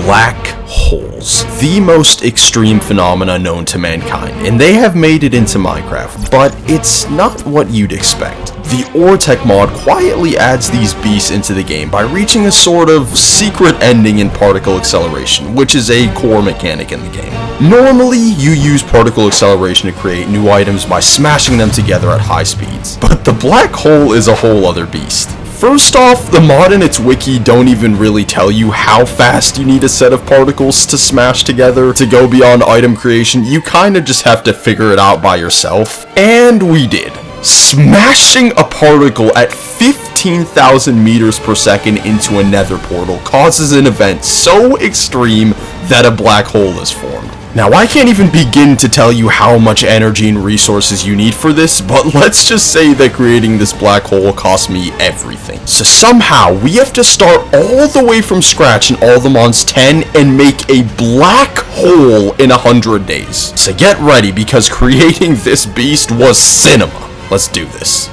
black holes, the most extreme phenomena known to mankind, and they have made it into Minecraft, but it's not what you'd expect. The Ortech mod quietly adds these beasts into the game by reaching a sort of secret ending in particle acceleration, which is a core mechanic in the game. Normally, you use particle acceleration to create new items by smashing them together at high speeds, but the black hole is a whole other beast. First off, the mod and its wiki don't even really tell you how fast you need a set of particles to smash together to go beyond item creation. You kinda just have to figure it out by yourself. And we did. Smashing a particle at 15,000 meters per second into a nether portal causes an event so extreme that a black hole is formed. Now, I can't even begin to tell you how much energy and resources you need for this, but let's just say that creating this black hole cost me everything. So somehow, we have to start all the way from scratch in all the Mons 10 and make a black hole in 100 days. So get ready, because creating this beast was cinema. Let's do this.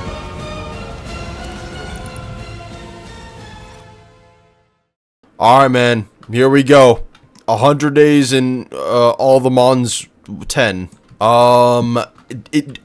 Alright, man. Here we go. 100 days in all the Mons 10.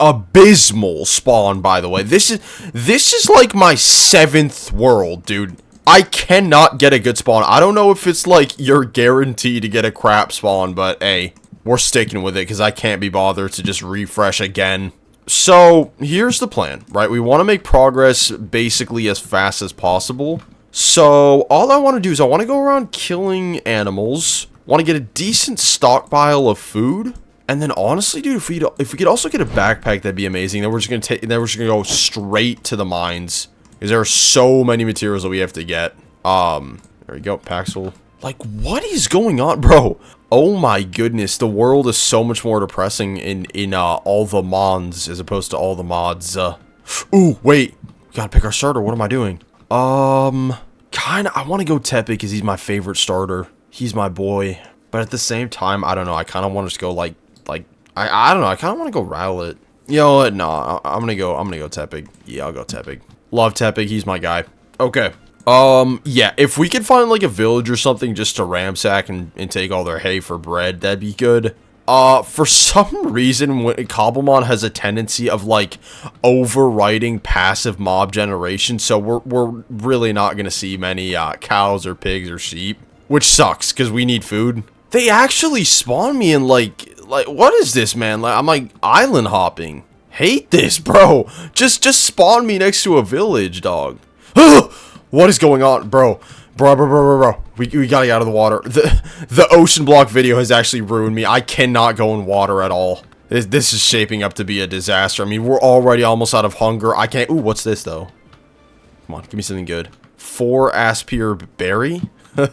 Abysmal spawn, by the way. This is like my 7th world, dude. I cannot get a good spawn. I don't know if it's like you're guaranteed to get a crap spawn, but hey, we're sticking with it because I can't be bothered to just refresh again. So here's the plan, right? We want to make progress basically as fast as possible. So all I want to do is I want to go around killing animals. Want to get a decent stockpile of food, and then honestly, dude, if we could also get a backpack, that'd be amazing. Then we're just gonna go straight to the mines because there are so many materials that we have to get. There we go, Paxel. Like, what is going on, bro? Oh my goodness, the world is so much more depressing in all the Mons as opposed to all the mods. Ooh, wait, gotta pick our starter. What am I doing? Kinda, I want to go Tepe because he's my favorite starter. He's my boy, but at the same time, I don't know. I kind of want to just go like I don't know. I kind of want to go Rowlet. You know what? No, I'm gonna go Tepig. Yeah, I'll go Tepig. Love Tepig. He's my guy. Okay. Yeah. If we could find like a village or something just to ramsack and take all their hay for bread, that'd be good. For some reason, Cobblemon has a tendency of like overriding passive mob generation, so we're really not gonna see many cows or pigs or sheep. Which sucks, because we need food. They actually spawn me in, like, what is this, man? Like, I'm, like, island hopping. Hate this, bro. Just spawn me next to a village, dog. What is going on, bro? Bro. We gotta get out of the water. The ocean block video has actually ruined me. I cannot go in water at all. This is shaping up to be a disaster. I mean, we're already almost out of hunger. I can't... Ooh, what's this, though? Come on, give me something good. 4 Aspire Berry? It's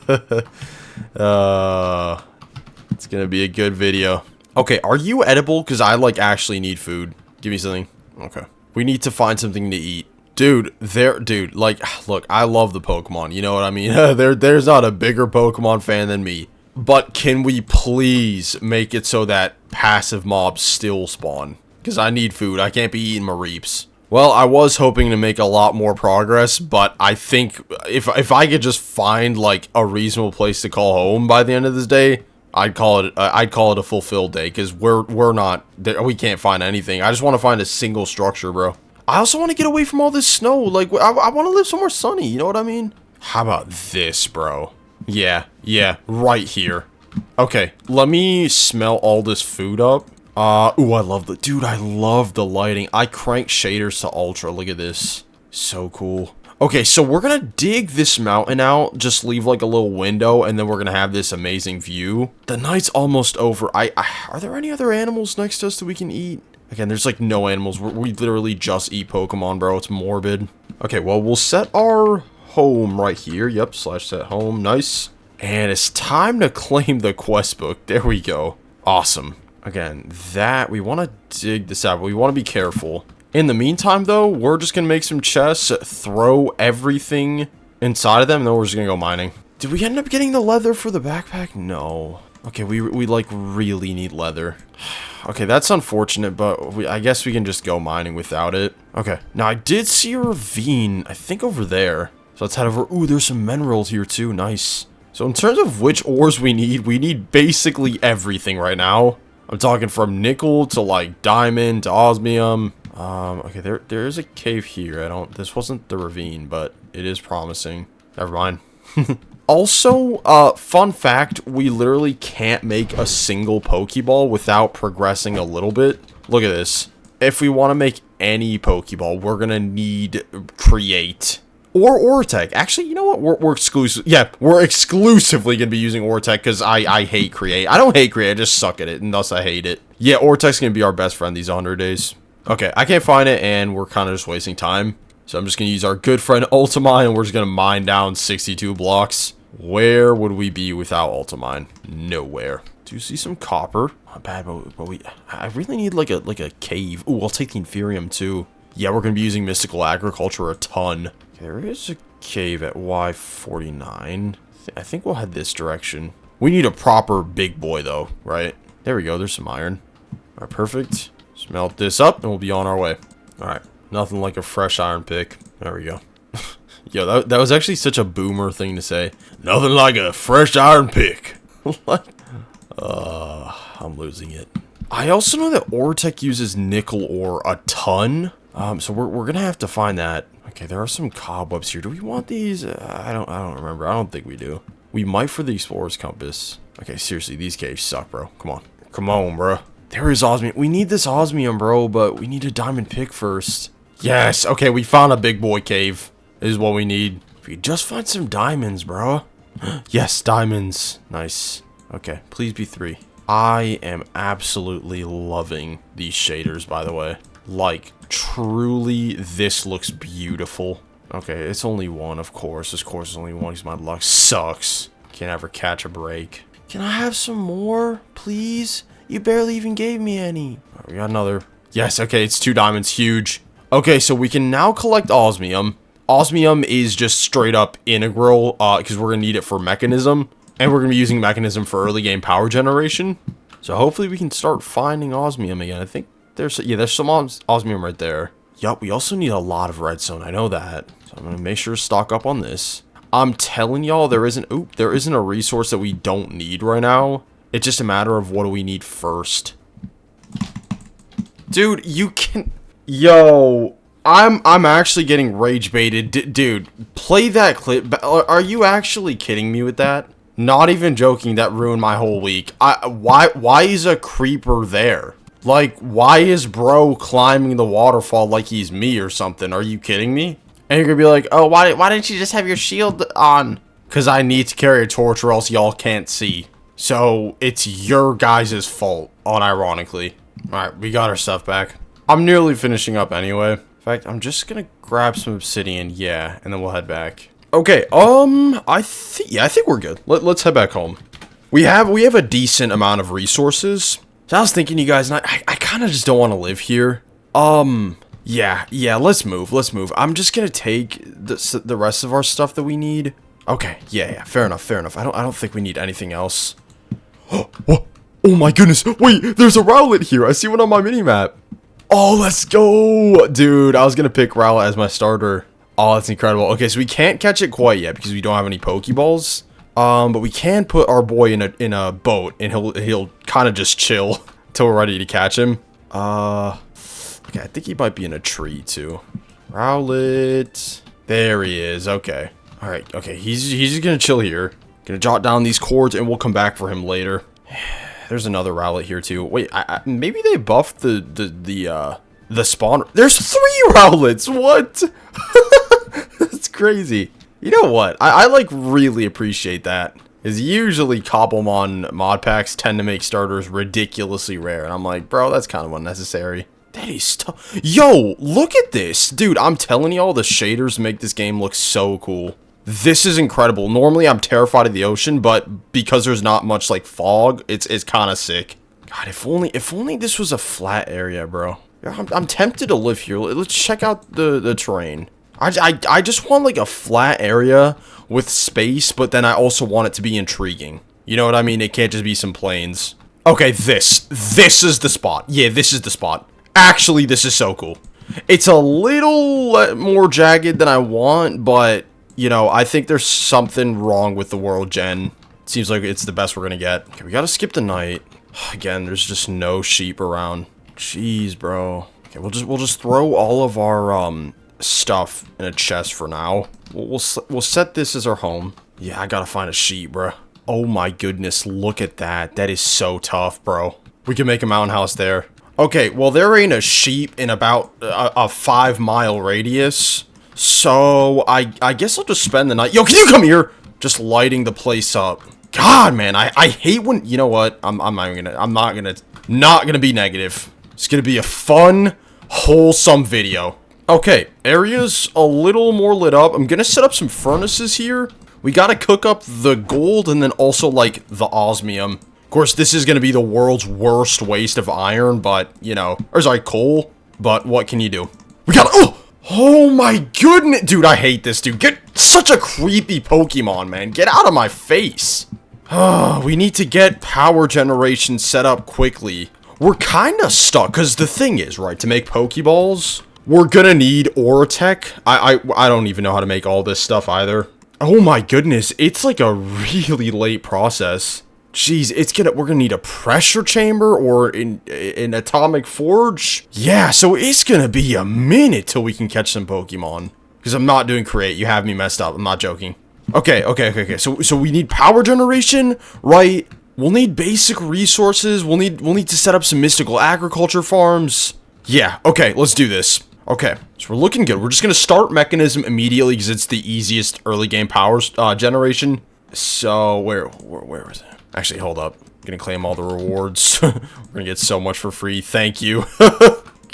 gonna be a good video. Okay, are you edible? Because I like actually need food. Give me something. Okay, we need to find something to eat, dude. Like, look, I love the Pokemon, you know what I mean? There's not a bigger Pokemon fan than me, but can we please make it so that passive mobs still spawn? Because I need food. I can't be eating my reaps. Well, I was hoping to make a lot more progress, but I think if I could just find like a reasonable place to call home by the end of this day, I'd call it a fulfilled day, because we can't find anything. I just want to find a single structure, bro. I also want to get away from all this snow. Like, I want to live somewhere sunny. You know what I mean? How about this, bro? Yeah, right here. Okay, let me smell all this food up. Ooh, I love the lighting. I crank shaders to ultra. Look at this. So cool. Okay, so we're gonna dig this mountain out, just leave like a little window, and then we're gonna have this amazing view. The night's almost over. Are there any other animals next to us that we can eat? Again, there's like no animals. We literally just eat Pokemon, bro. It's morbid. Okay, well, we'll set our home right here. Yep, /set home. Nice. And it's time to claim the quest book. There we go. Awesome. Again, we want to dig this out, but we want to be careful. In the meantime, though, we're just going to make some chests, throw everything inside of them, and then we're just going to go mining. Did we end up getting the leather for the backpack? No. Okay, we like really need leather. Okay, that's unfortunate, but I guess we can just go mining without it. Okay, now I did see a ravine, I think over there. So let's head over. Ooh, there's some minerals here too. Nice. So in terms of which ores we need basically everything right now. I'm talking from nickel to like diamond to osmium. Okay, there is a cave here. This wasn't the ravine, but it is promising. Never mind. Also, fun fact, we literally can't make a single Pokeball without progressing a little bit. Look at this. If we want to make any Pokeball, we're gonna need create or Ortech. Actually, you know what? We're exclusive. Yeah, we're exclusively gonna be using Ortech because I hate create. I don't hate create. I just suck at it, and thus I hate it. Yeah, Ortech's gonna be our best friend these 100 days. Okay, I can't find it, and we're kind of just wasting time. So I'm just gonna use our good friend Ultimine, and we're just gonna mine down 62 blocks. Where would we be without Ultimine? Nowhere. Do you see some copper? Not bad, but I really need like a cave. Ooh, I'll take the Inferium too. Yeah, we're gonna be using Mystical Agriculture a ton. Okay, there is a cave at Y49. I think we'll head this direction. We need a proper big boy though, right? There we go. There's some iron. All right, perfect. Smelt this up, and we'll be on our way. All right, nothing like a fresh iron pick. There we go. Yo, that was actually such a boomer thing to say. Nothing like a fresh iron pick. What? I'm losing it. I also know that Ortech uses nickel ore a ton. So we're gonna have to find that. Okay, there are some cobwebs here. Do we want these? I don't remember. I don't think we do. We might for the explorer's compass. Okay, seriously, these caves suck, bro. Come on. Come on, bro. There is osmium. We need this osmium, bro, but we need a diamond pick first. Yes. Okay, we found a big boy cave. This is what we need. If we just find some diamonds, bro. Yes, diamonds. Nice. Okay, please be 3. I am absolutely loving these shaders, by the way. Like, truly, this looks beautiful. Okay, it's only 1, of course. This course is only 1 because my luck sucks. Can't ever catch a break. Can I have some more, please? You barely even gave me any. Right, we got another. Yes, okay, it's 2 diamonds. Huge. Okay, so we can now collect osmium. Osmium is just straight up integral because we're going to need it for mechanism. And we're going to be using mechanism for early game power generation. So hopefully we can start finding osmium again. I think there's some osmium right there. Yup, we also need a lot of redstone. I know that. So I'm going to make sure to stock up on this. I'm telling y'all, there isn't a resource that we don't need right now. It's just a matter of what do we need first. Dude, you can... Yo... I'm actually getting rage baited. Dude, play that clip. Are you actually kidding me with that? Not even joking, that ruined my whole week. Why is a creeper there? Like, why is bro climbing the waterfall like he's me or something? Are you kidding me? And you're gonna be like, oh, why didn't you just have your shield on? Because I need to carry a torch or else y'all can't see. So, it's your guys' fault, unironically. Alright, we got our stuff back. I'm nearly finishing up anyway. In fact, I'm just gonna grab some obsidian, yeah, and then we'll head back. Okay, I think we're good. Let's head back home. We have a decent amount of resources. So I was thinking, you guys, and I kind of just don't want to live here. Yeah, let's move. I'm just gonna take the rest of our stuff that we need. Okay, yeah, fair enough. I don't think we need anything else. Oh my goodness! Wait, there's a Rowlet here. I see one on my mini map. Oh, let's go! Dude, I was gonna pick Rowlet as my starter. Oh, that's incredible. Okay, so we can't catch it quite yet because we don't have any Pokeballs. But we can put our boy in a boat, and he'll kind of just chill until we're ready to catch him. Okay, I think he might be in a tree too. Rowlet. There he is. Okay. All right. Okay, he's just gonna chill here. Gonna jot down these chords, and we'll come back for him later. There's another Rowlet here too. Wait, maybe they buffed the spawn. There's 3 Rowlets. What? That's crazy. You know what? I like really appreciate that. Is usually Cobblemon mod packs tend to make starters ridiculously rare, and I'm like, bro, that's kind of unnecessary. That is tough. Yo, look at this, dude. I'm telling y'all, the shaders make this game look so cool. This is incredible. Normally, I'm terrified of the ocean, but because there's not much like fog, it's kind of sick. God, if only this was a flat area, bro. I'm tempted to live here. Let's check out the terrain. I just want like a flat area with space, but then I also want it to be intriguing. You know what I mean? It can't just be some plains. Okay, this is the spot. Yeah, this is the spot. Actually, this is so cool. It's a little more jagged than I want, but you know, I think there's something wrong with the world gen. Seems like it's the best we're gonna get. Okay, we gotta skip the night. Again, there's just no sheep around. Jeez, bro. Okay, we'll just throw all of our stuff in a chest for now. We'll set this as our home. Yeah, I gotta find a sheep, bro. Oh my goodness, look at that. That is so tough, bro. We can make a mountain house there. Okay, well, there ain't a sheep in about a 5-mile radius. So, I guess I'll just spend the night. Yo, can you come here? Just lighting the place up. God, man, I hate when, you know what? I'm not gonna be negative. It's gonna be a fun, wholesome video. Okay, area's a little more lit up. I'm gonna set up some furnaces here. We gotta cook up the gold and then also, like, the osmium. Of course, this is gonna be the world's worst waste of iron, but, you know, or sorry, coal. But what can you do? We gotta, oh my goodness, dude, I hate this dude. Get such a creepy Pokemon, man. Get out of my face. We need to get power generation set up quickly. We're kind of stuck, because the thing is, right, to make Pokeballs, we're gonna need Ortech. I don't even know how to make all this stuff either. Oh my goodness, it's like a really late process. Jeez, we're gonna need a pressure chamber or an atomic forge. Yeah, so it's gonna be a minute till we can catch some Pokemon. Because I'm not doing create, you have me messed up, I'm not joking. Okay. So we need power generation, right? We'll need basic resources. We'll need to set up some mystical agriculture farms. Yeah, okay, let's do this. Okay, so we're looking good. We're just gonna start Mechanism immediately because it's the easiest early game power generation. So where is it? Actually, hold up. I'm gonna claim all the rewards. We're gonna get so much for free. Thank you.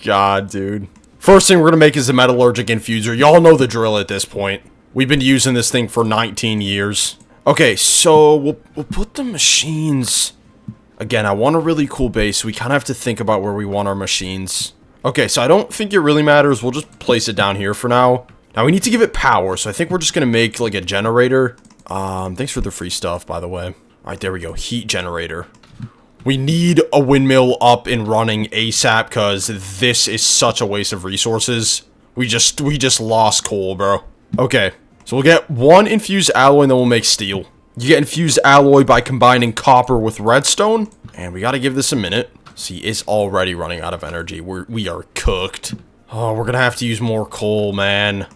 God, dude. First thing we're gonna make is a metallurgic infuser. Y'all know the drill at this point. We've been using this thing for 19 years. Okay, so we'll put the machines. Again, I want a really cool base, so we kind of have to think about where we want our machines. Okay, so I don't think it really matters. We'll just place it down here for now. Now, we need to give it power, so I think we're just going to make, like, a generator. Thanks for the free stuff, by the way. All right, there we go. Heat generator. We need a windmill up and running ASAP, because this is such a waste of resources. We just lost coal, bro. Okay, so we'll get 1 infused alloy, and then we'll make steel. You get infused alloy by combining copper with redstone. And we got to give this a minute. See, it's already running out of energy. We are cooked. Oh, we're going to have to use more coal, man.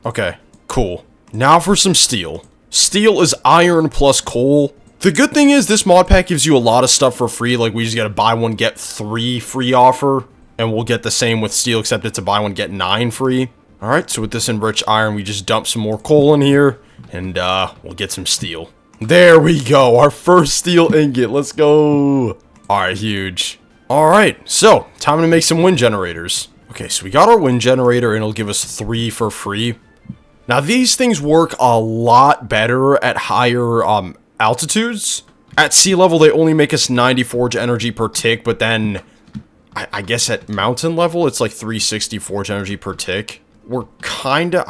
Okay, cool. Now for some steel. Steel is iron plus coal. The good thing is this mod pack gives you a lot of stuff for free. Like, we just got to buy 1, get 3 free offer. And we'll get the same with steel, except it's a buy 1, get 9 free. Alright, so with this enriched iron, we just dump some more coal in here. And, we'll get some steel. There we go. Our first steel ingot. Let's go. Alright, huge. Alright, so, time to make some wind generators. Okay, so we got our wind generator, and it'll give us 3 for free. Now, these things work a lot better at higher, altitudes. At sea level, they only make us 90 forge energy per tick, but then, I guess at mountain level, it's like 360 forge energy per tick. We're kinda,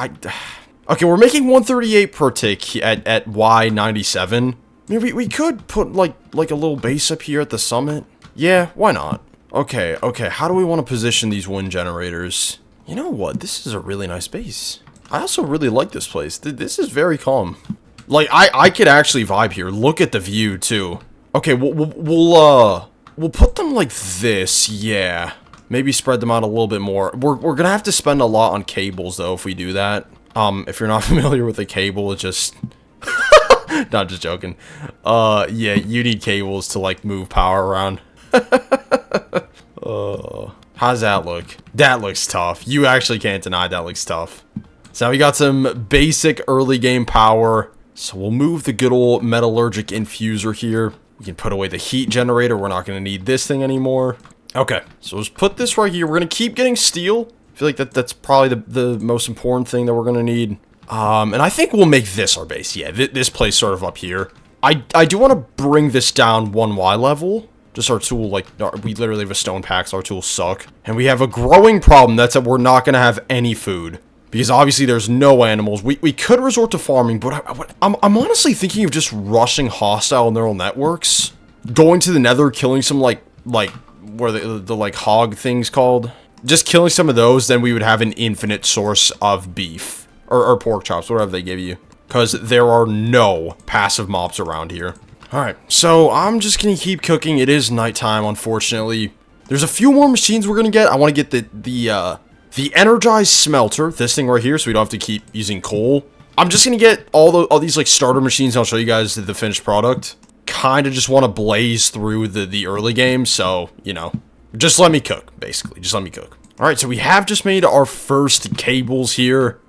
okay, we're making 138 per tick at Y97. I mean, we could put, like a little base up here at the summit. Yeah, why not? Okay, how do we want to position these wind generators? You know what? This is a really nice base. I also really like this place. This is very calm. Like, I could actually vibe here. Look at the view, too. Okay, we'll put them like this, yeah. Maybe spread them out a little bit more. We're gonna have to spend a lot on cables, though, if we do that. If you're not familiar with a cable, it's just... Not just joking. Yeah, you need cables to, like, move power around. How's that look? That looks tough. You actually can't deny that looks tough. So now we got some basic early game power. So we'll move the good old metallurgic infuser here. We can put away the heat generator. We're not going to need this thing anymore. Okay, so let's put this right here. We're going to keep getting steel. I feel like that's probably the most important thing that we're going to need. And I think we'll make this our base. Yeah, this place sort of up here. I do want to bring this down 1Y level. Just our tool, like, we literally have a stone pack, so our tools suck. And we have a growing problem. That's that we're not going to have any food. Because obviously there's no animals. We could resort to farming, but I'm honestly thinking of just rushing hostile neural networks. Going to the nether, killing some, like what are the like, hog things called? Just killing some of those, then we would have an infinite source of beef. or pork chops, whatever they give you. Because there are no passive mobs around here. Alright, so I'm just gonna keep cooking. It is nighttime, unfortunately. There's a few more machines we're gonna get. I want to get the energized smelter, this thing right here, so we don't have to keep using coal. I'm just gonna get all these like starter machines. I'll show you guys the finished product. Kind of just want to blaze through the early game, so you know, just let me cook. Basically, just let me cook. All right, so we have just made our first cables here,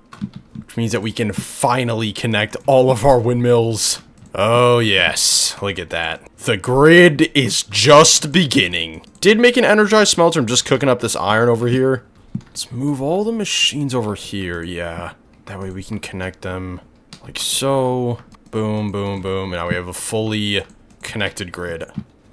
which means that we can finally connect all of our windmills. Oh yes, look at that. The grid is just beginning. Did make an energized smelter. I'm just cooking up this iron over here. Let's move all the machines over here, yeah. That way we can connect them like so. Boom, boom, boom. And now we have a fully connected grid.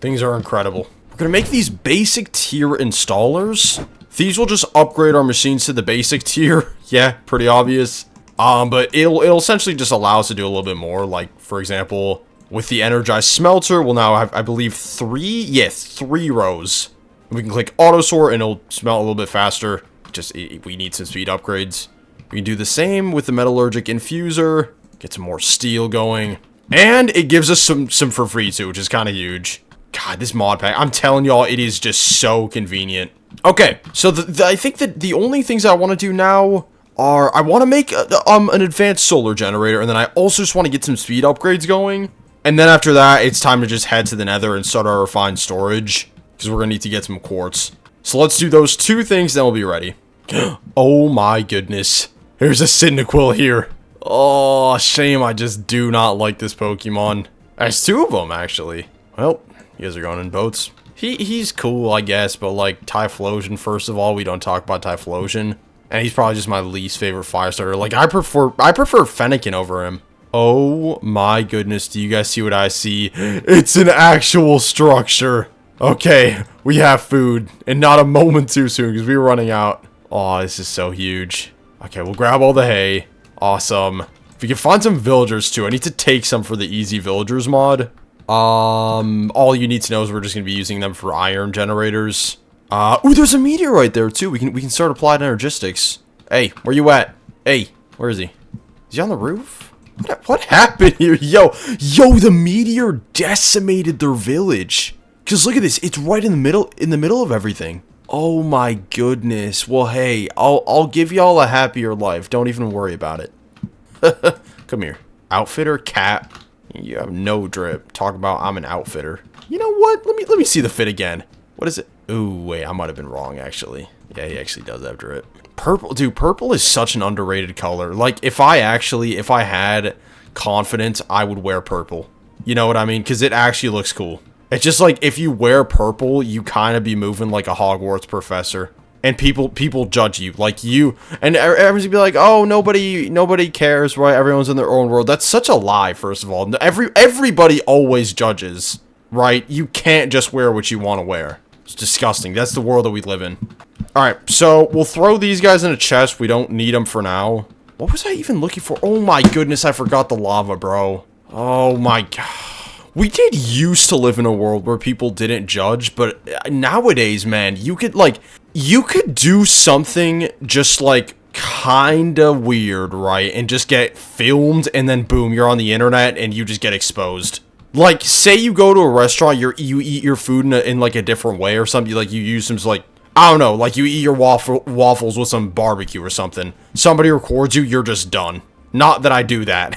Things are incredible. We're gonna make these basic tier installers. These will just upgrade our machines to the basic tier. Yeah, pretty obvious. But it'll essentially just allow us to do a little bit more. Like, for example, with the energized smelter, we'll now have, I believe, three rows. We can click auto sort and it'll smelt a little bit faster. Just, we need some speed upgrades. We can do the same with the metallurgic infuser. Get some more steel going. And it gives us some for free too, which is kind of huge. God, this mod pack, I'm telling y'all, it is just so convenient. Okay, so I think that the only things I want to do now are, I want to make an advanced solar generator, and then I also just want to get some speed upgrades going. And then after that, it's time to just head to the Nether and start our refined storage, because we're going to need to get some quartz. So let's do those two things, then we'll be ready. Oh my goodness. There's a Cyndaquil here. Oh, shame I just do not like this Pokemon. There's two of them, actually. Well, you guys are going in boats. He's cool, I guess, but like Typhlosion, first of all, we don't talk about Typhlosion. And he's probably just my least favorite fire starter. Like, I prefer Fennekin over him. Oh my goodness, do you guys see what I see? It's an actual structure. Okay, we have food, and not a moment too soon, because we were running out. Oh, this is so huge. Okay, we'll grab all the hay. Awesome. If we can find some villagers, too. I need to take some for the easy villagers mod. All you need to know is we're just going to be using them for iron generators. Ooh, there's a meteorite there, too. We can start applying energistics. Hey, where you at? Hey, where is he? Is he on the roof? What happened here? Yo, the meteor decimated their village. Because look at this. It's right in the middle of everything. Oh my goodness. Well, hey, I'll give y'all a happier life. Don't even worry about it. Come here. Outfitter, cat. You have no drip. Talk about I'm an outfitter. You know what? Let me see the fit again. What is it? Ooh, wait, I might have been wrong, actually. Yeah, he actually does have drip. Purple, dude, purple is such an underrated color. Like, if I had confidence, I would wear purple. You know what I mean? Because it actually looks cool. It's just like, if you wear purple, you kind of be moving like a Hogwarts professor. And people judge you. Like, and everyone's gonna be like, oh, nobody cares, right? Everyone's in their own world. That's such a lie, first of all. Everybody always judges, right? You can't just wear what you want to wear. It's disgusting. That's the world that we live in. Alright, so we'll throw these guys in a chest. We don't need them for now. What was I even looking for? Oh my goodness, I forgot the lava, bro. Oh my god. We did used to live in a world where people didn't judge, but nowadays, man, you could do something just like kinda weird, right? And just get filmed, and then boom, you're on the internet and you just get exposed. Like, say you go to a restaurant, you eat your food in like a different way or something, like you use some like, I don't know, like you eat your waffles with some barbecue or something. Somebody records you, you're just done. Not that I do that.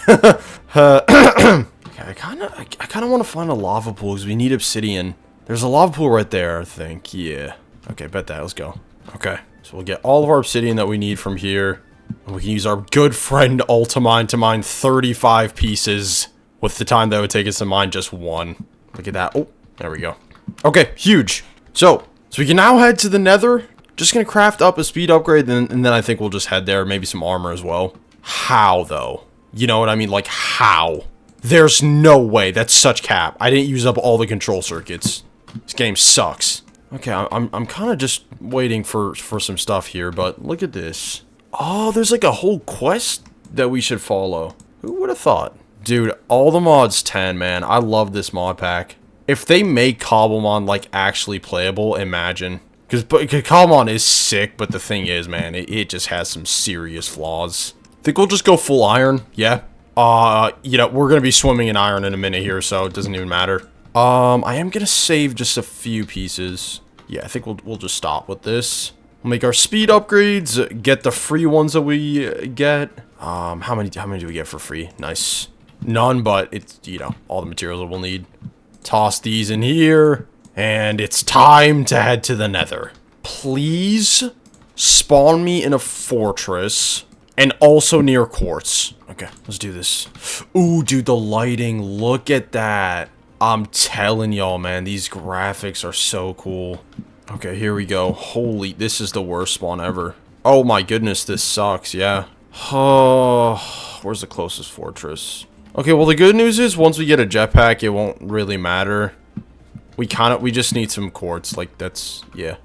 I kind of want to find a lava pool because we need obsidian. There's a lava pool right there, I think. Yeah. Okay, bet that. Let's go. Okay. So we'll get all of our obsidian that we need from here. And we can use our good friend Ultimine to mine 35 pieces with the time that would take us to mine just one. Look at that. Oh, there we go. Okay, huge. So we can now head to the Nether. Just going to craft up a speed upgrade, and then I think we'll just head there. Maybe some armor as well. How, though? You know what I mean? Like, how? There's no way. That's such cap. I didn't use up all the control circuits. This game sucks. Okay, I'm kind of just waiting for some stuff here, but look at this. Oh, there's like a whole quest that we should follow. Who would have thought? Dude, all the mods 10, man. I love this mod pack. If they make Cobblemon, like, actually playable, imagine. Because Cobblemon is sick, but the thing is, man, it just has some serious flaws. Think we'll just go full iron. Yeah. You know, we're gonna be swimming in iron in a minute here, so it doesn't even matter. I am gonna save just a few pieces. Yeah, I think we'll just stop with this. We'll make our speed upgrades, get the free ones that we get. How many do we get for free? Nice. None, but it's, you know, all the materials that we'll need. Toss these in here, and it's time to head to the Nether. Please spawn me in a fortress, and also near quartz. Okay, let's do this. Ooh, dude, the lighting, look at that. I'm telling y'all, man, these graphics are so cool. Okay, here we go. Holy, this is the worst spawn ever. Oh my goodness, this sucks, yeah. Oh, where's the closest fortress? Okay, well, the good news is once we get a jetpack, it won't really matter. We just need some quartz, like, that's, yeah.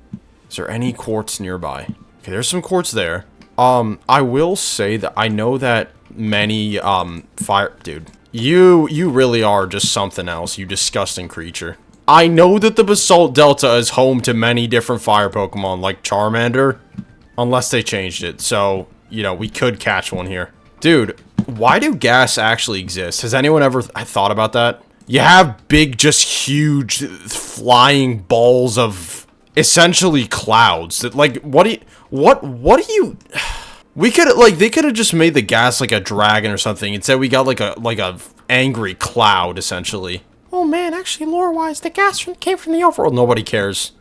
Is there any quartz nearby? Okay, there's some quartz there. I will say that I know that many, dude. You really are just something else, you disgusting creature. I know that the Basalt Delta is home to many different fire Pokemon, like Charmander. Unless they changed it, so, you know, we could catch one here. Dude, why do gas actually exist? Has anyone ever thought about that? You have big, just huge, flying balls of, essentially, clouds. That, like, what do you... We could, like, they could have just made the gas like a dragon or something. Instead, we got like a angry cloud, essentially. Oh man, actually, lore-wise, the gas came from the overworld. Nobody cares.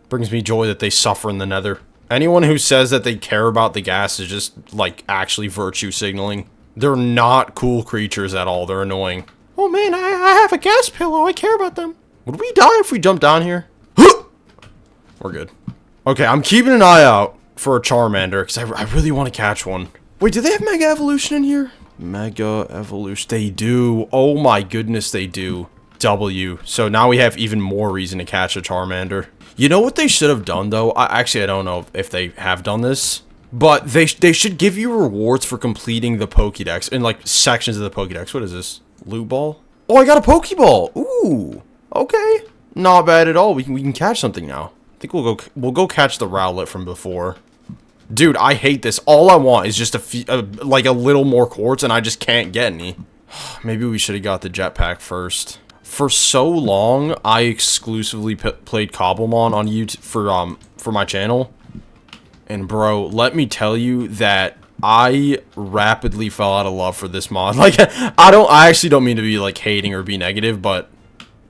Brings me joy that they suffer in the Nether. Anyone who says that they care about the gas is just, like, actually virtue signaling. They're not cool creatures at all. They're annoying. Oh man, I have a gas pillow. I care about them. Would we die if we jump down here? We're good. Okay, I'm keeping an eye out for a Charmander, because I really want to catch one. Wait, do they have Mega Evolution in here? Mega Evolution. They do. Oh my goodness, they do. W. So now we have even more reason to catch a Charmander. You know what they should have done, though? Actually, I don't know if they have done this. But they should give you rewards for completing the Pokédex. In, like, sections of the Pokédex. What is this? Loot ball? Oh, I got a Pokeball! Ooh. Okay. Not bad at all. We can catch something now. I think we'll go catch the Rowlet from before. Dude, I hate this. All I want is just like a little more quartz, and I just can't get any. Maybe we should have got the jetpack first. For so long, I exclusively played Cobblemon on YouTube for my channel. And bro, let me tell you that I rapidly fell out of love for this mod. Like, I actually don't mean to be like hating or be negative, but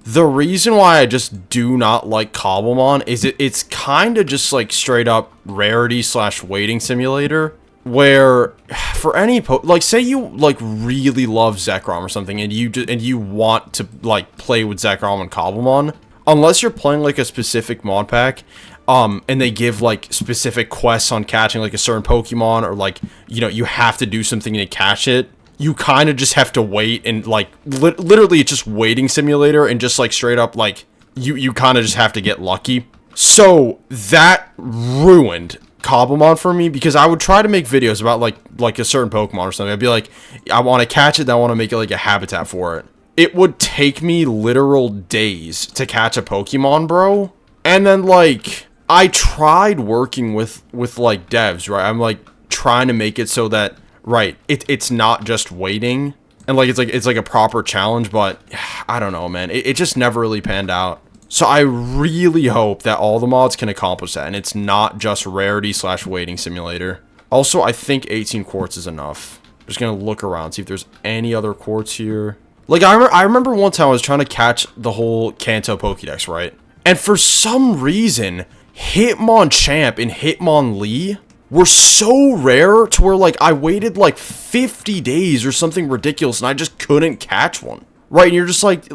the reason why I just do not like Cobblemon is it's kind of just like straight up rarity / waiting simulator, where for any like, say you like really love Zekrom or something, and you want to like play with Zekrom and Cobblemon, unless you're playing like a specific mod pack, and they give like specific quests on catching like a certain Pokemon, or like, you know, you have to do something to catch it. You kind of just have to wait, and like literally it's just waiting simulator, and just like straight up like you kind of just have to get lucky. So that ruined Cobblemon for me, because I would try to make videos about like a certain Pokemon or something. I'd be like, I want to catch it, then I want to make it like a habitat for it. It would take me literal days to catch a Pokemon, bro. And then like I tried working with like devs, right? I'm like trying to make it so that, right, it's not just waiting, and like it's like a proper challenge, but I don't know, man. It just never really panned out. So I really hope that all the mods can accomplish that, and it's not just rarity / waiting simulator. Also, I think 18 quartz is enough. I'm just gonna look around, see if there's any other quartz here. Like, I remember one time I was trying to catch the whole Kanto Pokédex, right? And for some reason, Hitmonchamp and Hitmonlee were so rare to where, like, I waited like 50 days or something ridiculous, and I just couldn't catch one. Right, and you're just like,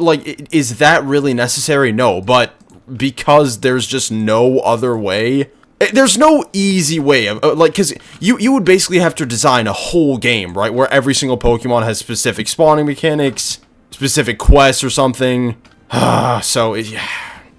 is that really necessary? No, but because there's just no other way. There's no easy way of, like, because you would basically have to design a whole game, right, where every single Pokemon has specific spawning mechanics, specific quests or something. So,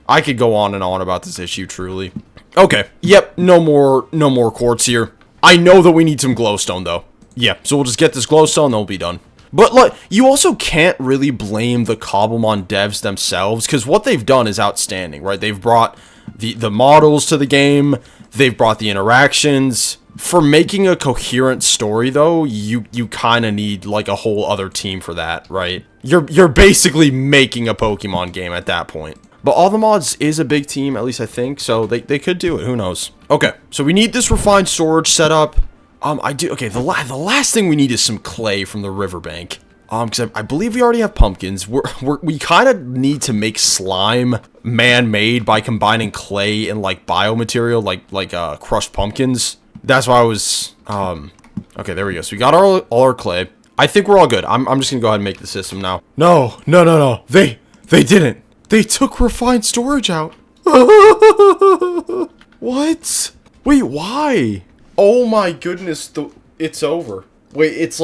I could go on and on about this issue, truly. Okay, yep, no more quartz here. I know that we need some glowstone, though. Yeah, so we'll just get this glowstone, then we'll be done. But, like, you also can't really blame the Cobblemon devs themselves, because what they've done is outstanding, right? They've brought the models to the game, they've brought the interactions. For making a coherent story, though, you kind of need, like, a whole other team for that, right? You're basically making a Pokemon game at that point. But All the Mods is a big team, at least I think, so they could do it, who knows. Okay, so we need this refined storage set up. Okay, the last thing we need is some clay from the riverbank. Because I believe we already have pumpkins. We kind of need to make slime man-made by combining clay and, like, biomaterial, like crushed pumpkins. That's why I was, okay, there we go. So we got all our clay. I think we're all good. I'm just gonna go ahead and make the system now. No. They didn't. They took refined storage out. What? Wait, why? Oh my goodness, it's over. Wait, it's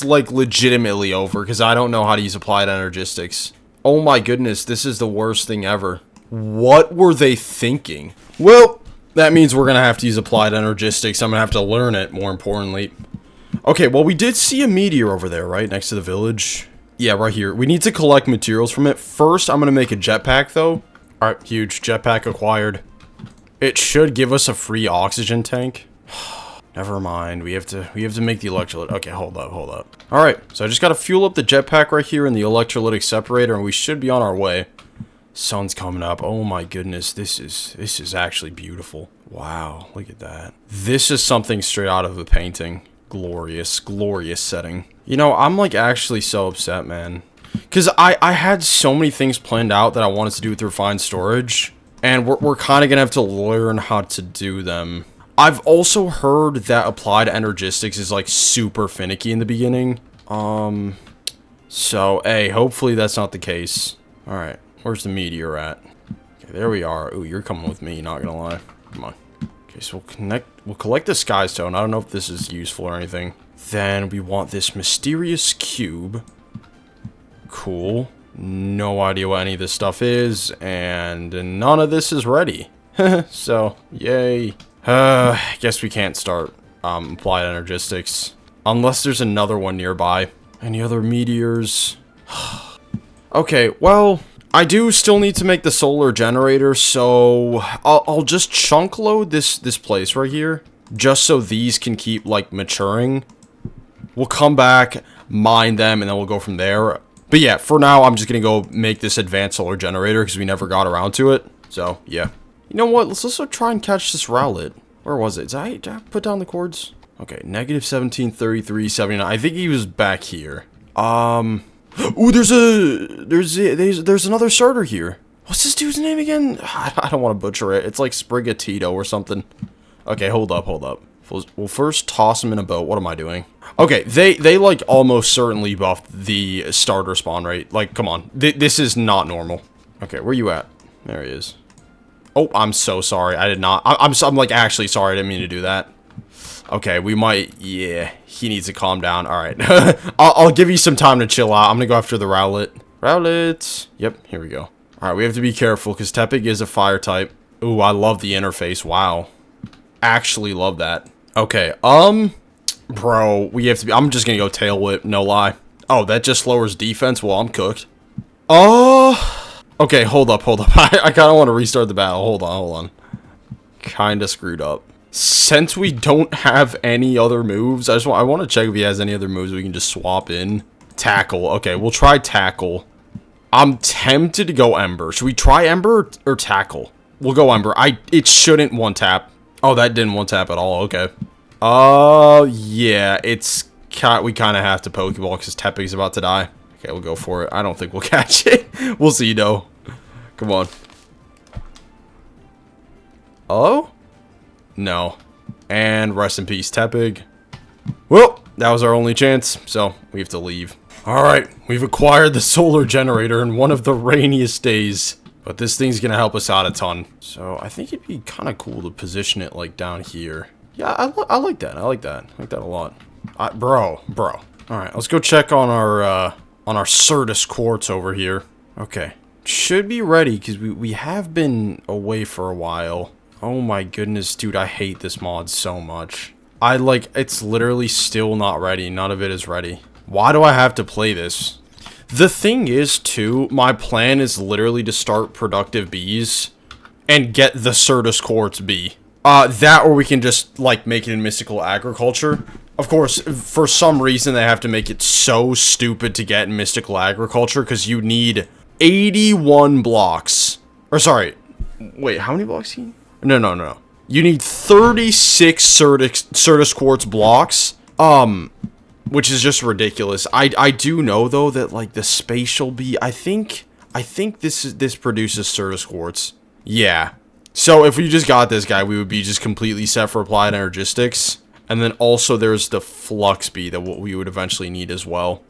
like legitimately over, because I don't know how to use applied energistics. Oh my goodness, this is the worst thing ever. What were they thinking? Well, that means we're gonna have to use applied energistics. I'm gonna have to learn it, more importantly. Okay, well, we did see a meteor over there, right? Next to the village. Yeah, right here. We need to collect materials from it. First, I'm gonna make a jetpack, though. Alright, huge. Jetpack acquired. It should give us a free oxygen tank. Never mind. We have to make the electrolyte. Okay, hold up. Alright, so I just gotta fuel up the jetpack right here in the electrolytic separator, and we should be on our way. Sun's coming up. Oh my goodness, this is actually beautiful. Wow, look at that. This is something straight out of a painting. Glorious, glorious setting. You know, I'm like actually so upset, man. Because I had so many things planned out that I wanted to do with refined storage. And we're kind of going to have to learn how to do them. I've also heard that applied energistics is like super finicky in the beginning. So, hey, hopefully that's not the case. Alright, where's the meteor at? Okay, there we are. Ooh, you're coming with me, not gonna lie. Come on. Okay, so we'll collect the sky stone. I don't know if this is useful or anything. Then we want this mysterious cube. Cool. No idea what any of this stuff is, and none of this is ready. So, yay. Guess we can't start applied energistics unless there's another one nearby. Any other meteors? Okay, well, I do still need to make the solar generator, so I'll just chunk load this place right here, just so these can keep like maturing. We'll come back, mine them, and then we'll go from there. But yeah, for now, I'm just gonna go make this advanced solar generator because we never got around to it. So yeah, you know what? Let's also try and catch this Rowlet. Where was it? Did I put down the cords? Okay, negative 17, 33, 79. I think he was back here. Ooh, there's another starter here. What's this dude's name again? I don't want to butcher it. It's like Sprigatito or something. Okay, hold up. We'll first toss him in a boat. What am I doing? Okay, they like almost certainly buffed the starter spawn rate. Like, come on. This is not normal. Okay, where you at? There he is. Oh, I'm so sorry. I did not. I'm like actually sorry. I didn't mean to do that. Okay, we might. Yeah, he needs to calm down. All right, I'll give you some time to chill out. I'm gonna go after the Rowlet. Rowlet. Yep, here we go. All right, we have to be careful because Tepig is a fire type. Ooh, I love the interface. Wow, actually love that. Okay, bro, we have to be. I'm just gonna go tail whip. No lie. Oh, that just lowers defense. Well, I'm cooked. Oh. Okay, hold up. I kind of want to restart the battle. Hold on. Kind of screwed up. Since we don't have any other moves, I want to check if he has any other moves we can just swap in. Tackle. Okay, we'll try Tackle. I'm tempted to go Ember. Should we try Ember or Tackle? We'll go Ember. It shouldn't one tap. Oh, that didn't one tap at all. Okay. Yeah, we kind of have to Pokeball because Tepig's about to die. Okay, we'll go for it. I don't think we'll catch it. We'll see, though. Come on. Oh? No. And rest in peace, Tepig. Well, that was our only chance, so we have to leave. Alright, we've acquired the solar generator in one of the rainiest days. But this thing's gonna help us out a ton. So I think it'd be kind of cool to position it, like, down here. Yeah, I like that. I like that a lot. Bro. Alright, let's go check on our Certus quartz over here. Okay. Should be ready, because we have been away for a while. Oh my goodness, dude, I hate this mod so much. It's literally still not ready. None of it is ready. Why do I have to play this? The thing is, too, my plan is literally to start productive bees and get the Certus Quartz bee. That or we can just, like, make it in mystical agriculture. Of course, for some reason, they have to make it so stupid to get in mystical agriculture, because you need 81 blocks. Or, sorry. Wait, how many blocks do you need? No. You need 36 Certus Quartz blocks. Which is just ridiculous. I do know, though, that, like, the spatial bee, I think this produces Certus Quartz. Yeah. So, if we just got this guy, we would be just completely set for applied energistics. And then also there's the flux bee that we would eventually need as well.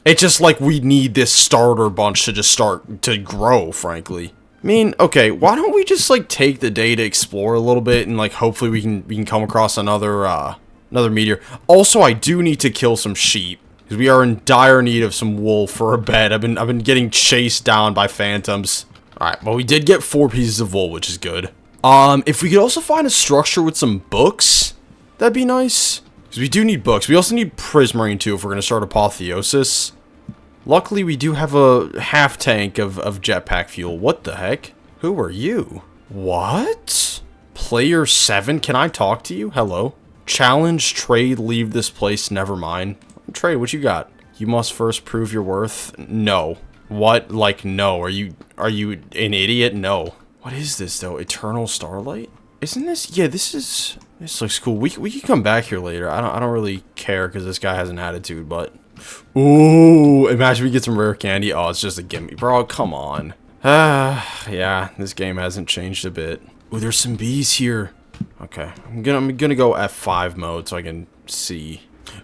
It's just like we need this starter bunch to just start to grow, frankly. I mean, okay, why don't we just, like, take the day to explore a little bit and, like, hopefully we can come across another meteor. Also, I do need to kill some sheep, because we are in dire need of some wool for a bed. I've been getting chased down by phantoms. Alright, well, we did get 4 pieces of wool, which is good. If we could also find a structure with some books, that'd be nice. Because we do need books. We also need prismarine, too, if we're going to start apotheosis. Luckily, we do have a half tank of jetpack fuel. What the heck? Who are you? What? Player 7? Can I talk to you? Hello? Challenge, trade, leave this place, never mind. Trade, what you got? You must first prove your worth. No. What? Like, no. Are you an idiot? No. What is this, though? Eternal Starlight? Isn't this? Yeah, this looks cool. We can come back here later. I don't really care because this guy has an attitude, but... Ooh, imagine we get some rare candy. Oh, it's just a gimme. Bro, come on. Yeah, this game hasn't changed a bit. Ooh, there's some bees here. Okay, I'm gonna go F5 mode so I can see.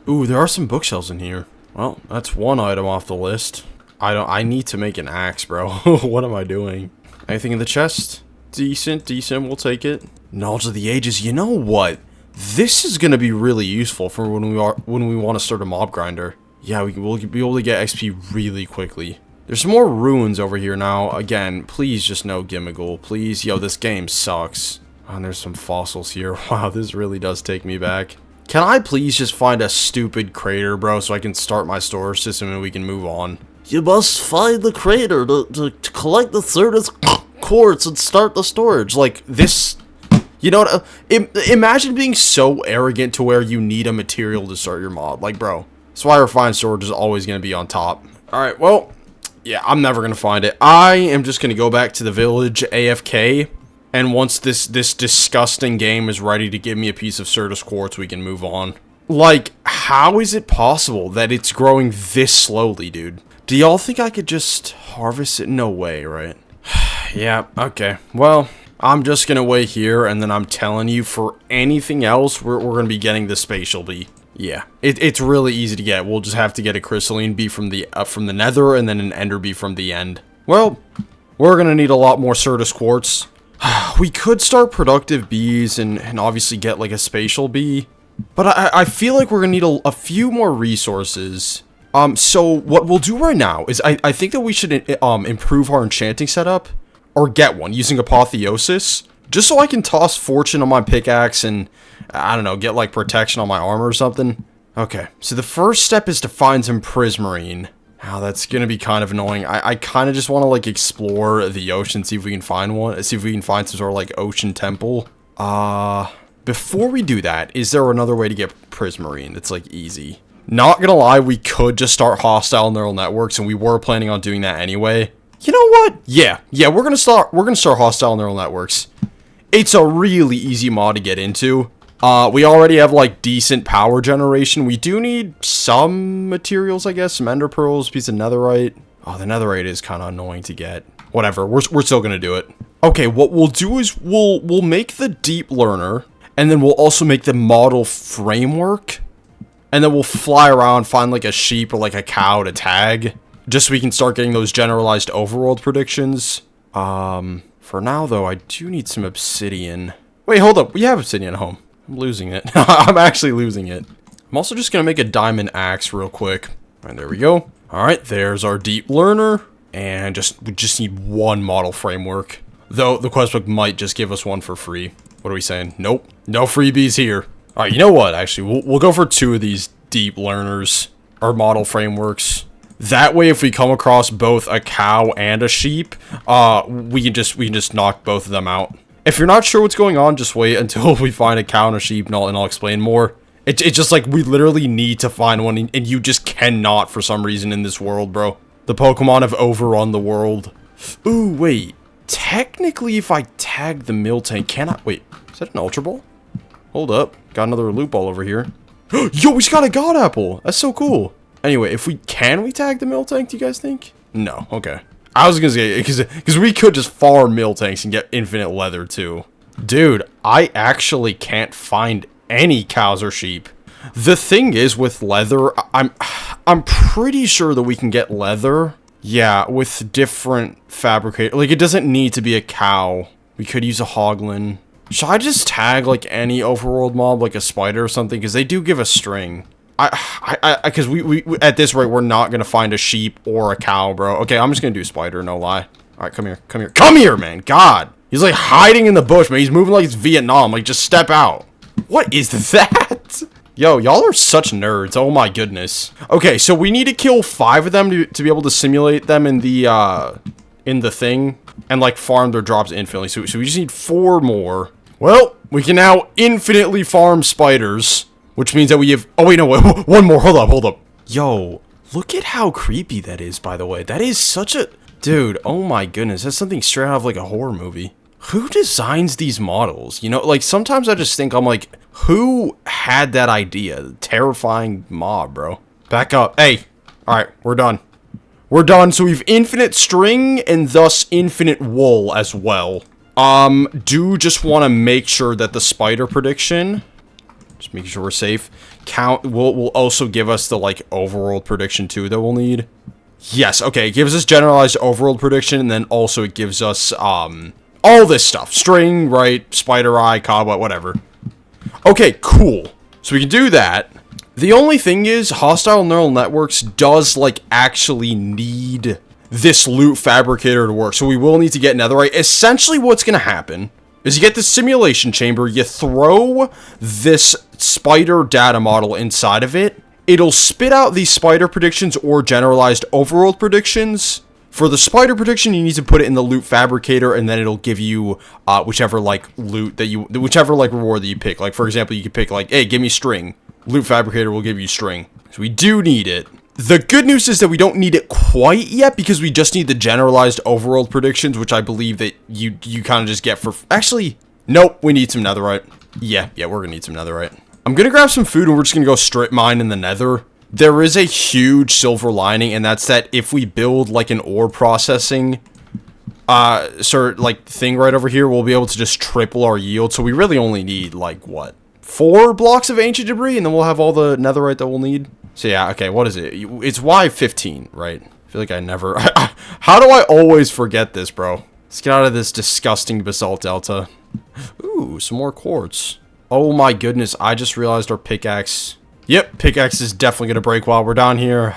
Ooh, there are some bookshelves in here. Well, that's one item off the list. I need to make an axe, bro. What am I doing? Anything in the chest? Decent, we'll take it. Knowledge of the Ages. You know what? This is gonna be really useful for when we want to start a mob grinder. Yeah, we'll be able to get XP really quickly. There's some more ruins over here now. Again, please just no Gimmigle. Please. Yo, this game sucks. Oh, and there's some fossils here. Wow, this really does take me back. Can I please just find a stupid crater, bro, so I can start my storage system and we can move on? You must find the crater to collect the Certus Quartz and start the storage. Like, this... You know what? Imagine being so arrogant to where you need a material to start your mod. Like, bro. That's why refined storage is always going to be on top. Alright, well... Yeah, I'm never going to find it. I am just going to go back to the village AFK. And once this disgusting game is ready to give me a piece of Certus Quartz, we can move on. Like, how is it possible that it's growing this slowly, dude? Do y'all think I could just harvest it? No way, right? Yeah, okay. Well, I'm just gonna wait here, and then I'm telling you, for anything else, we're gonna be getting the spatial bee. Yeah, it's really easy to get. We'll just have to get a crystalline bee from the nether, and then an ender bee from the end. Well, we're gonna need a lot more Certus Quartz. We could start productive bees and obviously get like a spatial bee, but I feel like we're gonna need a few more resources. So what we'll do right now is I think that we should improve our enchanting setup, or get one using apotheosis, just so I can toss fortune on my pickaxe and, I don't know, get like protection on my armor or something. Okay, so the first step is to find some prismarine. Wow, that's gonna be kind of annoying. I kind of just want to like explore the ocean, see if we can find one, see if we can find some sort of like ocean temple. Before we do that, is there another way to get prismarine that's like easy? Not gonna lie, we could just start hostile neural networks, and we were planning on doing that anyway. You know what? Yeah, we're gonna start hostile neural networks. It's a really easy mod to get into. We already have like decent power generation. We do need some materials, I guess, some ender pearls, piece of netherite. Oh, the netherite is kind of annoying to get. Whatever, we're still gonna do it. Okay, what we'll do is we'll make the deep learner, and then we'll also make the model framework. And then we'll fly around, find like a sheep or like a cow to tag, just so we can start getting those generalized overworld predictions. For now though, I do need some obsidian. Wait, hold up, we have obsidian at home. I'm losing it. I'm actually losing it. I'm also just gonna make a diamond axe real quick. And there we go. Alright, there's our deep learner. And we just need one model framework. Though the quest book might just give us one for free. What are we saying? Nope. No freebies here. Alright, you know what, actually, we'll go for 2 of these deep learners. our model frameworks. That way, if we come across both a cow and a sheep, we can just knock both of them out. If you're not sure what's going on, just wait until we find a cow and a sheep, and I'll explain more. It's just like, we literally need to find one, and you just cannot for some reason in this world, bro. The Pokemon have overrun the world. Ooh, wait. Technically, if I tag the Miltank, can I... Wait, is that an Ultra Ball? Hold up. Got another loot ball over here. Yo, we just got a God Apple. That's so cool. Anyway, if we... Can we tag the Miltank, do you guys think? No, okay. I was gonna say, because we could just farm Miltanks and get infinite leather, too. Dude, I actually can't find any cows or sheep. The thing is, with leather, I'm pretty sure that we can get leather. Yeah, with different fabricator. Like, it doesn't need to be a cow. We could use a Hoglin. Should I just tag, like, any overworld mob, like a spider or something? Because they do give a string. Because we at this rate, we're not going to find a sheep or a cow, bro. Okay, I'm just going to do spider, no lie. All right, come here, come here. Come here, man. God. He's, like, hiding in the bush, man. He's moving like it's Vietnam. Like, just step out. What is that? Yo, y'all are such nerds. Oh, my goodness. Okay, so we need to kill 5 of them to be able to simulate them in the thing and, like, farm their drops infinitely. So we just need 4 more. Well, we can now infinitely farm spiders, which means that we have... Oh, wait, no, wait, one more. Hold up. Yo, look at how creepy that is, by the way. That is such a... Dude, oh my goodness. That's something straight out of, like, a horror movie. Who designs these models? You know, like, sometimes I just think, I'm like, who had that idea? Terrifying mob, bro. Back up. Hey. Alright, we're done. We're done. So we have infinite string and thus infinite wool as well. Do just want to make sure that the spider prediction, just making sure we're safe, will also give us the, like, overworld prediction too that we'll need. Yes, okay, it gives us generalized overworld prediction, and then also it gives us, all this stuff. String, right, spider eye, cobweb, whatever. Okay, cool. So we can do that. The only thing is, hostile neural networks does, like, actually need this loot fabricator to work. So we will need to get netherite. Essentially what's going to happen is you get the simulation chamber, you throw this spider data model inside of it. It'll spit out these spider predictions or generalized overworld predictions. For the spider prediction, you need to put it in the loot fabricator, and then it'll give you whichever, like, loot that you, whichever, like, reward that you pick. Like, for example, you could pick, like, hey, give me string. Loot fabricator will give you string. So we do need it. The good news is that we don't need it quite yet, because we just need the generalized overworld predictions, which I believe that you kind of just get for... Actually, nope, we need some netherite. Yeah, we're gonna need some netherite. I'm gonna grab some food, and we're just gonna go strip mine in the nether. There is a huge silver lining, and that's that if we build, like, an ore processing, like, thing right over here, we'll be able to just triple our yield. So we really only need, like, what? 4 blocks of ancient debris, and then we'll have all the netherite that we'll need. So yeah, okay, what is it? It's Y15, right? I feel like I never... How do I always forget this, bro? Let's get out of this disgusting basalt delta. Ooh, some more quartz. Oh my goodness, I just realized our pickaxe... Yep, pickaxe is definitely going to break while we're down here.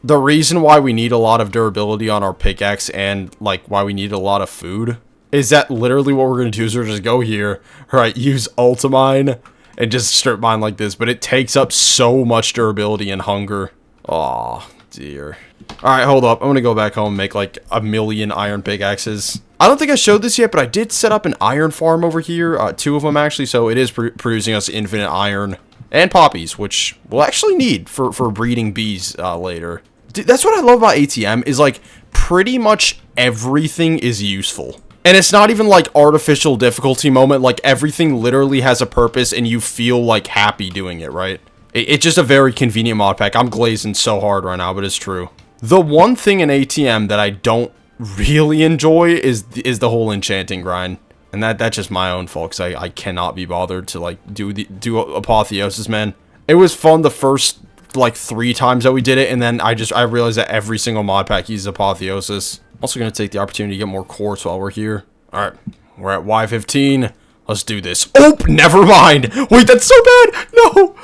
The reason why we need a lot of durability on our pickaxe and, like, why we need a lot of food is that literally what we're going to do is we're just go here, right, use ultimine, and just strip mine like this, but it takes up so much durability and hunger. Aw, dear. Alright, hold up. I'm going to go back home and make, like, 1,000,000 iron pickaxes. I don't think I showed this yet, but I did set up an iron farm over here. 2 of them, actually, so it is producing us infinite iron. And poppies, which we'll actually need for breeding bees later. Dude, that's what I love about ATM, is, like, pretty much everything is useful. And it's not even, like, artificial difficulty moment. Like, everything literally has a purpose, and you feel, like, happy doing it, right? It's just a very convenient mod pack. I'm glazing so hard right now, but it's true. The one thing in ATM that I don't really enjoy is the whole enchanting grind. And that's just my own fault, because I cannot be bothered to, like, do apotheosis, man. It was fun the first, like, 3 times that we did it, and then I realized that every single mod pack uses apotheosis. Also gonna take the opportunity to get more quartz while we're here. Alright, we're at Y15. Let's do this. Oh, never mind! Wait, that's so bad! No!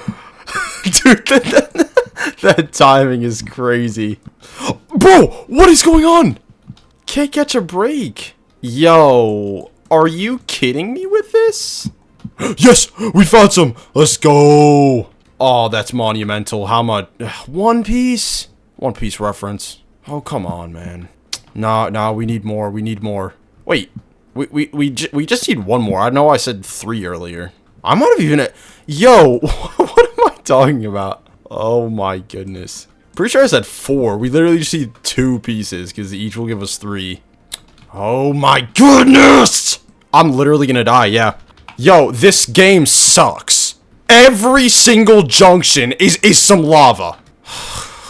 Dude, that timing is crazy. Bro, what is going on? Can't catch a break. Yo... Are you kidding me with this? Yes, we found some. Let's go. Oh, that's monumental. How much? One Piece? One Piece reference. Oh, come on, man. No, we need more. We need more. Wait, we just need one more. I know I said 3 earlier. I might have even... Yo, what am I talking about? Oh my goodness. Pretty sure I said 4. We literally just need 2 pieces because each will give us 3. Oh my goodness! I'm literally gonna die, yeah. Yo, this game sucks. Every single junction is some lava.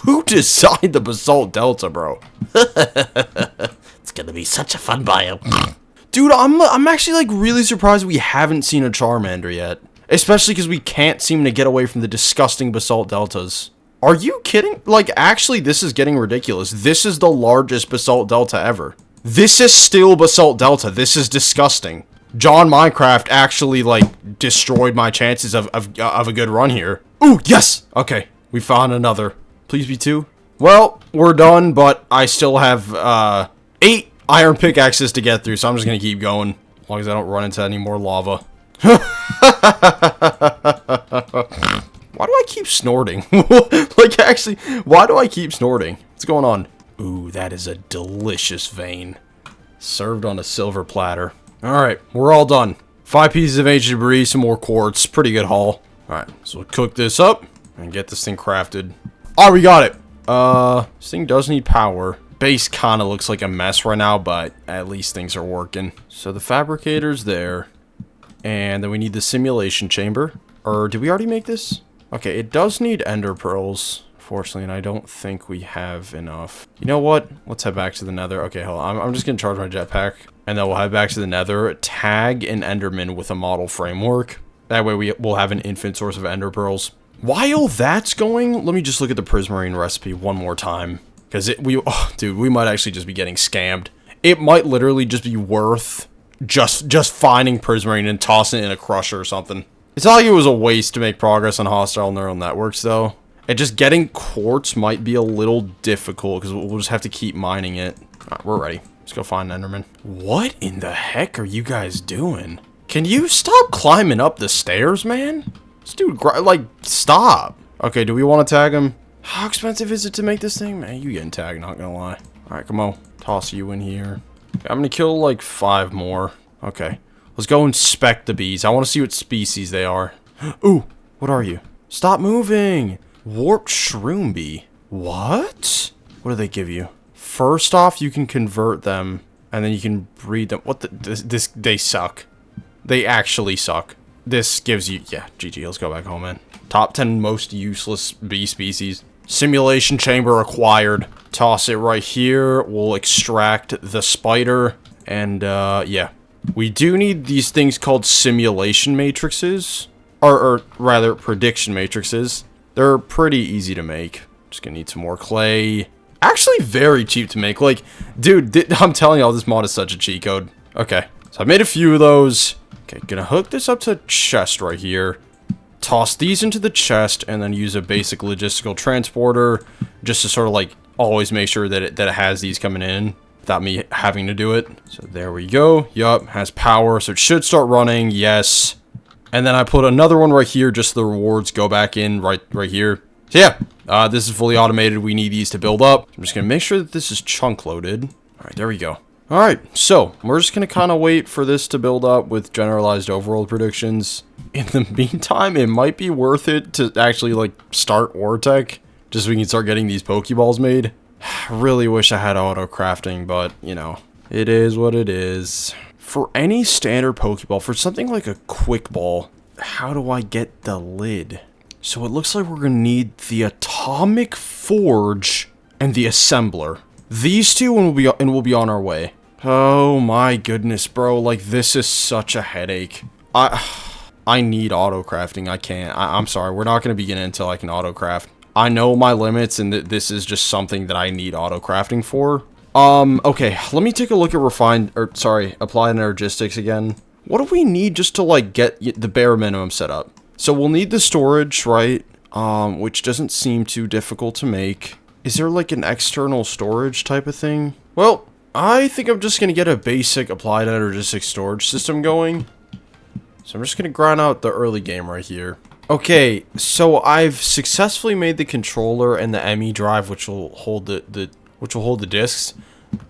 Who designed the Basalt Delta, bro? It's gonna be such a fun biome. Dude, I'm actually, like, really surprised we haven't seen a Charmander yet. Especially because we can't seem to get away from the disgusting Basalt Deltas. Are you kidding? Like, actually, this is getting ridiculous. This is the largest Basalt Delta ever. This is still Basalt Delta. This is disgusting. John Minecraft actually, like, destroyed my chances of a good run here. Ooh, yes! Okay, we found another. Please be 2. Well, we're done, but I still have, 8 iron pickaxes to get through, so I'm just gonna keep going. As long as I don't run into any more lava. Why do I keep snorting? Like, actually, why do I keep snorting? What's going on? Ooh, that is a delicious vein. Served on a silver platter. Alright, we're all done. 5 pieces of ancient debris, some more quartz. Pretty good haul. Alright, so we'll cook this up and get this thing crafted. Oh, we got it! This thing does need power. Base kind of looks like a mess right now, but at least things are working. So the fabricator's there. And then we need the simulation chamber. Or, did we already make this? Okay, it does need ender pearls, fortunately, and I don't think we have enough. You know what? Let's head back to the nether. Okay, hold on. I'm just gonna charge my jetpack. And then we'll head back to the nether, tag an enderman with a model framework. That way we'll have an infinite source of ender pearls. While that's going, let me just look at the prismarine recipe one more time. Because dude, we might actually just be getting scammed. It might literally just be worth just finding prismarine and tossing it in a crusher or something. It's not like it was a waste to make progress on hostile neural networks, though. And just getting quartz might be a little difficult, because we'll just have to keep mining it. Alright, we're ready. Let's go find Enderman. What in the heck are you guys doing? Can you stop climbing up the stairs, man? This dude, like, stop. Okay, do we want to tag him? How expensive is it to make this thing? Man, you getting tagged, not gonna lie. Alright, come on. Toss you in here. Okay, I'm gonna kill, like, 5 more. Okay. Let's go inspect the bees. I want to see what species they are. Ooh, what are you? Stop moving! Warped shroom bee. What? What do they give you? First off, you can convert them, and then you can breed them. What the? They suck. They actually suck. This gives you, yeah, GG, let's go back home, man. Top 10 most useless bee species. Simulation chamber acquired. Toss it right here. We'll extract the spider, and, yeah. We do need these things called simulation matrices, or rather, prediction matrices. They're pretty easy to make. Just gonna need some more clay. Actually, very cheap to make. Like, dude, I'm telling y'all, this mod is such a cheat code. Okay, so I made a few of those. Okay, gonna hook this up to a chest right here. Toss these into the chest, and then use a basic logistical transporter, just to sort of like always make sure that it has these coming in without me having to do it. So there we go. Yup, has power, so it should start running. Yes. And then I put another one right here, just so the rewards go back in right here. So yeah, this is fully automated. We need these to build up. I'm just gonna make sure that this is chunk loaded. All right, there we go. All right, so we're just gonna kind of wait for this to build up with generalized overworld predictions. In the meantime, it might be worth it to actually like start Ortech, just so we can start getting these Pokeballs made. Really wish I had auto crafting, but you know, it is what it is. For any standard Pokeball, for something like a quick ball, how do I get the lid? So it looks like we're gonna need the atomic forge and the assembler. These two and we'll be on our way. Oh my goodness, bro, like this is such a headache. I need auto crafting. I can't. I'm sorry, we're not gonna begin until I can auto craft. I know my limits, and this is just something that I need auto crafting for. Okay, let me take a look at applied energistics again. What do we need just to, like, get the bare minimum set up? So we'll need the storage, right? Which doesn't seem too difficult to make. Is there, like, an external storage type of thing? Well, I think I'm just gonna get a basic applied energistics storage system going. So I'm just gonna grind out the early game right here. Okay, so I've successfully made the controller and the ME drive, which will hold the discs,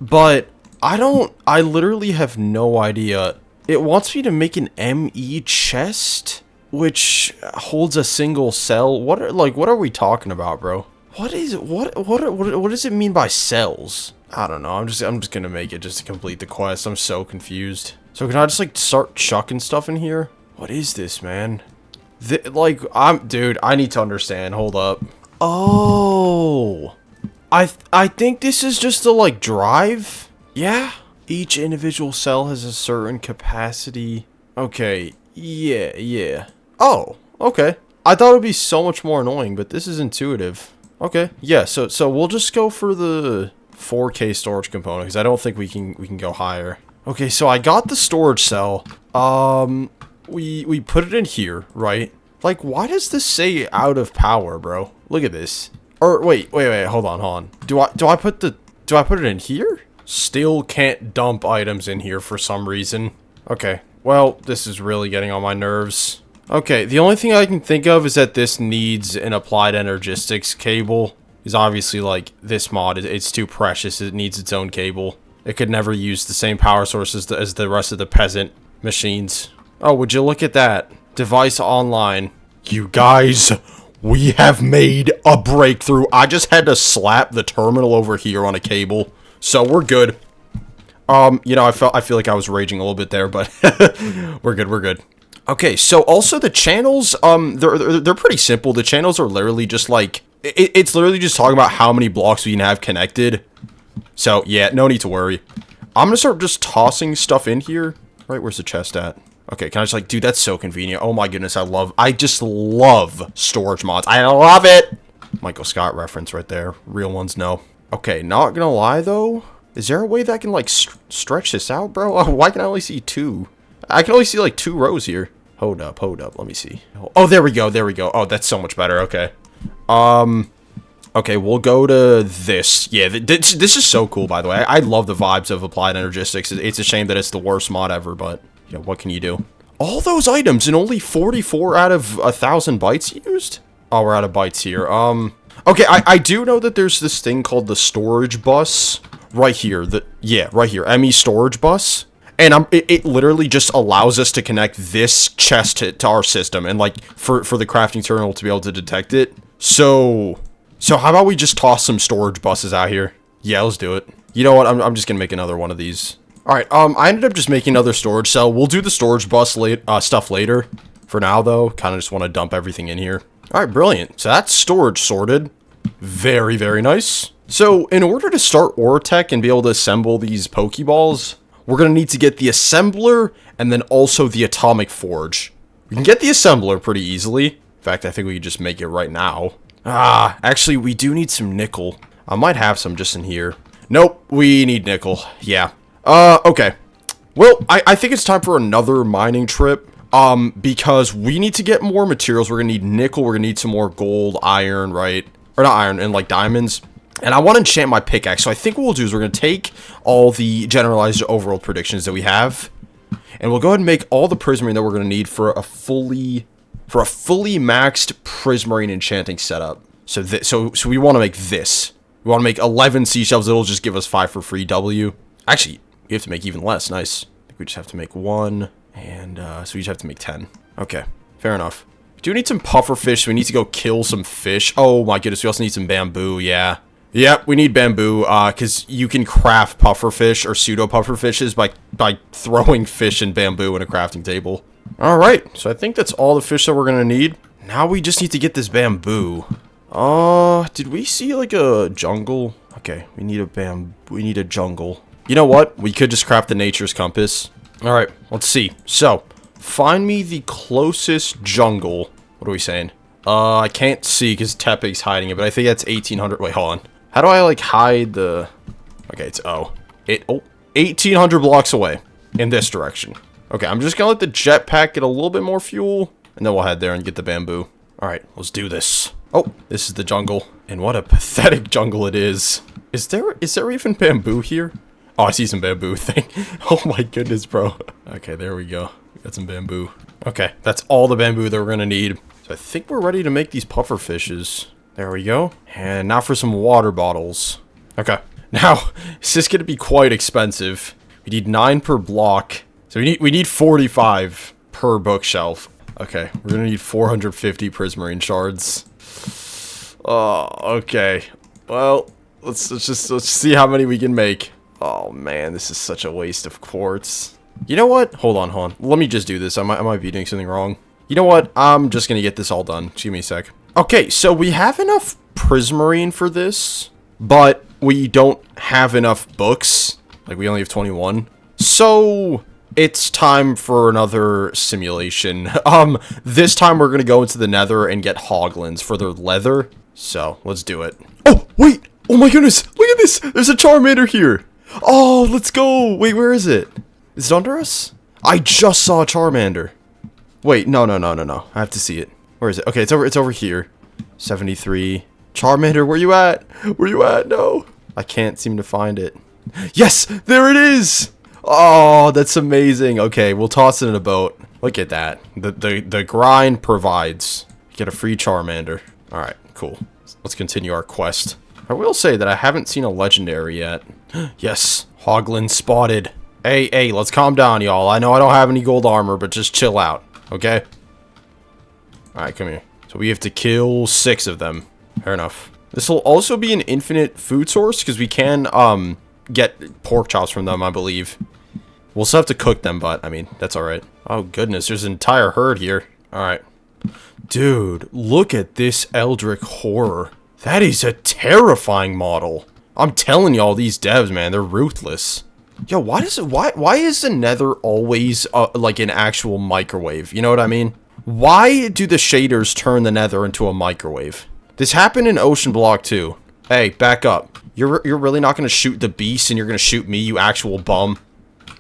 but I literally have no idea. It wants me to make an ME chest, which holds a single cell. What are we talking about, bro? What does it mean by cells? I don't know. I'm just gonna make it just to complete the quest. I'm so confused. So can I just like start chucking stuff in here? What is this, man? Dude, I need to understand. Hold up. Oh, I think this is just a like drive. Yeah. Each individual cell has a certain capacity. Okay. Yeah. Oh, okay. I thought it would be so much more annoying, but this is intuitive. Okay. Yeah. So we'll just go for the 4K storage component because I don't think we can go higher. Okay. So I got the storage cell. We put it in here, right? Like, why does this say out of power, bro? Look at this. Or wait, hold on. Do I put it in here? Still can't dump items in here for some reason. Okay. Well, this is really getting on my nerves. Okay, the only thing I can think of is that this needs an applied energistics cable. Because obviously, like, this mod, it's too precious. It needs its own cable. It could never use the same power sources as the rest of the peasant machines. Oh, would you look at that? Device online. You guys, we have made a breakthrough. I just had to slap the terminal over here on a cable. So we're good. You know, I feel like I was raging a little bit there, but we're good. Okay, so also the channels, they're pretty simple. The channels are literally just like, it's literally just talking about how many blocks we can have connected. So yeah, no need to worry. I'm gonna start just tossing stuff in here. Right, where's the chest at? Okay, can I just like, dude, that's so convenient. Oh my goodness, I just love storage mods. I love it. Michael Scott reference right there. Real ones know. Okay, not gonna lie though. Is there a way that I can like stretch this out, bro? Why can I only see two? I can only see like 2 rows here. Hold up. Let me see. Oh, there we go. Oh, that's so much better. Okay. Okay, we'll go to this. Yeah, this is so cool, by the way. I love the vibes of Applied Energistics. It's a shame that it's the worst mod ever, but yeah, what can you do? All those items and only 44 out of 1,000 bytes used? Oh, we're out of bytes here. Okay, I do know that there's this thing called the storage bus right here. Right here. ME storage bus. And it literally just allows us to connect this chest to our system and like for the crafting terminal to be able to detect it. So how about we just toss some storage buses out here? Yeah, let's do it. You know what? I'm just gonna make another one of these. All right. I ended up just making another storage cell. We'll do the storage bus stuff later. For now, though, kind of just want to dump everything in here. All right, brilliant. So that's storage sorted. Very, very nice. So in order to start Ortech and be able to assemble these Pokeballs, we're going to need to get the assembler and then also the atomic forge. We can get the assembler pretty easily. In fact, I think we can just make it right now. Actually, we do need some nickel. I might have some just in here. Nope, we need nickel. Yeah. Okay. Well, I think it's time for another mining trip. Because we need to get more materials. We're going to need nickel. We're going to need some more gold, iron, right? Or not iron, and like diamonds. And I want to enchant my pickaxe. So I think what we'll do is we're going to take all the generalized overworld predictions that we have. And we'll go ahead and make all the prismarine that we're going to need for a fully maxed prismarine enchanting setup. So we want to make this. We want to make 11 seashells. It'll just give us 5 for free W. Actually, we have to make even less. Nice. I think we just have to make 1. And so we just have to make 10. Okay, fair enough. We do need some puffer fish. So we need to go kill some fish. Oh my goodness, we also need some bamboo. Yeah. Yep, we need bamboo because you can craft puffer fish or pseudo puffer fishes by throwing fish and bamboo in a crafting table. All right, so I think that's all the fish that we're gonna need. Now we just need to get this bamboo. Did we see like a jungle? Okay, we need a jungle. You know what? We could just craft the nature's compass. All right, let's see. So, find me the closest jungle. What are we saying? I can't see because Tepig's hiding it, but I think that's 1,800. Wait, hold on. How do I, like, hide the... Okay, it's 1,800 blocks away in this direction. Okay, I'm just gonna let the jetpack get a little bit more fuel, and then we'll head there and get the bamboo. All right, let's do this. Oh, this is the jungle, and what a pathetic jungle it is. Is there even bamboo here? Oh, I see some bamboo thing. Oh my goodness, bro. Okay, there we go. We got some bamboo. Okay, that's all the bamboo that we're gonna need. So I think we're ready to make these puffer fishes. There we go. And now for some water bottles. Okay. Now, this is going to be quite expensive. We need 9 per block. So we need 45 per bookshelf. Okay, we're going to need 450 prismarine shards. Oh, okay. Well, let's see how many we can make. Oh man, this is such a waste of quartz. You know what? Hold on. Let me just do this. I might be doing something wrong. You know what? I'm just going to get this all done. Just give me a sec. Okay, so we have enough prismarine for this, but we don't have enough books. Like, we only have 21. So, it's time for another simulation. This time we're gonna go into the Nether and get Hoglins for their leather. So, let's do it. Oh, wait! Oh my goodness! Look at this! There's a Charmander here! Oh, let's go! Wait, where is it? Is it under us? I just saw a Charmander. Wait, no. I have to see it. Where is it? Okay, it's over here. 73. Charmander, where you at? Where you at? No. I can't seem to find it. Yes! There it is! Oh, that's amazing. Okay, we'll toss it in a boat. Look at that. The grind provides. Get a free Charmander. Alright, cool. Let's continue our quest. I will say that I haven't seen a legendary yet. Yes, Hoglin spotted. Hey, let's calm down, y'all. I know I don't have any gold armor, but just chill out, okay? Alright, come here. So we have to kill 6 of them. Fair enough. This will also be an infinite food source, because we can, get pork chops from them, I believe. We'll still have to cook them, but, I mean, that's alright. Oh, goodness, there's an entire herd here. Alright. Dude, look at this Eldritch horror. That is a terrifying model. I'm telling y'all, these devs, man, they're ruthless. Yo, why is the Nether always, like, an actual microwave? You know what I mean? Why do the shaders turn the Nether into a microwave? This happened in Ocean Block 2. Hey, back up. You're really not gonna shoot the beast and you're gonna shoot me, you actual bum?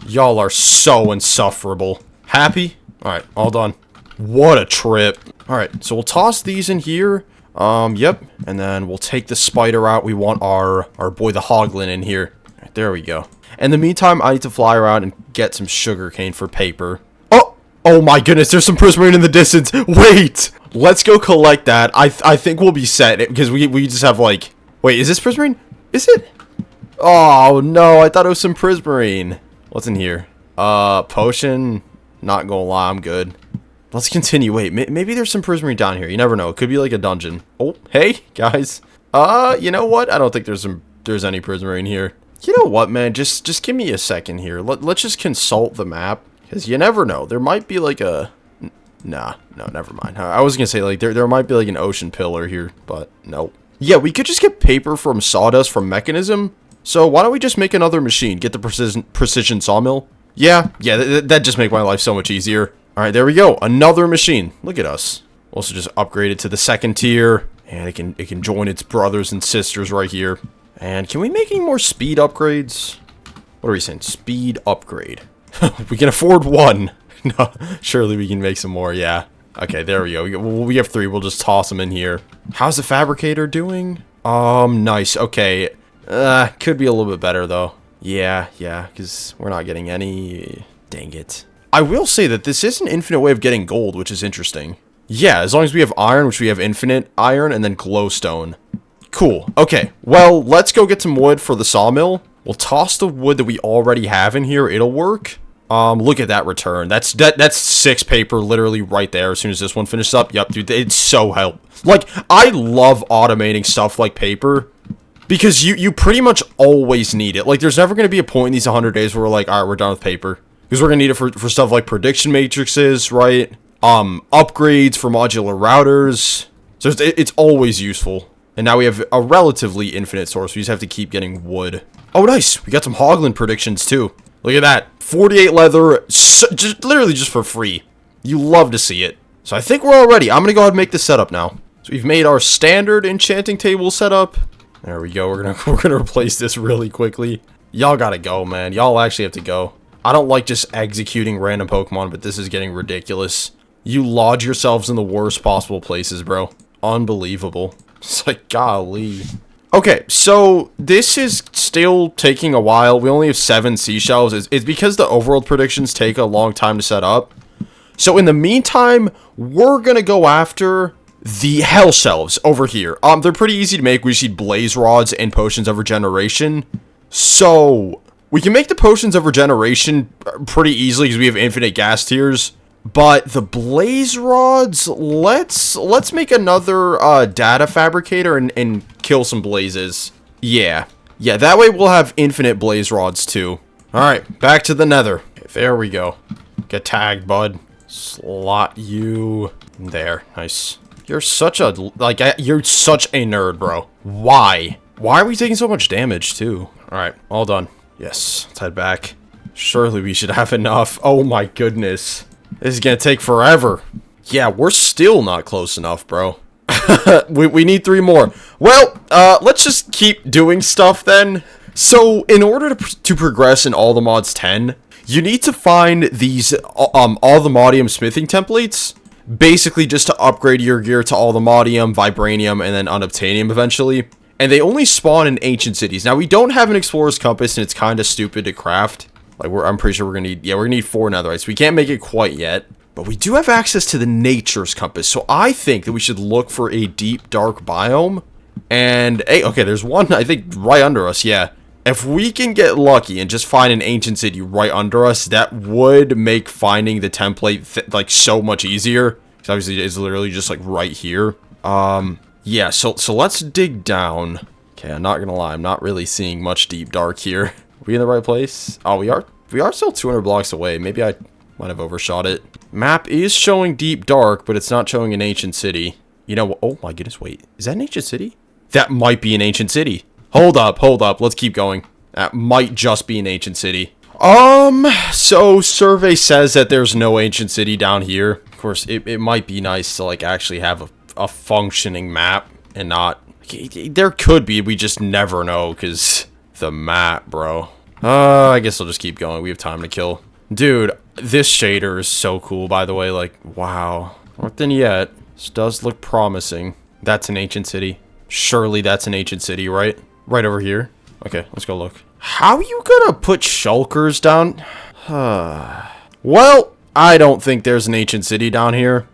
Y'all are so insufferable. Happy? Alright, all done. What a trip. Alright, so we'll toss these in here. Yep. And then we'll take the spider out. We want our boy the Hoglin in here. Right, there we go. In the meantime, I need to fly around and get some sugarcane for paper. Oh my goodness, there's some prismarine in the distance. Wait! Let's go collect that. I think we'll be set, because we just have, like... Wait, is this prismarine? Is it? Oh, no, I thought it was some prismarine. What's in here? Potion. Not gonna lie, I'm good. Let's continue. Wait, maybe there's some prismarine down here. You never know. It could be like a dungeon. Oh, hey, guys. You know what? I don't think there's any prismarine here. You know what, man? Just give me a second here. Let's just consult the map. Because you never know. There might be like a... Nah, no, never mind. I was going to say, like, there might be like an ocean pillar here, but nope. Yeah, we could just get paper from sawdust from mechanism. So why don't we just make another machine? Get the precision sawmill? Yeah, that'd just make my life so much easier. Alright, there we go. Another machine. Look at us. Also just upgrade it to the 2nd tier. And it can join its brothers and sisters right here. And can we make any more speed upgrades? What are we saying? Speed upgrade. We can afford 1. No, surely we can make some more, yeah. Okay, there we go. We have 3. We'll just toss them in here. How's the fabricator doing? Nice. Okay. Could be a little bit better, though. Yeah, because we're not getting any... Dang it. I will say that this is an infinite way of getting gold, which is interesting. Yeah, as long as we have iron, which we have infinite iron, and then glowstone. Cool. Okay, well, let's go get some wood for the sawmill. We'll toss the wood that we already have in here. It'll work. Look at that return. That's 6 paper literally right there as soon as this one finishes up. Yep, dude, it's so like, I love automating stuff like paper because you pretty much always need it. Like, there's never going to be a point in these 100 days where we're like, alright, we're done with paper. Because we're going to need it for stuff like prediction matrices, right? Upgrades for modular routers. So it's always useful. And now we have a relatively infinite source. We just have to keep getting wood. Oh, nice. We got some Hoglin predictions, too. Look at that. 48 leather, literally just for free. You love to see it. So I think we're all ready. I'm going to go ahead and make this setup now. So we've made our standard enchanting table setup. There we go. We're gonna replace this really quickly. Y'all gotta go, man. Y'all actually have to go. I don't like just executing random Pokemon, but this is getting ridiculous. You lodge yourselves in the worst possible places, bro. Unbelievable. It's like, golly. Okay, so this is still taking a while. We only have 7 seashells. It's because the overworld predictions take a long time to set up. So in the meantime, we're gonna go after the hell shelves over here. They're pretty easy to make. We just need blaze rods and potions of regeneration. So we can make the potions of regeneration pretty easily because we have infinite gas tiers. But the blaze rods, let's make another data fabricator and kill some blazes. Yeah, that way we'll have infinite blaze rods too. All right, back to the nether. Okay, there we go. Get tagged, bud. Slot you there. Nice. You're such a you're such a nerd, bro. Why are we taking so much damage too? All right, all done. Yes, let's head back. Surely we should have enough. Oh my goodness. This is gonna take forever. Yeah, we're still not close enough, bro. we need 3 more. Well, let's just keep doing stuff then. So, in order to progress in all the mods 10, you need to find these, all the modium smithing templates. Basically, just to upgrade your gear to all the modium, vibranium, and then unobtainium eventually. And they only spawn in ancient cities. Now, we don't have an explorer's compass, and it's kind of stupid to craft. Like, I'm pretty sure we're gonna need, we're gonna need 4 netherites. We can't make it quite yet. But we do have access to the nature's compass. So I think that we should look for a deep, dark biome. And, hey, okay, there's one, I think, right under us, yeah. If we can get lucky and just find an ancient city right under us, that would make finding the template, like, so much easier. Because obviously it's literally just, like, right here. Yeah, so let's dig down. Okay, I'm not gonna lie, I'm not really seeing much deep dark here. Are we in the right place? Oh, we are still 200 blocks away. Maybe I might have overshot it. Map is showing deep dark, but it's not showing an ancient city. You know, oh my goodness, wait. Is that an ancient city? That might be an ancient city. Hold up. Let's keep going. That might just be an ancient city. So survey says that there's no ancient city down here. Of course, it might be nice to, like, actually have a functioning map and not... There could be, we just never know, because the map, bro. I guess I'll just keep going. We have time to kill. Dude, this shader is so cool, by the way. Like, wow. Not than yet. This does look promising. That's an ancient city. Surely that's an ancient city, right? Right over here. Okay, let's go look. How are you gonna put shulkers down? Well, I don't think there's an ancient city down here.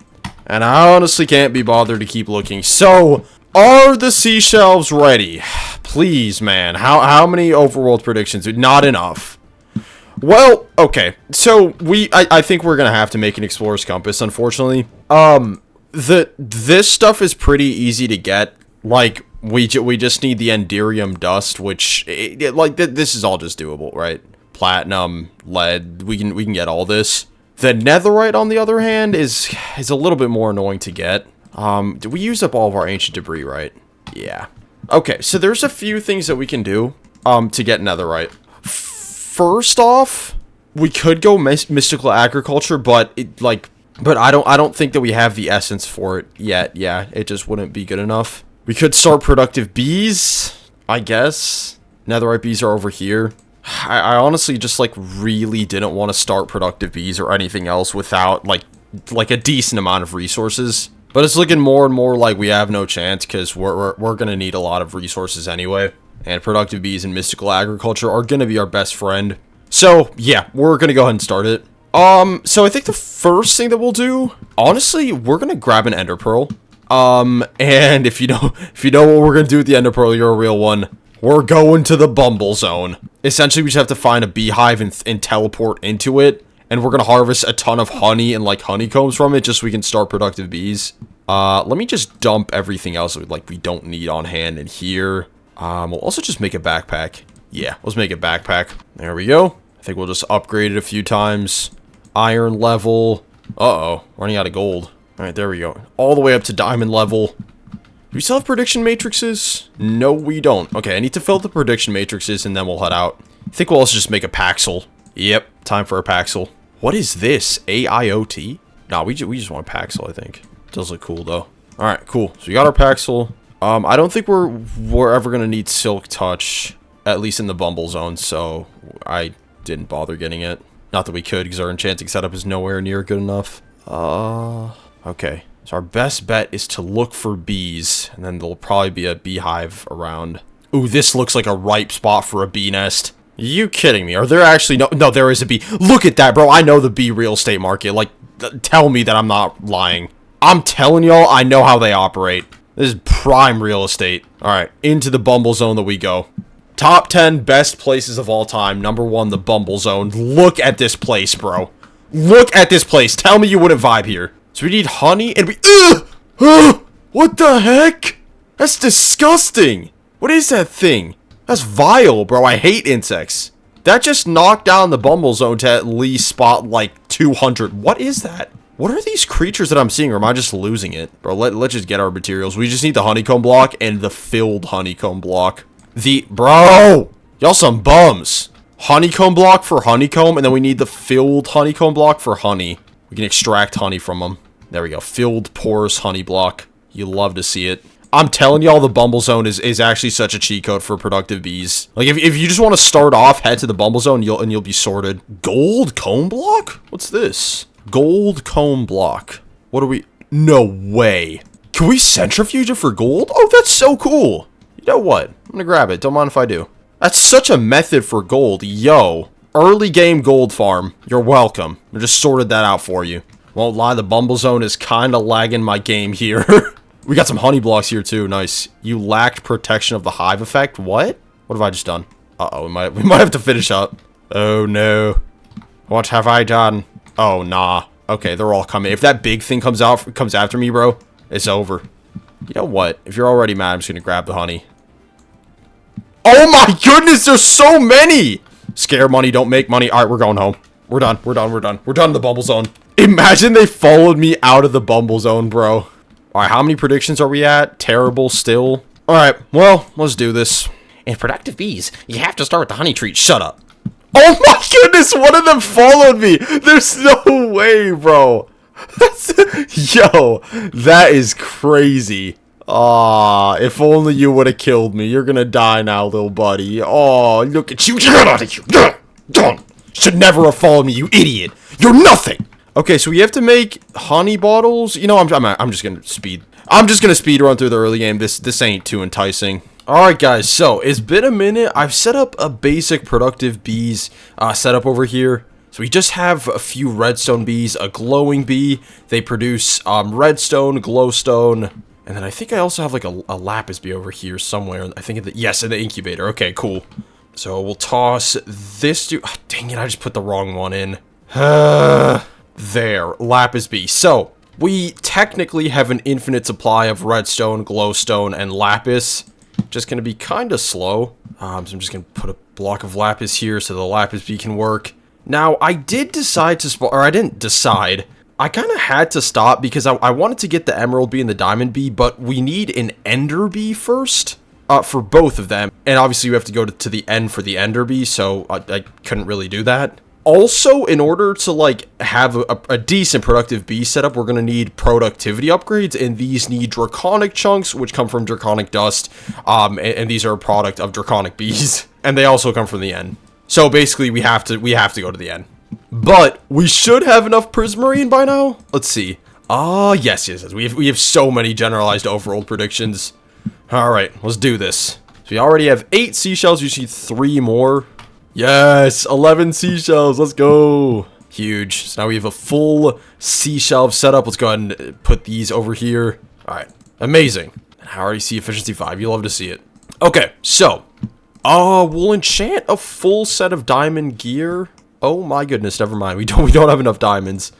And I honestly can't be bothered to keep looking. So, are the seashells ready? Please, man. How many overworld predictions? Not enough. Well, okay. So I think we're gonna have to make an explorer's compass, unfortunately. This stuff is pretty easy to get. Like, we just need the enderium dust, which this is all just doable, right? Platinum, lead, we can get all this. The netherite, on the other hand, is a little bit more annoying to get. Did we use up all of our ancient debris, right? Yeah. Okay, so there's a few things that we can do to get netherite. First off, we could go mystical agriculture, but I don't think that we have the essence for it yet. Yeah, it just wouldn't be good enough. We could start productive bees, I guess. Netherite bees are over here. I honestly just, like, really didn't want to start productive bees or anything else without, like a decent amount of resources. But it's looking more and more like we have no chance, because we're gonna need a lot of resources anyway. And productive bees and mystical agriculture are gonna be our best friend. So, yeah, we're gonna go ahead and start it. So I think the first thing that we'll do, honestly, we're gonna grab an ender pearl. And if you know what we're gonna do with the ender pearl, you're a real one. We're going to the Bumble Zone. Essentially, we just have to find a beehive and teleport into it. And we're gonna harvest a ton of honey and, like, honeycombs from it, just so we can start productive bees. Let me just dump everything else that we don't need on hand in here. We'll also just make a backpack. Yeah, let's make a backpack. There we go. I think we'll just upgrade it a few times. Iron level. Uh-oh, running out of gold. All right, there we go. All the way up to diamond level. Do we still have prediction matrices? No, we don't. Okay, I need to fill the prediction matrices, and then we'll head out. I think we'll also just make a paxel. Yep, time for a paxel. What is this? AIoT? Nah, we just want a paxel, I think. It does look cool, though. All right, cool. So we got our paxel. I don't think we're ever gonna need silk touch, at least in the Bumble Zone, so I didn't bother getting it. Not that we could, because our enchanting setup is nowhere near good enough. Okay. So our best bet is to look for bees, and then there'll probably be a beehive around. Ooh, this looks like a ripe spot for a bee nest. You kidding me? Are there actually no, there is a bee. Look at that, bro. I know the bee real estate market. Like, tell me that I'm not lying. I'm telling y'all, I know how they operate. This is prime real estate. Alright, into the Bumble Zone that we go. Top 10 best places of all time. Number 1, the Bumble Zone. Look at this place, bro. Look at this place. Tell me you wouldn't vibe here. So we need honey and we... What the heck? That's disgusting. What is that thing? That's vile, bro. I hate insects. That just knocked down the Bumble Zone to at least spot like 200. What is that? What are these creatures that I'm seeing, or am I just losing it? Bro, let's just get our materials. We just need the honeycomb block and the filled honeycomb block. Bro! Y'all some bums. Honeycomb block for honeycomb, and then we need the filled honeycomb block for honey. We can extract honey from them. There we go. Filled porous honey block. You love to see it. I'm telling y'all, the Bumble Zone is actually such a cheat code for productive bees. Like, if you just want to start off, head to the Bumble Zone, and you'll be sorted. Gold comb block? What's this? Gold comb block. What are we... No way. Can we centrifuge it for gold? Oh, that's so cool. You know what? I'm gonna grab it. Don't mind if I do. That's such a method for gold. Yo. Early game gold farm. You're welcome. I just sorted that out for you. Won't lie, the Bumble Zone is kind of lagging my game here. We got some honey blocks here too. Nice. You lacked protection of the hive effect. What? What have I just done? Uh-oh. We might have to finish up. Oh, no. What have I done? Oh, nah. Okay, they're all coming. If that big thing comes after me, bro, it's over. You know what? If you're already mad, I'm just gonna grab the honey. Oh my goodness, there's so many! Scare money, don't make money. Alright, we're going home. We're done. We're done. We're done. We're done in the Bumble Zone. Imagine they followed me out of the Bumble Zone, bro. Alright, how many predictions are we at? Terrible still. Alright, well, let's do this. In productive bees, you have to start with the honey treat. Shut up. Oh my goodness, one of them followed me. There's no way, bro. Yo, that is crazy. Aw, if only you would have killed me. You're gonna die now, little buddy. Oh, look at you. Get out of here. Done. Should never have followed me, you idiot. You're nothing. Okay, so we have to make honey bottles. You know, I'm just gonna speed. I'm just gonna speed run through the early game. This ain't too enticing. Alright guys, so it's been a minute. I've set up a basic productive bees setup over here. So we just have a few redstone bees, a glowing bee. They produce redstone, glowstone, and then I think I also have like a lapis bee over here somewhere. I think in the incubator. Okay, cool. So we'll toss this dude. Oh, dang it, I just put the wrong one in. There, lapis bee. So we technically have an infinite supply of redstone, glowstone, and lapis. Just gonna be kind of slow. So I'm just gonna put a block of lapis here so the lapis bee can work. Now, I did decide to spawn, or I didn't decide. I kind of had to stop because I wanted to get the emerald bee and the diamond bee, but we need an ender bee first for both of them. And obviously, you have to go to the end for the ender bee, so I couldn't really do that. Also, in order to, like, have a decent productive bee setup, we're going to need productivity upgrades, and these need draconic chunks, which come from draconic dust, and these are a product of draconic bees, and they also come from the end. So, basically, we have to go to the end. But, we should have enough prismarine by now? Let's see. Yes. We have so many generalized overworld predictions. Alright, let's do this. So, we already have 8 seashells, we just need 3 more. Yes, 11 seashells, let's go. Huge. So now we have a full seashell setup. Let's go ahead and put these over here. All right, amazing. I already see efficiency 5. You love to see it. Okay, so, we'll enchant a full set of diamond gear. Oh my goodness, never mind. We don't have enough diamonds.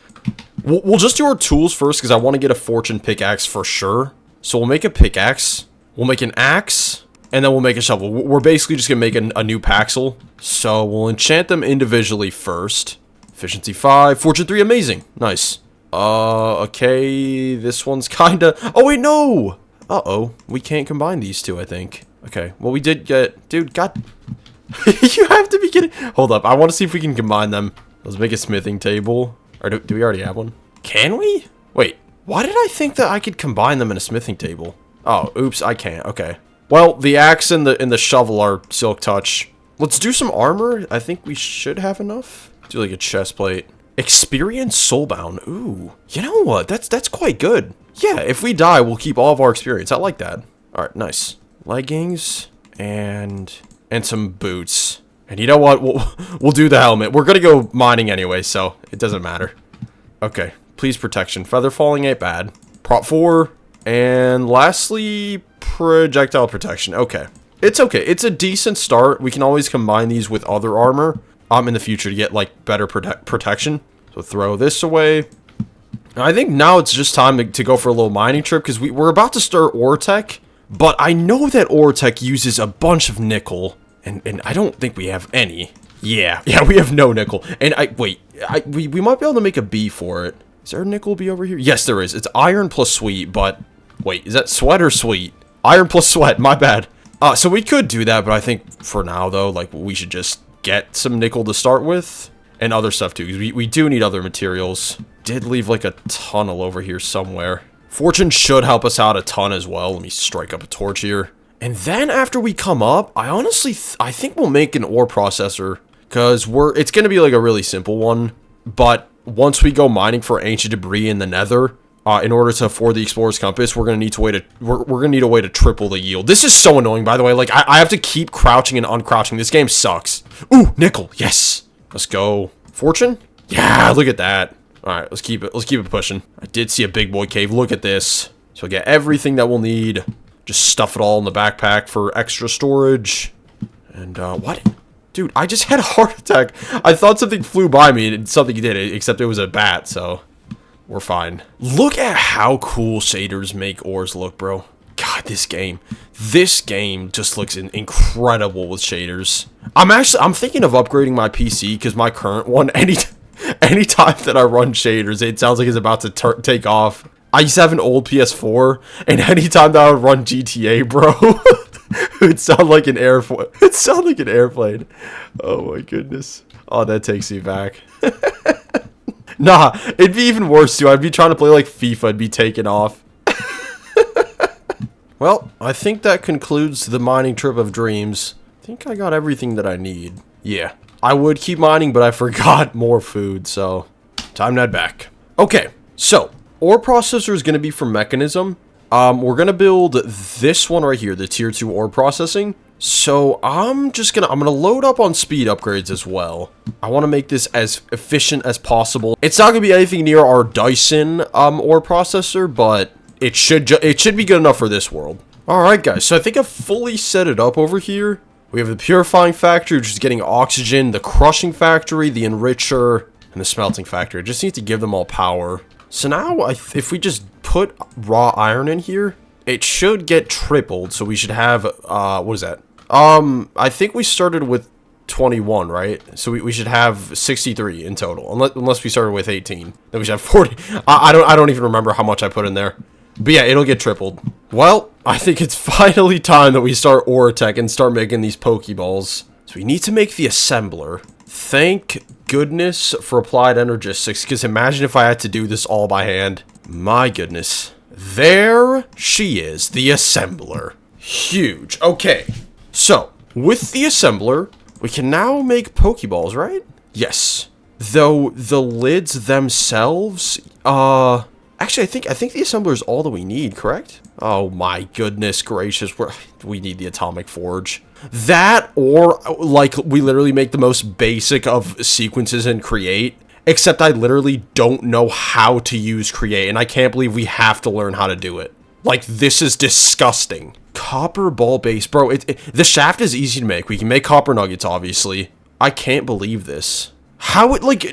We'll just do our tools first because I want to get a fortune pickaxe for sure. So we'll make a pickaxe. We'll make an axe. And then we'll make a shovel. We're basically just going to make a new paxel. So we'll enchant them individually first. Efficiency 5. Fortune 3. Amazing. Nice. Okay. This one's kind of... Oh, wait, no. Uh-oh. We can't combine these two, I think. Okay. Well, we did get... Dude, God... You have to be kidding. Hold up. I want to see if we can combine them. Let's make a smithing table. Or do we already have one? Can we? Wait. Why did I think that I could combine them in a smithing table? Oh, oops. I can't. Okay. Well, the axe and the shovel are silk touch. Let's do some armor. I think we should have enough. Do like a chest plate. Experience soulbound. Ooh. You know what? That's quite good. Yeah, if we die, we'll keep all of our experience. I like that. All right, nice. Leggings and some boots. And you know what? We'll do the helmet. We're gonna go mining anyway, so it doesn't matter. Okay. Please protection. Feather falling ain't bad. Prop 4. And lastly, projectile protection. Okay. It's okay. It's a decent start. We can always combine these with other armor in the future to get, like, better protection. So throw this away. I think now it's just time to go for a little mining trip, because we're about to start Ortech, but I know that Ortech uses a bunch of nickel, and I don't think we have any. Yeah, we have no nickel. And we might be able to make a bee for it. Is there a nickel bee over here? Yes, there is. It's iron plus sweet, but wait, is that sweat or sweet? Iron plus sweat, my bad. So we could do that, but I think for now, though, like, we should just get some nickel to start with, and other stuff, too, because we do need other materials. Did leave, like, a tunnel over here somewhere. Fortune should help us out a ton as well. Let me strike up a torch here. And then after we come up, I honestly, I think we'll make an ore processor, because it's going to be, like, a really simple one, but once we go mining for ancient debris in the Nether, in order to afford the Explorer's Compass, we're gonna need a way to triple the yield. This is so annoying, by the way. Like, I have to keep crouching and uncrouching. This game sucks. Ooh, nickel. Yes. Let's go. Fortune? Yeah, look at that. All right, let's keep it pushing. I did see a big boy cave. Look at this. So we get everything that we'll need. Just stuff it all in the backpack for extra storage. And what? Dude, I just had a heart attack. I thought something flew by me, and something did, except it was a bat, so we're fine. Look at how cool shaders make ores look, bro. God, this game just looks incredible with shaders. I'm thinking of upgrading my PC, because my current one, anytime that I run shaders, it sounds like it's about to take off. I used to have an old PS4, and anytime that I would run GTA, bro, it sound like an airplane. It sound like an airplane. Oh my goodness. Oh, that takes me back. Nah, it'd be even worse, too. I'd be trying to play, like, FIFA. I'd be taken off. Well, I think that concludes the mining trip of dreams. I think I got everything that I need. Yeah. I would keep mining, but I forgot more food, so time to head back. Okay, so ore processor is going to be for mechanism. We're going to build this one right here, the tier 2 ore processing. So I'm gonna load up on speed upgrades as well. I want to make this as efficient as possible. It's not gonna be anything near our Dyson ore processor, but it should be good enough for this world. All right, guys. So I think I've fully set it up over here. We have the purifying factory, which is getting oxygen, the crushing factory, the enricher, and the smelting factory. I just need to give them all power. So now, if we just put raw iron in here, it should get tripled. So we should have what is that? I think we started with 21, right? So we should have 63 in total, unless we started with 18. Then we should have 40. I don't even remember how much I put in there. But yeah, it'll get tripled. Well, I think it's finally time that we start Oritech and start making these Pokeballs. So we need to make the assembler. Thank goodness for applied energistics, because imagine if I had to do this all by hand. My goodness. There she is, the assembler. Huge. Okay. So, with the assembler, we can now make Pokeballs, right? Yes. Though the lids themselves, actually, I think the assembler is all that we need, correct? Oh my goodness gracious, we need the atomic forge. That, or, like, we literally make the most basic of sequences in Create, except I literally don't know how to use Create, and I can't believe we have to learn how to do it. Like, this is disgusting. Copper ball base. Bro, the shaft is easy to make. We can make copper nuggets, obviously. I can't believe this.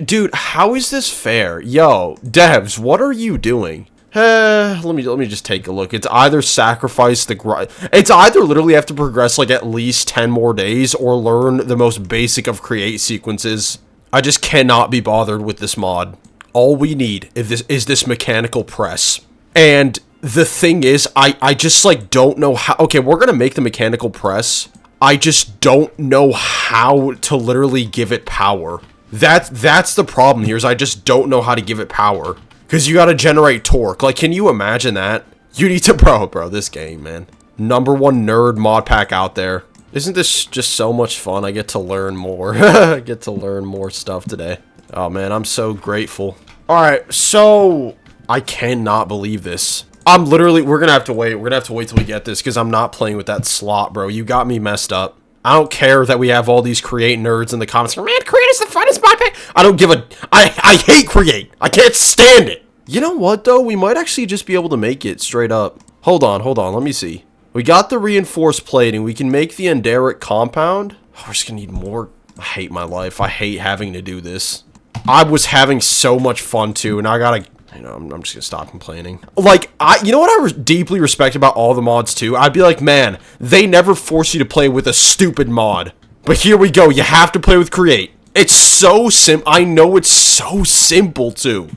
Dude, how is this fair? Yo, devs, what are you doing? Let me just take a look. It's either sacrifice the grind. It's either literally have to progress, like, at least 10 more days, or learn the most basic of Create sequences. I just cannot be bothered with this mod. All we need is this mechanical press. And the thing is, I just, like, don't know how. Okay, we're gonna make the mechanical press. I just don't know how to literally give it power. That's the problem here, is I just don't know how to give it power. Because you gotta generate torque. Like, can you imagine that? You need to, bro, this game, man. #1 nerd mod pack out there. Isn't this just so much fun? I get to learn more. I get to learn more stuff today. Oh, man, I'm so grateful. Alright, so I cannot believe this. We're gonna have to wait. We're gonna have to wait till we get this, because I'm not playing with that slot, bro. You got me messed up. I don't care that we have all these Create nerds in the comments. Man, Create is the funnest mod pack. I don't give a... I hate Create. I can't stand it. You know what, though? We might actually just be able to make it straight up. Hold on. Let me see. We got the reinforced plating. We can make the enderic compound. Oh, we're just gonna need more. I hate my life. I hate having to do this. I was having so much fun, too, and I gotta... You know, I'm just gonna stop complaining. Like, you know what I deeply respect about all the mods, too? I'd be like, man, they never force you to play with a stupid mod. But here we go. You have to play with Create. It's so simple. I know it's so simple, too.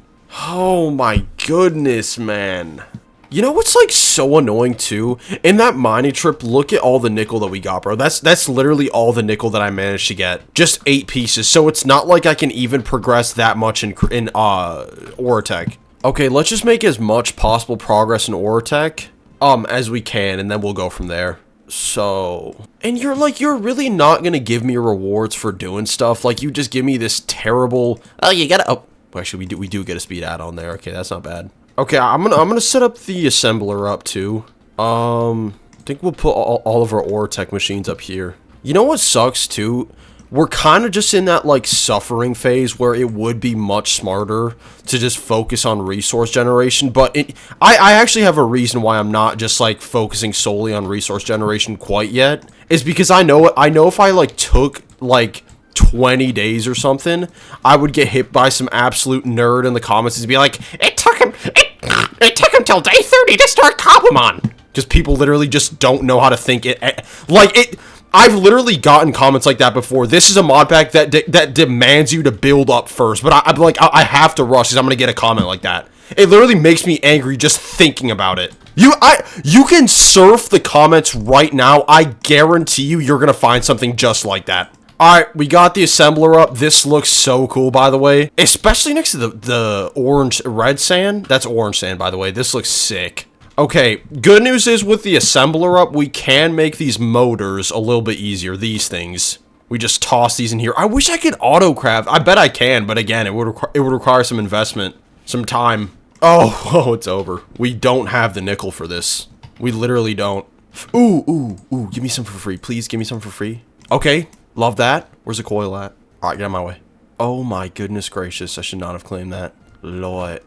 Oh, my goodness, man. You know what's, like, so annoying, too? In that mining trip, look at all the nickel that we got, bro. That's literally all the nickel that I managed to get. Just 8 pieces. So it's not like I can even progress that much in Ortech. Okay, let's just make as much possible progress in Ortech, as we can, and then we'll go from there. So... And you're really not gonna give me rewards for doing stuff. Like, you just give me this terrible... Oh, you gotta... Oh, actually, we do get a speed add-on there. Okay, that's not bad. Okay, I'm gonna set up the assembler up too. I think we'll put all of our Ortech machines up here. You know what sucks too? We're kind of just in that like suffering phase where it would be much smarter to just focus on resource generation. But I actually have a reason why I'm not just like focusing solely on resource generation quite yet. Is because I know if I like took like 20 days or something, I would get hit by some absolute nerd in the comments and be like, it took him till day 30 to start Cobblemon. Because people literally just don't know how to think it. I've literally gotten comments like that before. This is a mod pack that demands you to build up first. But I'm like, I have to rush because I'm going to get a comment like that. It literally makes me angry just thinking about it. You can surf the comments right now. I guarantee you're going to find something just like that. Alright, we got the assembler up. This looks so cool, by the way. Especially next to the red sand. That's orange sand, by the way. This looks sick. Okay, good news is with the assembler up, we can make these motors a little bit easier. These things. We just toss these in here. I wish I could auto-craft. I bet I can, but again, it would require some investment. Some time. Oh, it's over. We don't have the nickel for this. We literally don't. Ooh. Give me some for free. Please, give me some for free. Okay. Love that. Where's the coil at? Alright, get out of my way. Oh my goodness gracious. I should not have claimed that. Lord.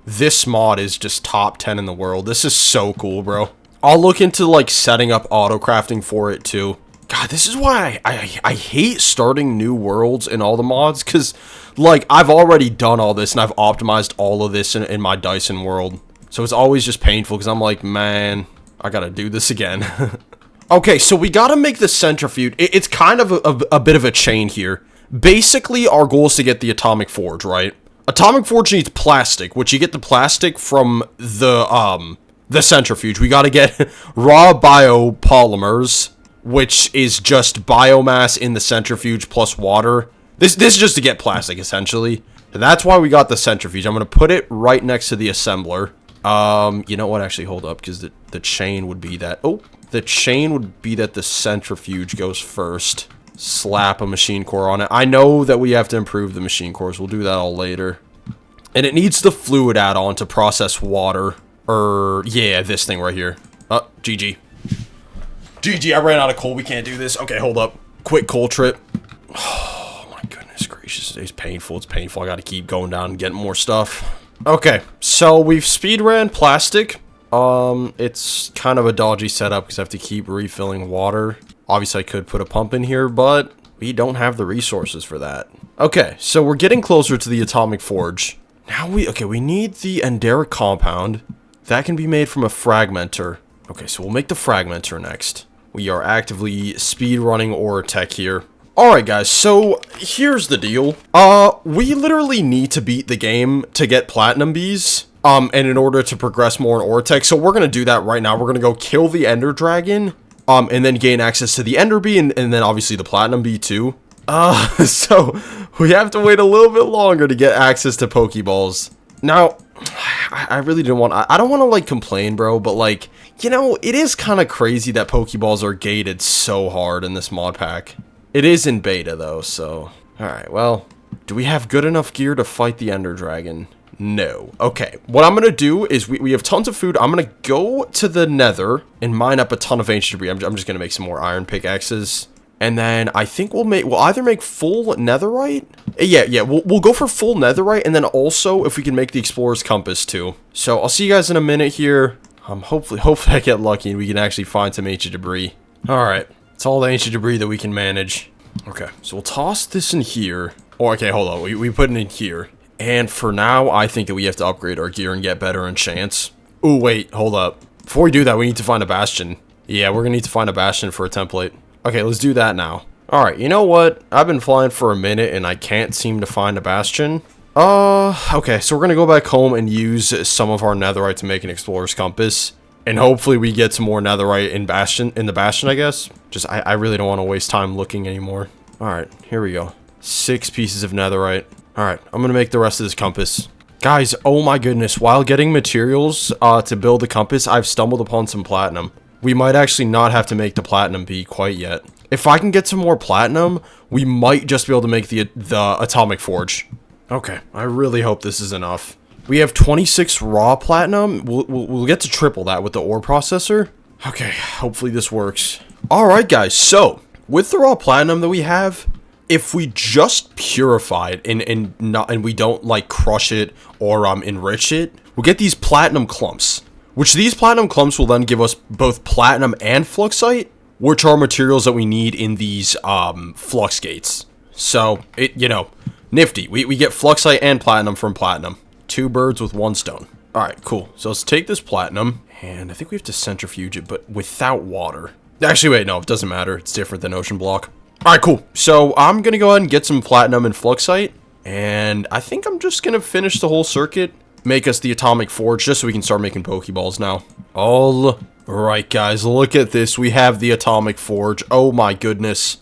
This mod is just top 10 in the world. This is so cool, bro. I'll look into, like, setting up auto-crafting for it, too. God, this is why I hate starting new worlds in all the mods. Because, like, I've already done all this, and I've optimized all of this in my Dyson world. So it's always just painful, because I'm like, man, I gotta do this again. Okay, so we gotta make the centrifuge. It's kind of a bit of a chain here. Basically, our goal is to get the atomic forge, right? Atomic forge needs plastic, which you get the plastic from the centrifuge. We gotta get raw biopolymers, which is just biomass in the centrifuge plus water. This is just to get plastic, essentially. And that's why we got the centrifuge. I'm gonna put it right next to the assembler. You know what? Actually, hold up, because the chain would be that... Oh! The chain would be that the centrifuge goes first. Slap a machine core on it. I know that we have to improve the machine cores. We'll do that all later. And it needs the fluid add-on to process water. Yeah, this thing right here. GG. GG, I ran out of coal. We can't do this. Okay, hold up. Quick coal trip. Oh, my goodness gracious. It's painful. It's painful. I gotta keep going down and getting more stuff. Okay, so we've speed ran plastic. It's kind of a dodgy setup because I have to keep refilling water. Obviously, I could put a pump in here, but we don't have the resources for that. Okay, so we're getting closer to the atomic forge. Now we need the enderic compound. That can be made from a fragmenter. Okay, so we'll make the fragmenter next. We are actively speed running Ortech here. Alright guys, so here's the deal. We literally need to beat the game to get platinum bees. And in order to progress more in Ortech, so we're gonna do that right now. We're gonna go kill the Ender Dragon, and then gain access to the Ender Bee, and then obviously the Platinum Bee too. So we have to wait a little bit longer to get access to Pokeballs. Now, I really didn't want. I don't want to like complain, bro, but like, you know, it is kind of crazy that Pokeballs are gated so hard in this mod pack. It is in beta though, so all right. Well, do we have good enough gear to fight the Ender Dragon? No. Okay, what I'm gonna do is we have tons of food. I'm gonna go to the Nether and mine up a ton of ancient debris. I'm just gonna make some more iron pickaxes. And then I think we'll either make full netherite. Yeah, we'll go for full netherite, and then also if we can make the explorer's compass too. So I'll see you guys in a minute here. Hopefully I get lucky and we can actually find some ancient debris. All right, it's all the ancient debris that we can manage. Okay, so we'll toss this in here. Oh, okay, hold on. We put it in here. And for now, I think that we have to upgrade our gear and get better enchants. Oh, wait, hold up. Before we do that, we need to find a bastion. Yeah, we're gonna need to find a bastion for a template. Okay, let's do that now. Alright, you know what? I've been flying for a minute and I can't seem to find a bastion. Okay, so we're gonna go back home and use some of our netherite to make an explorer's compass. And hopefully we get some more netherite in the bastion, I guess. Just, I really don't want to waste time looking anymore. Alright, here we go. 6 pieces of netherite. Alright, I'm gonna make the rest of this compass. Guys, oh my goodness, while getting materials to build the compass, I've stumbled upon some platinum. We might actually not have to make the platinum bee quite yet. If I can get some more platinum, we might just be able to make the atomic forge. Okay, I really hope this is enough. We have 26 raw platinum. We'll get to triple that with the ore processor. Okay, hopefully this works. Alright guys, so with the raw platinum that we have, if we just purify it and we don't like crush it or enrich it, we'll get these platinum clumps. Which these platinum clumps will then give us both platinum and fluxite, which are materials that we need in these flux gates. So, nifty. We get fluxite and platinum from platinum. 2 birds with 1 stone. Alright, cool. So let's take this platinum, and I think we have to centrifuge it, but without water. Actually, wait, no, it doesn't matter. It's different than ocean block. Alright, cool. So I'm gonna go ahead and get some platinum and fluxite, and I think I'm just gonna finish the whole circuit. Make us the atomic forge just so we can start making Pokeballs now. All right, guys, look at this. We have the atomic forge. Oh my goodness.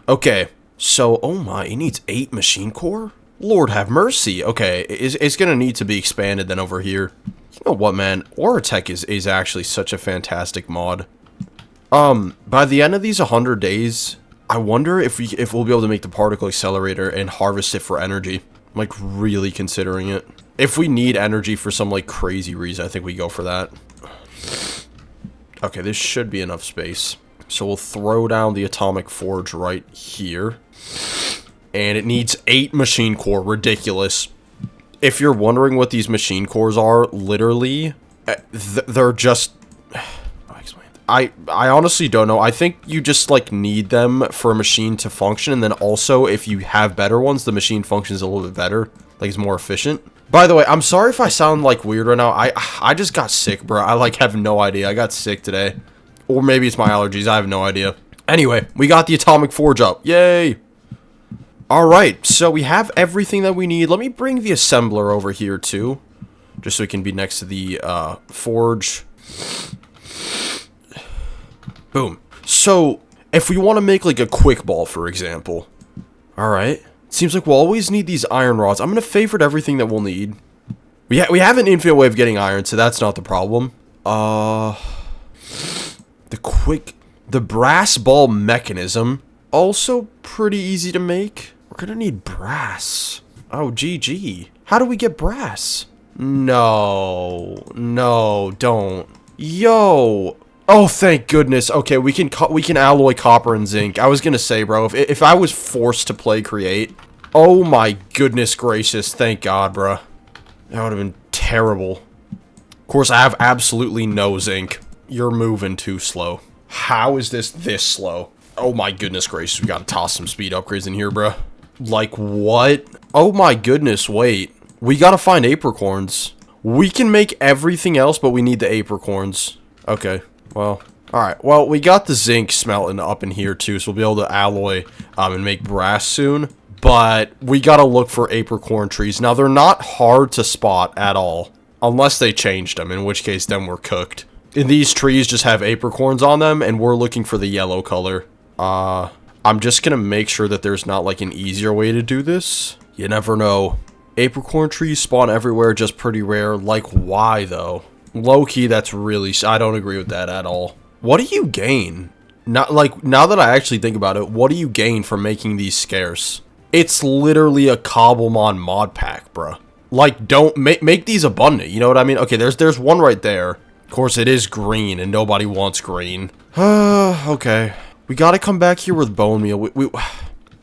Okay, so, oh my, it needs 8 machine core? Lord have mercy. Okay, it's gonna need to be expanded then over here. You know what, man? Ortech is actually such a fantastic mod. By the end of these 100 days, I wonder if we'll be able to make the particle accelerator and harvest it for energy. I'm, like, really considering it. If we need energy for some, like, crazy reason, I think we go for that. Okay, this should be enough space. So we'll throw down the atomic forge right here. And it needs 8 machine core. Ridiculous. If you're wondering what these machine cores are, literally, they're just... I honestly don't know. I think you just, like, need them for a machine to function. And then also, if you have better ones, the machine functions a little bit better. Like, it's more efficient. By the way, I'm sorry if I sound, like, weird right now. I just got sick, bro. I, like, have no idea. I got sick today. Or maybe it's my allergies. I have no idea. Anyway, we got the atomic forge up. Yay! Alright, so we have everything that we need. Let me bring the assembler over here, too. Just so we can be next to the, forge. Boom. So, if we want to make, like, a quick ball, for example. Alright. Seems like we'll always need these iron rods. I'm going to favorite everything that we'll need. We have an infinite way of getting iron, so that's not the problem. The brass ball mechanism. Also pretty easy to make. We're going to need brass. Oh, GG. How do we get brass? No, don't. Yo. Oh, thank goodness. Okay, we can alloy copper and zinc. I was gonna say, bro, if I was forced to play create, oh my goodness gracious, thank God, bro. That would have been terrible. Of course, I have absolutely no zinc. You're moving too slow. How is this slow? Oh my goodness gracious, we gotta toss some speed upgrades in here, bro. Like, what? Oh my goodness, wait. We gotta find apricorns. We can make everything else, but we need the apricorns. Okay. Well, alright. Well, we got the zinc smelting up in here, too, so we'll be able to alloy and make brass soon. But we gotta look for apricorn trees. Now, they're not hard to spot at all. Unless they changed them, in which case, then we're cooked. And these trees just have apricorns on them, and we're looking for the yellow color. I'm just gonna make sure that there's not, like, an easier way to do this. You never know. Apricorn trees spawn everywhere, just pretty rare. Like, why, though? Low-key, that's really... I don't agree with that at all. What do you gain? Not like, now that I actually think about it, what do you gain from making these scarce? It's literally a Cobblemon mod pack, bruh. Like, don't... Make these abundant, you know what I mean? Okay, there's one right there. Of course, it is green, and nobody wants green. Okay. We gotta come back here with bone meal. You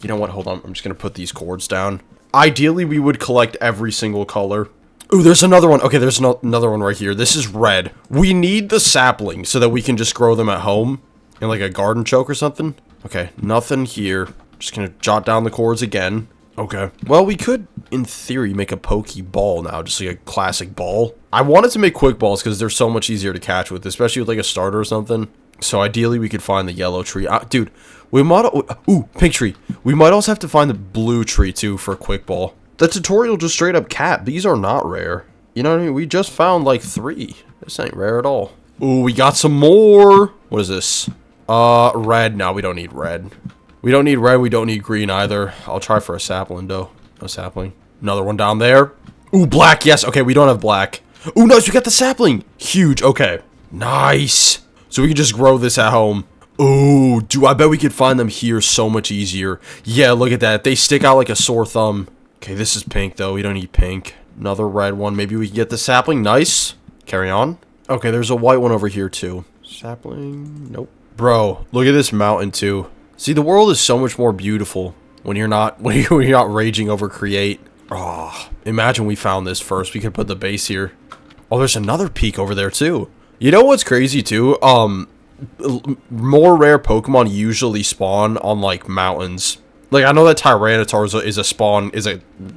know what? Hold on. I'm just gonna put these cords down. Ideally, we would collect every single color. Ooh, there's another one. Okay, there's another one right here. This is red. We need the sapling so that we can just grow them at home in like a garden choke or something. Okay, nothing here. Just gonna jot down the cords again. Okay. Well, we could, in theory, make a Pokeball now, just like a classic ball. I wanted to make quick balls because they're so much easier to catch with, especially with like a starter or something. So ideally, we could find the yellow tree. Dude, we might... Ooh, pink tree. We might also have to find the blue tree, too, for a quick ball. The tutorial just straight up cap. These are not rare. You know what I mean? We just found like 3. This ain't rare at all. Ooh, we got some more. What is this? Red. No, we don't need red. We don't need red. We don't need green either. I'll try for a sapling, though. No sapling. Another one down there. Ooh, black. Yes. Okay, we don't have black. Ooh, nice. We got the sapling. Huge. Okay. Nice. So we can just grow this at home. Ooh, dude, I bet we could find them here so much easier. Yeah, look at that. They stick out like a sore thumb. Okay, this is pink, though. We don't need pink. Another red one. Maybe we can get the sapling. Nice. Carry on. Okay, there's a white one over here, too. Sapling. Nope. Bro, look at this mountain, too. See, the world is so much more beautiful when you're not when you're not raging over create. Oh, imagine we found this first. We could put the base here. Oh, there's another peak over there, too. You know what's crazy, too? More rare Pokemon usually spawn on, like, mountains. Like, I know that Tyranitar is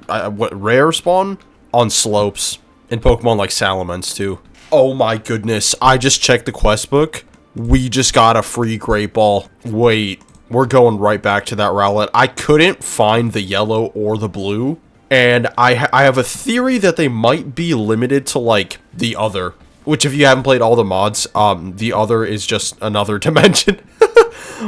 a rare spawn on slopes in Pokemon like Salamence too. Oh my goodness, I just checked the quest book. We just got a free Great Ball. Wait, we're going right back to that Rowlet. I couldn't find the yellow or the blue, and I have a theory that they might be limited to like the other. Which, if you haven't played all the mods, the other is just another dimension.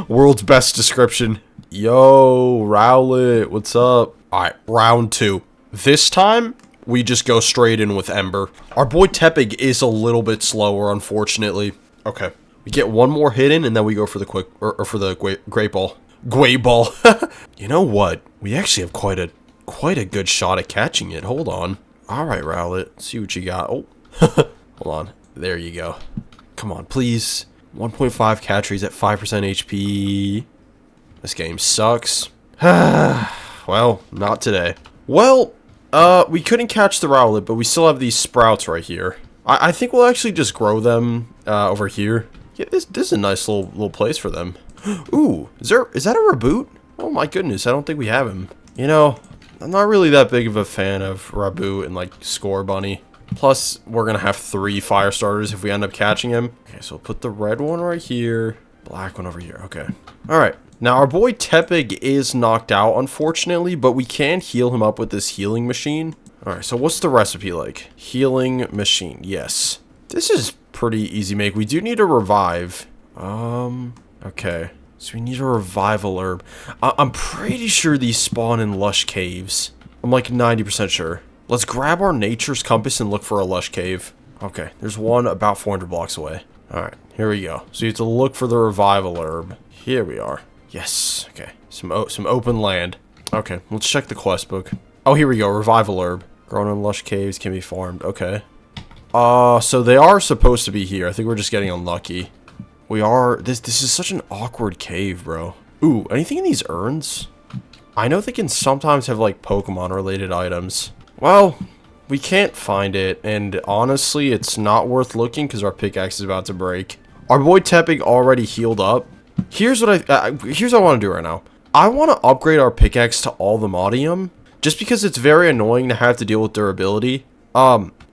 World's best description. Yo, Rowlet, what's up? Alright, round 2. This time, we just go straight in with Ember. Our boy Tepig is a little bit slower, unfortunately. Okay, we get one more hit in, and then we go for the quick, or for the Great Ball. Great Ball. You know what? We actually have quite a good shot at catching it. Hold on. Alright, Rowlet, let's see what you got. Oh, hold on. There you go. Come on, please. 1.5 catch rates at 5% HP. This game sucks. Well, not today. Well, we couldn't catch the Rowlet, but we still have these sprouts right here. I think we'll actually just grow them over here. Yeah, this is a nice little place for them. Ooh, is that a Reboot? Oh my goodness, I don't think we have him. You know, I'm not really that big of a fan of Reboot and like Score Bunny. Plus, we're gonna have 3 fire starters if we end up catching him. Okay, so we'll put the red one right here. Black one over here. Okay. Alright. Now, our boy Tepig is knocked out, unfortunately, but we can heal him up with this healing machine. Alright, so what's the recipe like? Healing machine. Yes. This is pretty easy make. We do need a revive. Okay. So we need a revival herb. I'm pretty sure these spawn in lush caves. I'm like 90% sure. Let's grab our nature's compass and look for a lush cave. Okay, there's one about 400 blocks away. Alright, here we go. So you have to look for the revival herb. Here we are. Yes, okay. Some open land. Okay, let's check the quest book. Oh, here we go. Revival herb. Grown in lush caves, can be farmed. Okay. So they are supposed to be here. I think we're just getting unlucky. We are... This is such an awkward cave, bro. Ooh, anything in these urns? I know they can sometimes have, like, Pokemon-related items. Well, we can't find it, and honestly, it's not worth looking because our pickaxe is about to break. Our boy Tepig already healed up. Here's what I want to do right now. I want to upgrade our pickaxe to all the modium, just because it's very annoying to have to deal with durability.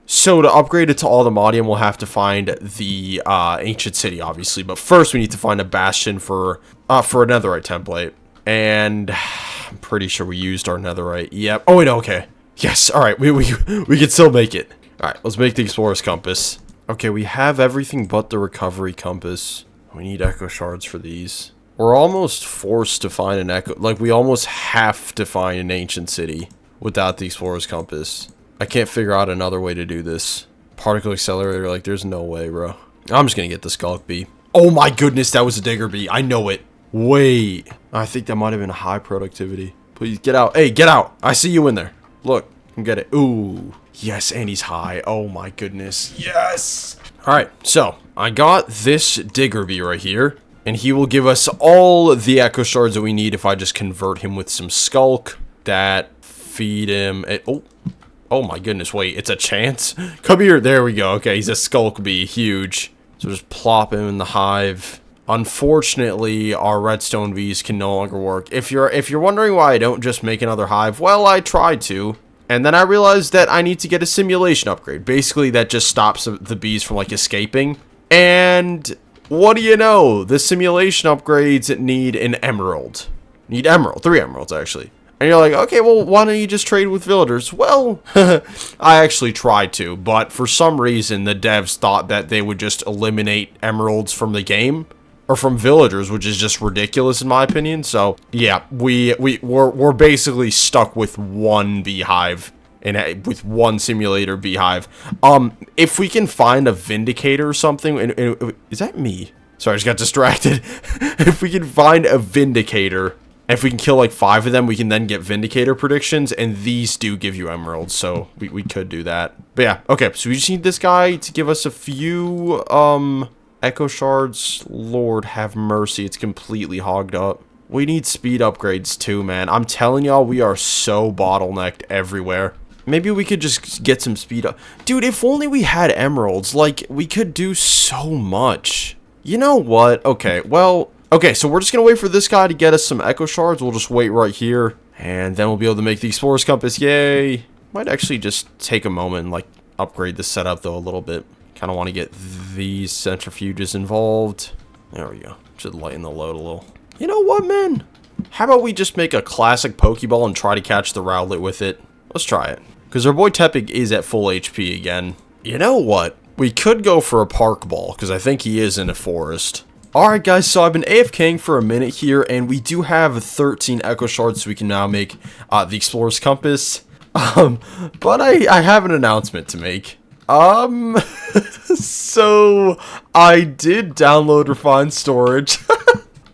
So to upgrade it to all the modium, we'll have to find the ancient city, obviously. But first, we need to find a bastion for a netherite template, and I'm pretty sure we used our netherite. Yep. Oh wait, okay. Yes, alright, we can still make it. Alright, let's make the explorer's compass. Okay, we have everything but the recovery compass. We need echo shards for these. We're almost forced to find an echo, like we almost have to find an ancient city without the explorer's compass. I can't figure out another way to do this. Particle accelerator, like there's no way, bro. I'm just gonna get the skulk bee. Oh my goodness, that was a digger bee. I know it. Wait, I think that might have been high productivity. Please get out. Hey, get out. I see you in there. Look, can get it. Ooh. Yes, and he's high. Oh my goodness. Yes. Alright, so I got this digger bee right here. And he will give us all the echo shards that we need if I just convert him with some skulk. That, feed him. Oh my goodness, wait, it's a chance? Come here, there we go. Okay, he's a skulk bee, huge. So just plop him in the hive. Unfortunately, our redstone bees can no longer work. If you're wondering why I don't just make another hive, well, I tried to. And then I realized that I need to get a simulation upgrade. Basically, that just stops the bees from, like, escaping. And what do you know? The simulation upgrades need an emerald. Need emerald. 3 emeralds, actually. And you're like, okay, well, why don't you just trade with villagers? Well, I actually tried to, but for some reason, the devs thought that they would just eliminate emeralds from the game. Or from villagers, which is just ridiculous in my opinion. So, yeah, we're basically stuck with 1 beehive. And with 1 simulator beehive. If we can find a vindicator or something, is that me? Sorry, I just got distracted. If we can find a vindicator, and if we can kill like 5 of them, we can then get vindicator predictions, and these do give you emeralds, so we could do that. But yeah, okay, so we just need this guy to give us a few, echo shards. Lord have mercy, it's completely hogged up. We need speed upgrades too, man. I'm telling y'all, we are so bottlenecked everywhere. Maybe we could just get some speed up. Dude, if only we had emeralds, like, we could do so much. You know what? Okay, well, okay, so we're just gonna wait for this guy to get us some echo shards. We'll just wait right here, and then we'll be able to make the explorer's compass. Yay! Might actually just take a moment and, like, upgrade the setup, though, a little bit. Kind of want to get these centrifuges involved. There we go. Should lighten the load a little. You know what, man? How about we just make a classic Pokeball and try to catch the Rowlet with it? Let's try it. Because our boy Tepig is at full HP again. You know what? We could go for a Park Ball, because I think he is in a forest. Alright guys, so I've been AFKing for a minute here, and we do have 13 Echo Shards, so we can now make the Explorer's Compass. But I have an announcement to make. So I did download Refined Storage.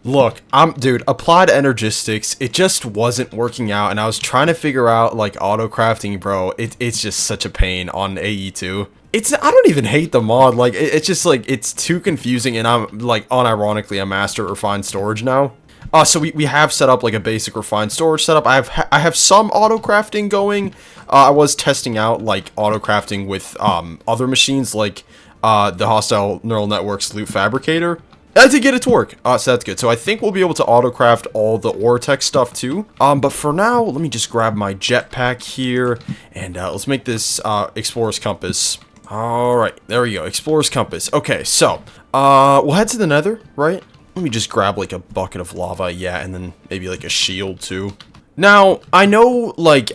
Look, dude, applied energistics, it just wasn't working out, and I was trying to figure out, like, auto crafting, bro. It's just such a pain on AE2. I don't even hate the mod, like, it's just, like, it's too confusing, and I'm, like, unironically a master at Refined Storage now. So we have set up, like, a basic Refined Storage setup. I have some auto crafting going. I was testing out, like, auto crafting with, other machines, like, the Hostile Neural Networks Loot Fabricator. I did get it to work, so that's good. So I think we'll be able to auto-craft all the Ortech stuff too. But for now, let me just grab my jetpack here, and let's make this Explorer's Compass. Alright, there we go, Explorer's Compass. Okay, so, we'll head to the Nether, right? Let me just grab, like, a bucket of lava, yeah, and then maybe, like, a shield too. Now, I know, like...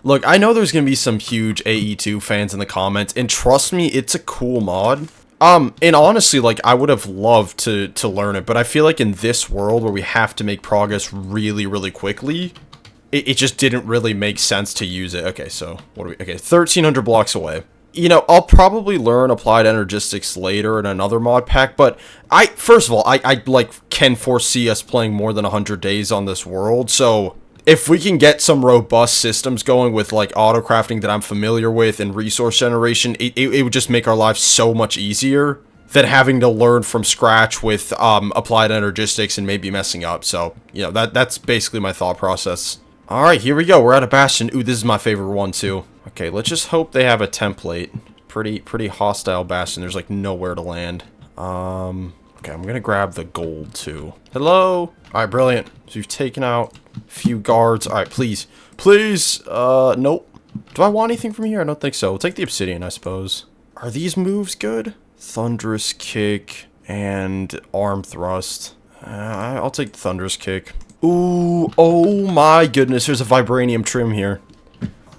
Look, I know there's gonna be some huge AE2 fans in the comments, and trust me, it's a cool mod. And honestly, like, I would have loved to learn it, but I feel like in this world where we have to make progress really, really quickly, it just didn't really make sense to use it. Okay, so, what are we, okay, 1,300 blocks away. You know, I'll probably learn applied energistics later in another mod pack, but first of all, I like, can foresee us playing more than 100 days on this world, so... If we can get some robust systems going with, like, auto-crafting that I'm familiar with and resource generation, it would just make our lives so much easier than having to learn from scratch with applied energistics and maybe messing up. So, you know, that's basically my thought process. Alright, here we go. We're at a bastion. Ooh, this is my favorite one, too. Okay, let's just hope they have a template. Pretty hostile bastion. There's, like, nowhere to land. Okay, I'm gonna grab the gold, too. Hello? Alright, brilliant. So you've taken out a few guards. Alright, please. Please! Nope. Do I want anything from here? I don't think so. We'll take the obsidian, I suppose. Are these moves good? Thunderous kick and arm thrust. I'll take the thunderous kick. Ooh, oh my goodness. There's a vibranium trim here.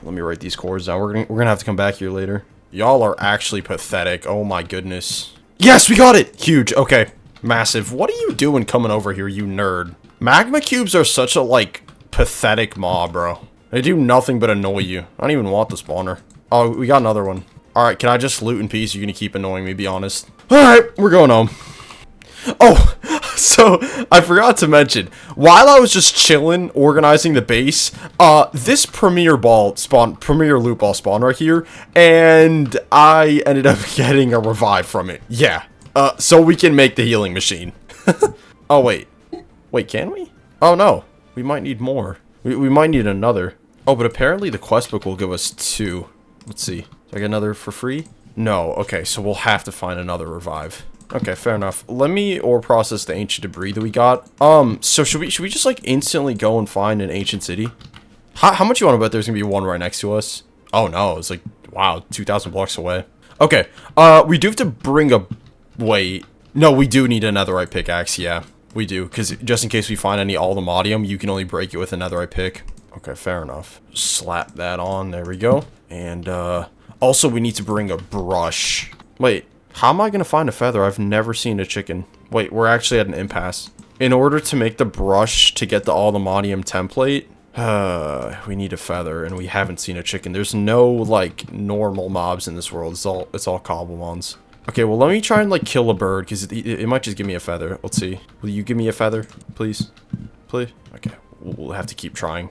Let me write these chords down. We're gonna have to come back here later. Y'all are actually pathetic. Oh my goodness. Yes, we got it! Huge. Okay. Massive. What are you doing coming over here, you nerd? Magma cubes are such a, like, pathetic mob, bro. They do nothing but annoy you. I don't even want the spawner. Oh, we got another one. Alright, can I just loot in peace? You're gonna keep annoying me, be honest. Alright, we're going home. Oh, so, I forgot to mention, while I was just chilling, organizing the base, this premier loot ball spawned right here, and I ended up getting a revive from it. Yeah. So we can make the healing machine. Oh, wait. Wait, can we? Oh, no. We might need more. We might need another. Oh, but apparently the quest book will give us 2. Let's see. Do I get another for free? No. Okay, so we'll have to find another revive. Okay, fair enough. Let me ore process the ancient debris that we got. So should we just like instantly go and find an ancient city? How much you want to bet there's gonna be one right next to us? Oh no, it's like, wow, 2,000 blocks away. Okay, we do have to bring a... Wait. No, we do need a netherite pickaxe, yeah. We do, because just in case we find any all the modium, you can only break it with a netherite pick. Okay, fair enough. Slap that on, there we go. And, also we need to bring a brush. Wait, how am I gonna find a feather? I've never seen a chicken. Wait, we're actually at an impasse. In order to make the brush to get the all the modium template, we need a feather, and we haven't seen a chicken. There's no, like, normal mobs in this world. It's all Cobblemons. Okay, well, let me try and, like, kill a bird, because it might just give me a feather. Let's see. Will you give me a feather, please? Please? Okay, we'll have to keep trying.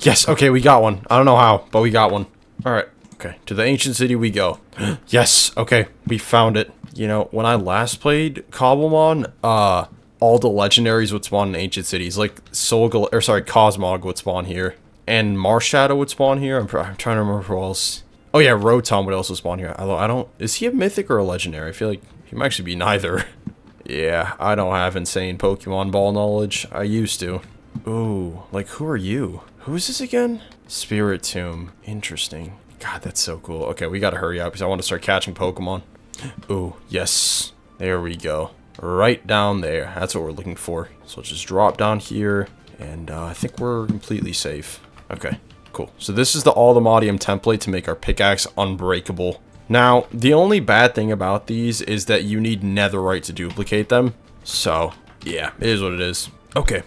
Yes, okay, we got one. I don't know how, but we got one. Alright, okay, to the ancient city we go. Yes, okay, we found it. You know, when I last played Cobblemon, all the legendaries would spawn in ancient cities. Like, Cosmog would spawn here. And Marshadow would spawn here. I'm trying to remember who else. Oh yeah, Rotom would also spawn here. I don't... Is he a mythic or a legendary? I feel like he might actually be neither. Yeah, I don't have insane Pokemon ball knowledge. I used to. Ooh, like, who are you? Who is this again? Spirit Tomb. Interesting. God, that's so cool. Okay, we gotta hurry up because I want to start catching Pokemon. Ooh, yes. There we go. Right down there. That's what we're looking for. So let's just drop down here. And I think we're completely safe. Okay, cool. So this is the all the modium template to make our pickaxe unbreakable. Now, the only bad thing about these is that you need netherite to duplicate them. So, yeah, it is what it is. Okay,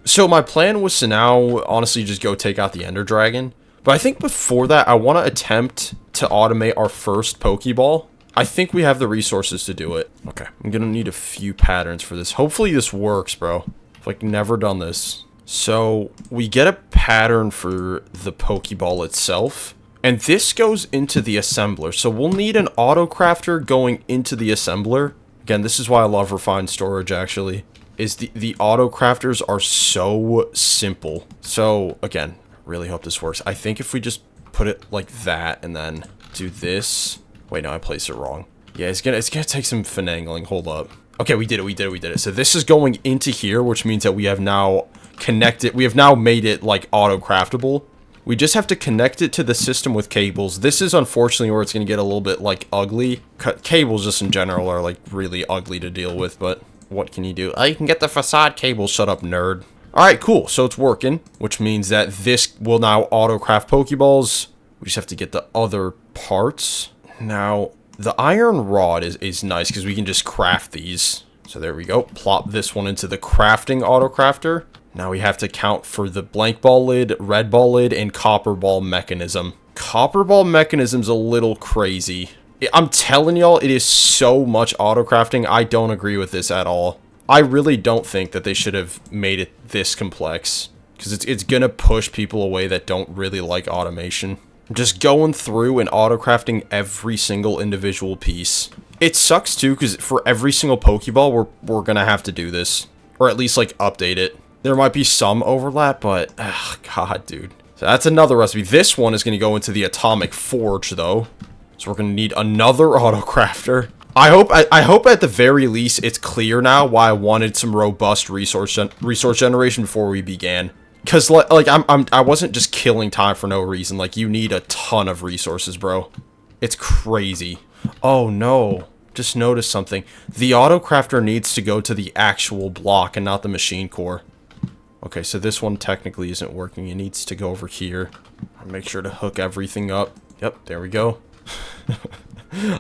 so my plan was to now, honestly, just go take out the Ender Dragon. But I think before that, I want to attempt to automate our first Pokeball. I think we have the resources to do it. Okay, I'm gonna need a few patterns for this. Hopefully this works, bro. I've, like, never done this. So, we get a pattern for the Pokeball itself. And this goes into the assembler. So we'll need an auto-crafter going into the assembler. Again, this is why I love refined storage, actually. Is the auto-crafters are so simple. So, again, really hope this works. I think if we just put it like that and then do this... Wait, no, I placed it wrong. Yeah, it's gonna take some finagling. Hold up. Okay, we did it. So this is going into here, which means that we have now connected... We have now made it, like, auto-craftable. We just have to connect it to the system with cables. This is unfortunately where it's going to get a little bit, like, ugly. Cables just in general are, like, really ugly to deal with, but what can you do? Oh, you can get the facade cable. Shut up, nerd. Alright, cool. So it's working, which means that this will now auto-craft Pokeballs. We just have to get the other parts. Now, the iron rod is nice because we can just craft these. So there we go. Plop this one into the crafting auto-crafter. Now we have to count for the blank ball lid, red ball lid, and copper ball mechanism. Copper ball mechanism's a little crazy. I'm telling y'all, it is so much auto-crafting. I don't agree with this at all. I really don't think that they should have made it this complex. Because it's gonna push people away that don't really like automation. Just going through and auto-crafting every single individual piece. It sucks too, because for every single Pokeball, we're gonna have to do this. Or at least, like, update it. There might be some overlap, but... Ugh, God, dude. So that's another recipe. This one is going to go into the Atomic Forge, though. So we're going to need another auto-crafter. I hope at the very least it's clear now why I wanted some robust resource generation before we began. Because, like, I wasn't just killing time for no reason. Like, you need a ton of resources, bro. It's crazy. Oh, no. Just noticed something. The auto-crafter needs to go to the actual block and not the machine core. Okay, so this one technically isn't working. It needs to go over here. I'll make sure to hook everything up. Yep, there we go.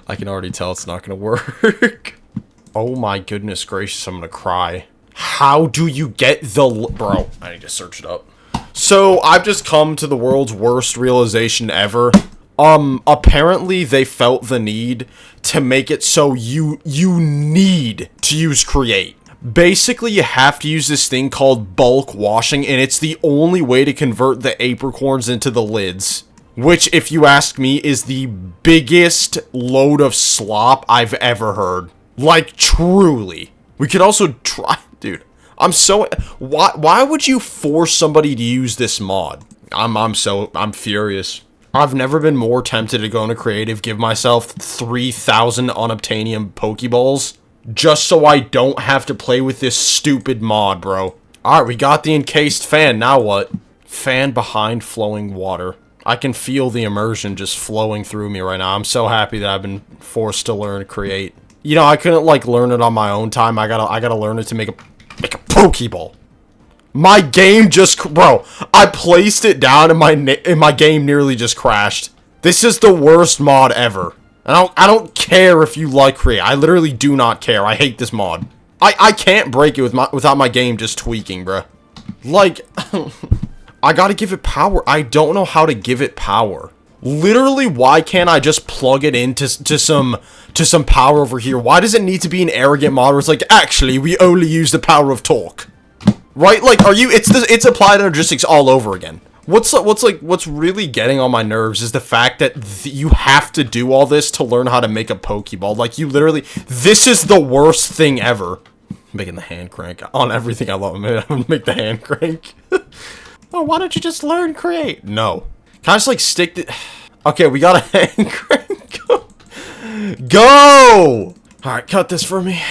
I can already tell it's not going to work. Oh my goodness gracious, I'm going to cry. How do you get the... Bro, I need to search it up. So, I've just come to the world's worst realization ever. Apparently they felt the need to make it so you need to use create. Basically, you have to use this thing called bulk washing, and it's the only way to convert the apricorns into the lids. Which, if you ask me, is the biggest load of slop I've ever heard. Like, truly. We could also try... Dude, I'm so... Why would you force somebody to use this mod? I'm furious. I've never been more tempted to go into creative, give myself 3,000 unobtainium Pokeballs, just so I don't have to play with this stupid mod, bro. Alright, we got the encased fan, now what? Fan behind flowing water. I can feel the immersion just flowing through me right now. I'm so happy that I've been forced to learn create. You know, I couldn't, like, learn it on my own time. I gotta learn it to make a Pokeball. My game just... Bro, I placed it down and my game nearly just crashed. This is the worst mod ever. I don't care if you like create. I literally do not care. I hate this mod. I can't break it without my game just tweaking, bro. Like, I gotta give it power. I don't know how to give it power. Literally, why can't I just plug it into some power over here? Why does it need to be an arrogant mod where it's like, actually, we only use the power of torque? Right? Like, it's applied energistics all over again. What's really getting on my nerves is the fact that you have to do all this to learn how to make a Pokeball. Like, you literally, this is the worst thing ever. I'm making the hand crank on everything I love. I'm gonna make the hand crank. Well, why don't you just learn create? No. Can I just, like, stick the... Okay, we got a hand crank. Go! Alright, cut this for me.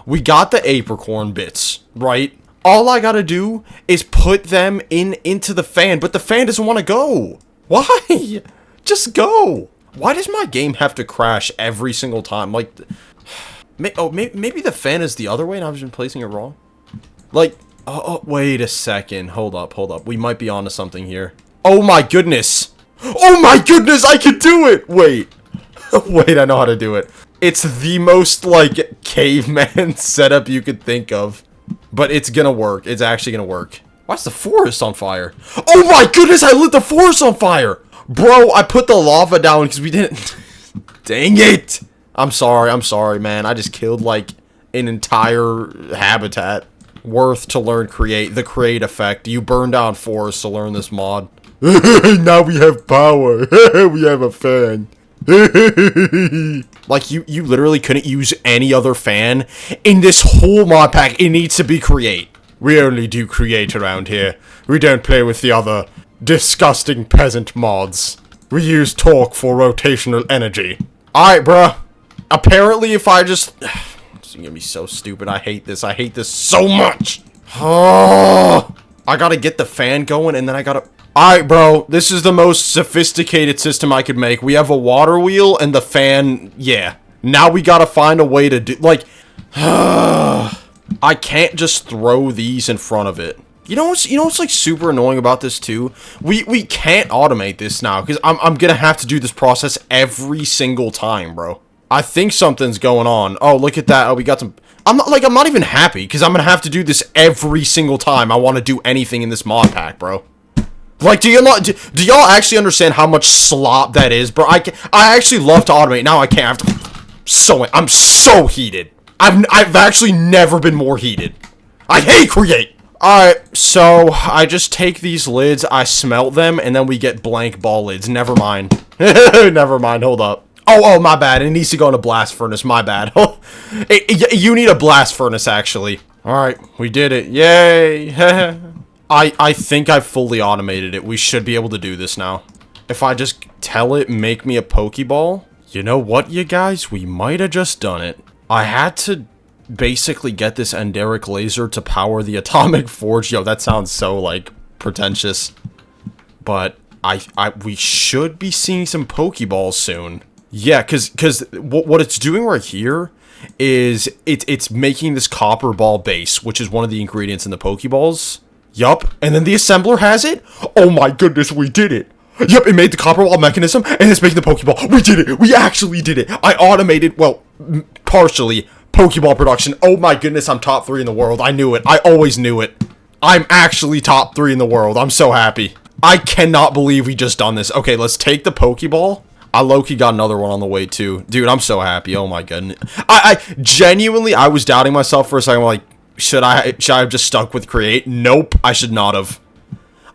We got the apricorn bits, right? All I gotta do is put them into the fan, but the fan doesn't want to go. Why? Just go. Why does my game have to crash every single time? Like, maybe the fan is the other way and I've been placing it wrong. Like, oh, wait a second. Hold up. We might be onto something here. Oh my goodness. Oh my goodness, I can do it. Wait. Wait, I know how to do it. It's the most, like, caveman setup you could think of. But it's gonna work. It's actually gonna work. Why's the forest on fire? Oh my goodness, I lit the forest on fire! Bro, I put the lava down because we didn't... Dang it! I'm sorry, man. I just killed, like, an entire habitat. Worth to learn create. The create effect. You burn down forests to learn this mod. Now we have power. We have a fan. Like, you literally couldn't use any other fan in this whole mod pack. It needs to be create. We only do create around here. We don't play with the other disgusting peasant mods. We use torque for rotational energy. Alright, bruh. Apparently, if I just... It's gonna be so stupid. I hate this. I hate this so much. Oh, I gotta get the fan going, and then I gotta... Alright, bro. This is the most sophisticated system I could make. We have a water wheel and the fan. Yeah. Now we gotta find a way to do... Like... I can't just throw these in front of it. You know what's like super annoying about this too? We can't automate this now, because I'm gonna have to do this process every single time, bro. I think something's going on. Oh, look at that. Oh, we got some... I'm not even happy, because I'm gonna have to do this every single time I want to do anything in this mod pack, bro. Like, do y'all actually understand how much slop that is, bro? I actually love to automate. Now I can't. I'm so heated. I've actually never been more heated. I hate create. Alright, so I just take these lids, I smelt them, and then we get blank ball lids. Never mind. Never mind, hold up. Oh, my bad. It needs to go in a blast furnace. My bad. You need a blast furnace, actually. Alright, we did it. Yay. I think I've fully automated it. We should be able to do this now. If I just tell it, make me a Pokeball. You know what, you guys? We might have just done it. I had to basically get this enderic laser to power the atomic forge. Yo, that sounds so, like, pretentious. But we should be seeing some Pokeballs soon. Yeah, because what it's doing right here is it's making this copper ball base, which is one of the ingredients in the Pokeballs. Yup, and then the assembler has it. Oh my goodness, we did it. Yup, it made the copper ball mechanism, and it's making the Pokeball. We did it. We actually did it. I automated, well, partially, Pokeball production. Oh my goodness, I'm top 3 in the world. I knew it. I always knew it. I'm actually top 3 in the world. I'm so happy. I cannot believe we just done this. Okay, let's take the Pokeball. I low-key got another one on the way, too. Dude, I'm so happy. Oh, my goodness. I genuinely, I was doubting myself for a second. Like, should I have just stuck with create? Nope, I should not have.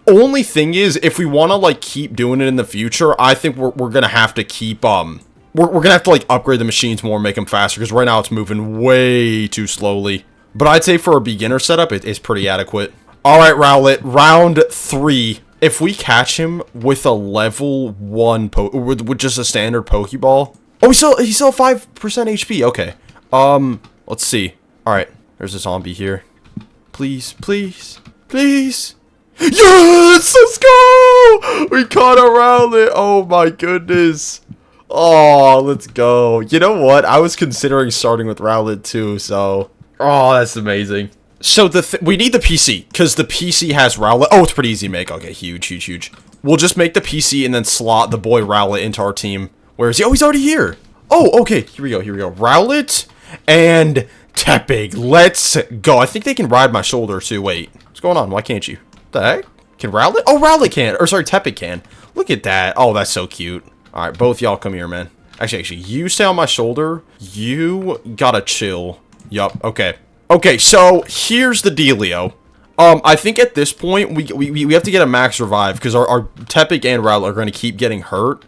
Only thing is, if we want to, like, keep doing it in the future, I think we're going to have to keep, we're going to have to, like, upgrade the machines more and make them faster. Because right now, it's moving way too slowly. But I'd say for a beginner setup, it's pretty adequate. All right, Rowlet, round 3. If we catch him with a level 1 with just a standard Pokeball. Oh, he's still 5% HP. Okay. Let's see. All right, there's a zombie here. Please, please, please. Yes, let's go. We caught a Rowlet. Oh my goodness. Oh, let's go. You know what? I was considering starting with Rowlet too, so. Oh, that's amazing. So we need the PC, because the PC has Rowlet. Oh, it's pretty easy to make. Okay, huge, huge, huge. We'll just make the PC and then slot the boy Rowlet into our team. Where is he? Oh, he's already here. Oh, okay. Here we go, here we go. Rowlet and Tepig. Let's go. I think they can ride my shoulder too. Wait, what's going on? Why can't you? What the heck? Can Rowlet? Oh, Rowlet can. Or sorry, Tepig can. Look at that. Oh, that's so cute. All right, both y'all come here, man. Actually, you stay on my shoulder. You gotta chill. Yup, okay. Okay, so here's the dealio. I think at this point, we have to get a max revive, because our Tepig and Rowlet are going to keep getting hurt.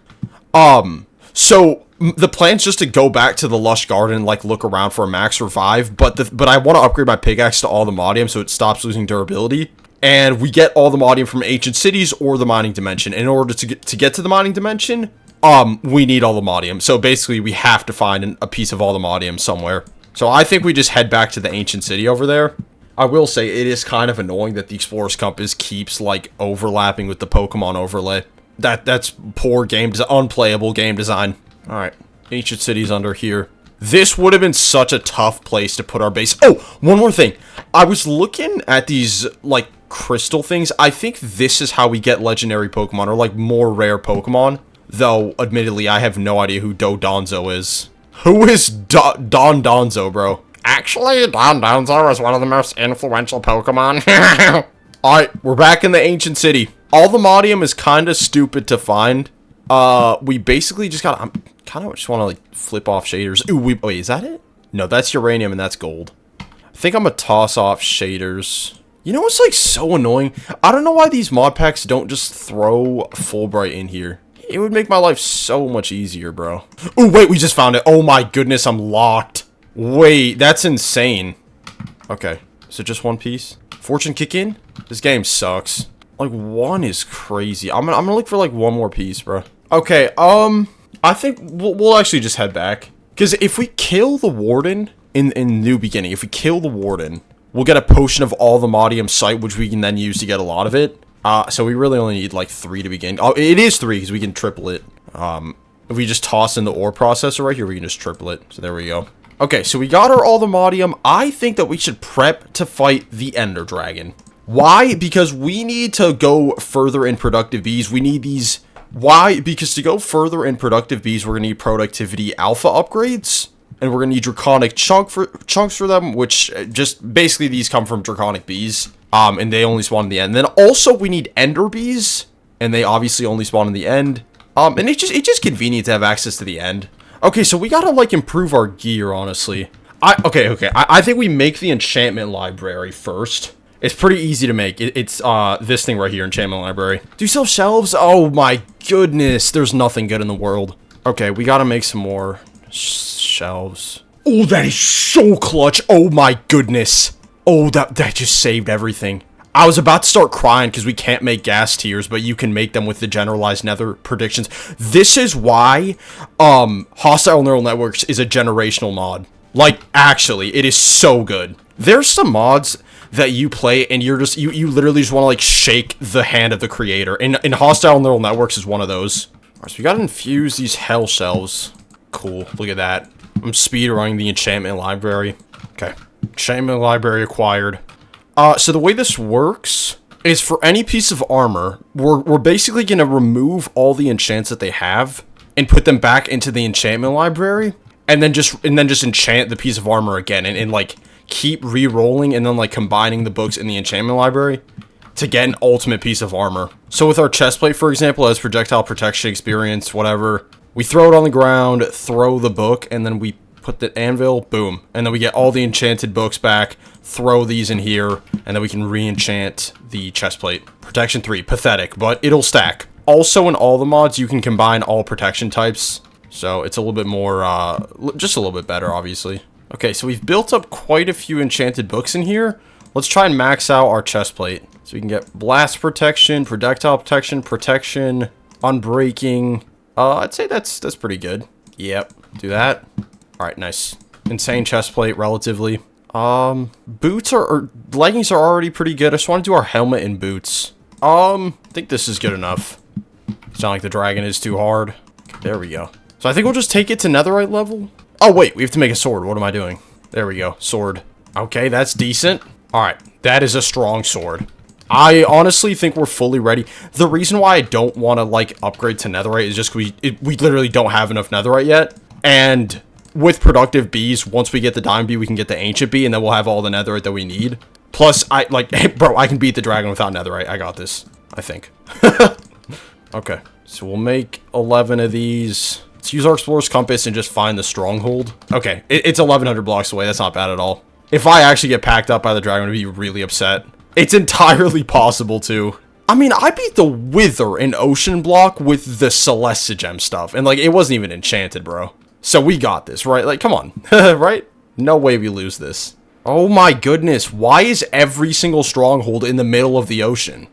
So the plan's just to go back to the Lush Garden and, like, look around for a max revive, but I want to upgrade my pickaxe to all the modium so it stops losing durability. And we get all the modium from ancient cities or the mining dimension. In order to get to the mining dimension, we need all the modium. So basically, we have to find a piece of all the modium somewhere. So I think we just head back to the ancient city over there. I will say it is kind of annoying that the Explorer's Compass keeps, like, overlapping with the Pokemon overlay. That's poor game design, unplayable game design. All right, ancient city's under here. This would have been such a tough place to put our base. Oh, one more thing. I was looking at these, like, crystal things. I think this is how we get legendary Pokemon, or, like, more rare Pokemon. Though, admittedly, I have no idea who Donzo is. Who is Don Donzo, bro? Actually, Don Donzo is one of the most influential Pokemon. Alright, we're back in the ancient city. All the modium is kind of stupid to find. We basically just gotta... I kind of just want to, like, flip off shaders. Ooh, wait, is that it? No, that's uranium and that's gold. I think I'm gonna toss off shaders. You know what's, like, so annoying? I don't know why these mod packs don't just throw Fulbright in here. It would make my life so much easier, bro. Ooh, wait, we just found it. Oh my goodness, I'm locked. Wait, that's insane. Okay, so just one piece. Fortune kick in? This game sucks. Like, one is crazy. I'm gonna look for, like, one more piece, bro. Okay, I think we'll actually just head back. Because if we kill the Warden in New Beginning, if we kill the Warden, we'll get a potion of all the modium site, which we can then use to get a lot of it. So we really only need, like, 3 to begin. Oh, it is 3, because we can triple it. If we just toss in the ore processor right here, we can just triple it. So there we go. Okay, so we got all the modium. I think that we should prep to fight the Ender Dragon. Why? Because we need to go further in productive bees. We need these... Why? Because to go further in productive bees, we're going to need productivity alpha upgrades. And we're going to need draconic chunks for them, which just... Basically, these come from draconic bees. And they only spawn in the end. And then also, we need ender bees. And they obviously only spawn in the end. And it's just convenient to have access to the end. Okay, so we gotta, like, improve our gear, honestly. Okay. I think we make the enchantment library first. It's pretty easy to make. It's this thing right here, enchantment library. Do you sell shelves? Oh my goodness, there's nothing good in the world. Okay, we gotta make some more shelves. Oh, that is so clutch. Oh my goodness. Oh, that just saved everything. I was about to start crying because we can't make gas tiers, but you can make them with the generalized nether predictions. This is why hostile neural networks is a generational mod. Like, actually, it is so good. There's some mods that you play and you're just you literally just want to, like, shake the hand of the creator. And hostile neural networks is one of those. Alright, so we gotta infuse these hell shells. Cool, look at that. I'm speedrunning the enchantment library. Okay, enchantment library acquired. So the way this works is for any piece of armor, we're basically going to remove all the enchants that they have and put them back into the enchantment library and then just enchant the piece of armor again and like keep re-rolling and then, like, combining the books in the enchantment library to get an ultimate piece of armor. So with our chestplate, for example, as projectile protection experience, whatever, we throw it on the ground, throw the book, and then we put the anvil, boom, and then we get all the enchanted books back, throw these in here, and then we can re-enchant the chestplate. Protection 3, pathetic, but it'll stack. Also, in all the mods, you can combine all protection types, so it's a little bit more, just a little bit better, obviously. Okay, so we've built up quite a few enchanted books in here. Let's try and max out our chest plate. So we can get blast protection, projectile protection, protection, unbreaking. I'd say that's pretty good. Yep, do that. All right, nice. Insane chest plate, relatively. Boots or leggings are already pretty good. I just want to do our helmet and boots. I think this is good enough. It's not like the dragon is too hard. There we go. So I think we'll just take it to netherite level. Oh, wait, we have to make a sword. What am I doing? There we go. Sword. Okay, that's decent. All right, that is a strong sword. I honestly think we're fully ready. The reason why I don't want to, like, upgrade to netherite is just we literally don't have enough netherite yet. And with productive bees, once we get the diamond bee, we can get the ancient bee, and then we'll have all the netherite that we need. Plus, hey, bro, I can beat the dragon without netherite. I got this, I think. Okay, so we'll make 11 of these. Let's use our explorer's compass and just find the stronghold. Okay, it's 1,100 blocks away. That's not bad at all. If I actually get packed up by the dragon, I'm gonna be really upset. It's entirely possible to. I mean, I beat the Wither in Ocean Block with the Celestigem stuff, and like, it wasn't even enchanted, bro. So we got this, right? Like, come on, right? No way we lose this. Oh my goodness, why is every single stronghold in the middle of the ocean?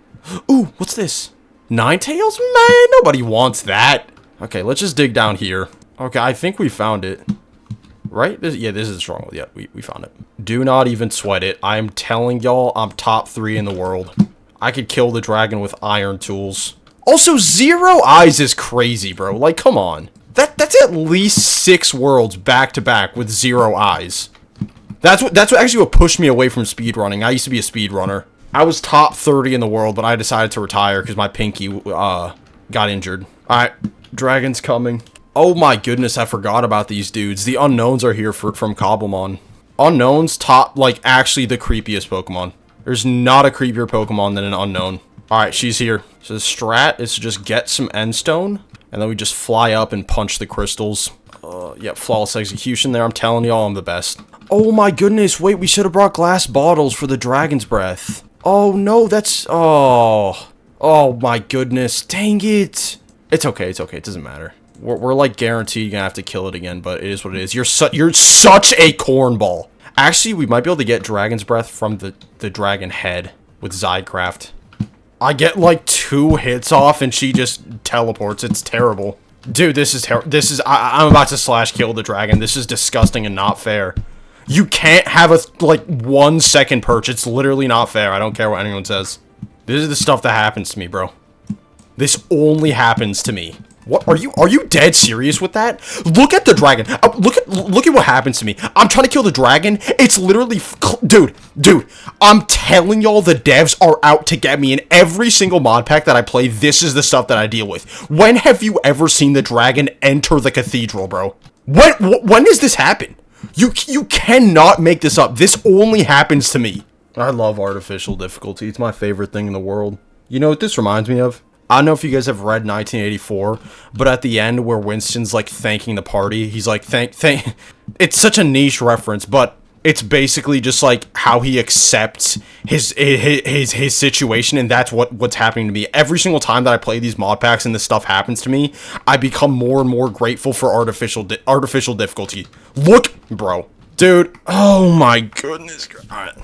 Ooh, what's this? Ninetales? Man, nobody wants that. Okay, let's just dig down here. Okay, I think we found it. Right? Yeah, this is a stronghold. Yeah, we found it. Do not even sweat it. I'm telling y'all, I'm top 3 in the world. I could kill the dragon with iron tools. Also, 0 eyes is crazy, bro. Like, come on. That's at least 6 worlds back to back with 0 eyes. That's actually what pushed me away from speedrunning. I used to be a speedrunner. I was top 30 in the world, but I decided to retire because my pinky got injured. Alright, dragon's coming. Oh my goodness, I forgot about these dudes. The unknowns are here from Cobblemon. Unknowns top, like, actually the creepiest Pokemon. There's not a creepier Pokemon than an unknown. Alright, she's here. So the strat is to just get some endstone, and then we just fly up and punch the crystals. Yep, flawless execution there. I'm telling y'all I'm the best. Oh my goodness, wait, we should have brought glass bottles for the dragon's breath. Oh no, that's... Oh my goodness, dang it. It's okay, it doesn't matter. We're like guaranteed gonna have to kill it again, but it is what it is. You're such a cornball. Actually, we might be able to get dragon's breath from the dragon head with Zydcraft. I get like 2 hits off and she just teleports. It's terrible. Dude, this is terrible. I'm about to slash kill the dragon. This is disgusting and not fair. You can't have a, like, 1 second perch. It's literally not fair. I don't care what anyone says. This is the stuff that happens to me, bro. This only happens to me. What? Are you dead serious with that? Look at the dragon. Look at what happens to me. I'm trying to kill the dragon. It's literally... Dude. I'm telling y'all the devs are out to get me. In every single mod pack that I play, this is the stuff that I deal with. When have you ever seen the dragon enter the cathedral, bro? When does this happen? You cannot make this up. This only happens to me. I love artificial difficulty. It's my favorite thing in the world. You know what this reminds me of? I don't know if you guys have read 1984, but at the end where Winston's like thanking the party, he's like, thank. It's such a niche reference, but it's basically just like how he accepts his situation, and that's what's happening to me. Every single time that I play these mod packs and this stuff happens to me, I become more and more grateful for artificial difficulty. Look, bro. Dude, oh my goodness. Alright.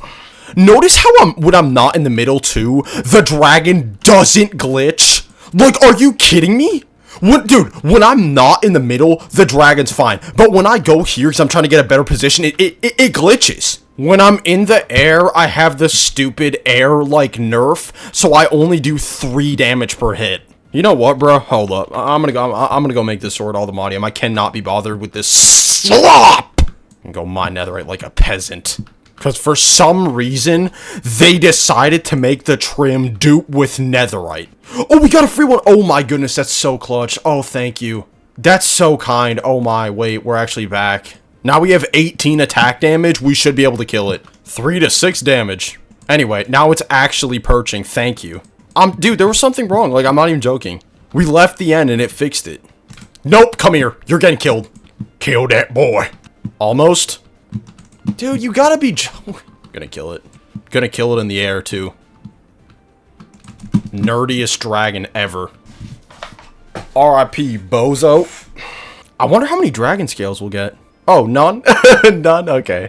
Notice how when I'm not in the middle too, the dragon doesn't glitch. Like, are you kidding me? When I'm not in the middle, the dragon's fine. But when I go here because I'm trying to get a better position, it glitches. When I'm in the air, I have the stupid air-like nerf, so I only do 3 damage per hit. You know what, bro? Hold up. I'm gonna go make this sword all the modium. I cannot be bothered with this slop. And go mine netherite like a peasant. Because for some reason, they decided to make the trim dupe with netherite. Oh, we got a free one. Oh my goodness, that's so clutch. Oh, thank you. That's so kind. Oh my, wait, we're actually back. Now we have 18 attack damage. We should be able to kill it. 3 to 6 damage. Anyway, now it's actually perching. Thank you. Dude, there was something wrong. Like, I'm not even joking. We left the end and it fixed it. Nope, come here. You're getting killed. Kill that boy. Almost. Dude, you gotta be gonna kill it. Gonna kill it in the air, too. Nerdiest dragon ever. R.I.P. Bozo. I wonder how many dragon scales we'll get. Oh, none? None? Okay.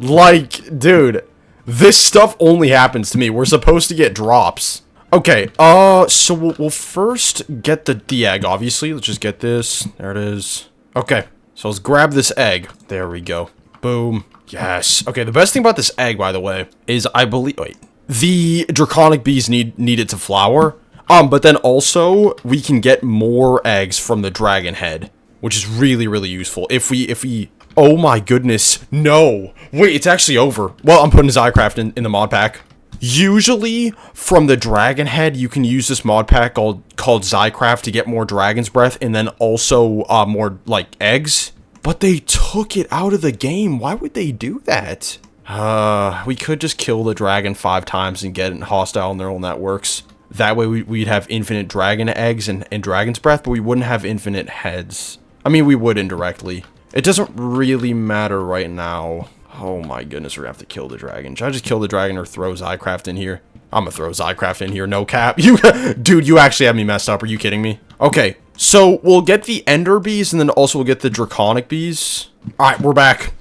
Like, dude, this stuff only happens to me. We're supposed to get drops. Okay, so we'll first get the egg, obviously. Let's just get this. There it is. Okay, so let's grab this egg. There we go. Boom. Yes. Okay, the best thing about this egg, by the way, is I believe... Wait. The draconic bees need it to flower. But then also, we can get more eggs from the dragon head, which is really, really useful. If we... Oh my goodness. No. Wait, it's actually over. Well, I'm putting Zycraft in the mod pack. Usually, from the dragon head, you can use this mod pack called Zycraft to get more dragon's breath, and then also more, like, eggs. But they took it out of the game. Why would they do that? We could just kill the dragon 5 times and get hostile neural networks. That way we'd have infinite dragon eggs and dragon's breath, but we wouldn't have infinite heads. I mean, we would indirectly. It doesn't really matter right now. Oh my goodness, we're gonna have to kill the dragon. Should I just kill the dragon or throw Zycraft in here? I'm gonna throw Zycraft in here, no cap. Dude, you actually have me messed up. Are you kidding me? Okay, so we'll get the ender bees and then also we'll get the draconic bees. Alright, we're back.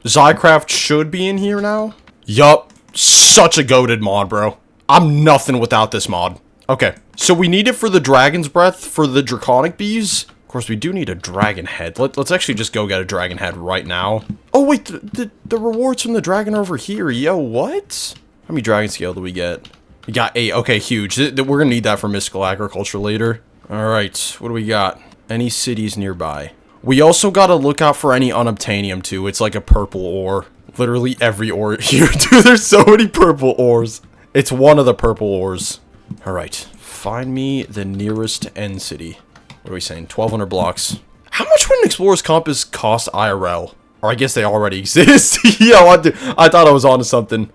Zycraft should be in here now. Yup, such a goated mod, bro. I'm nothing without this mod. Okay, so we need it for the dragon's breath for the draconic bees. Of course, we do need a dragon head. Let's actually just go get a dragon head right now. Oh, wait, the rewards from the dragon are over here. Yo, what? How many dragon scale do we get? We got 8. Okay, huge. We're gonna need that for mystical agriculture later. All right, what do we got? Any cities nearby? We also gotta look out for any unobtainium, too. It's like a purple ore. Literally every ore here. Dude, there's so many purple ores. It's one of the purple ores. All right, find me the nearest end city. What are we saying? 1,200 blocks. How much would an explorer's compass cost IRL? Or I guess they already exist. Yo, I thought I was onto something.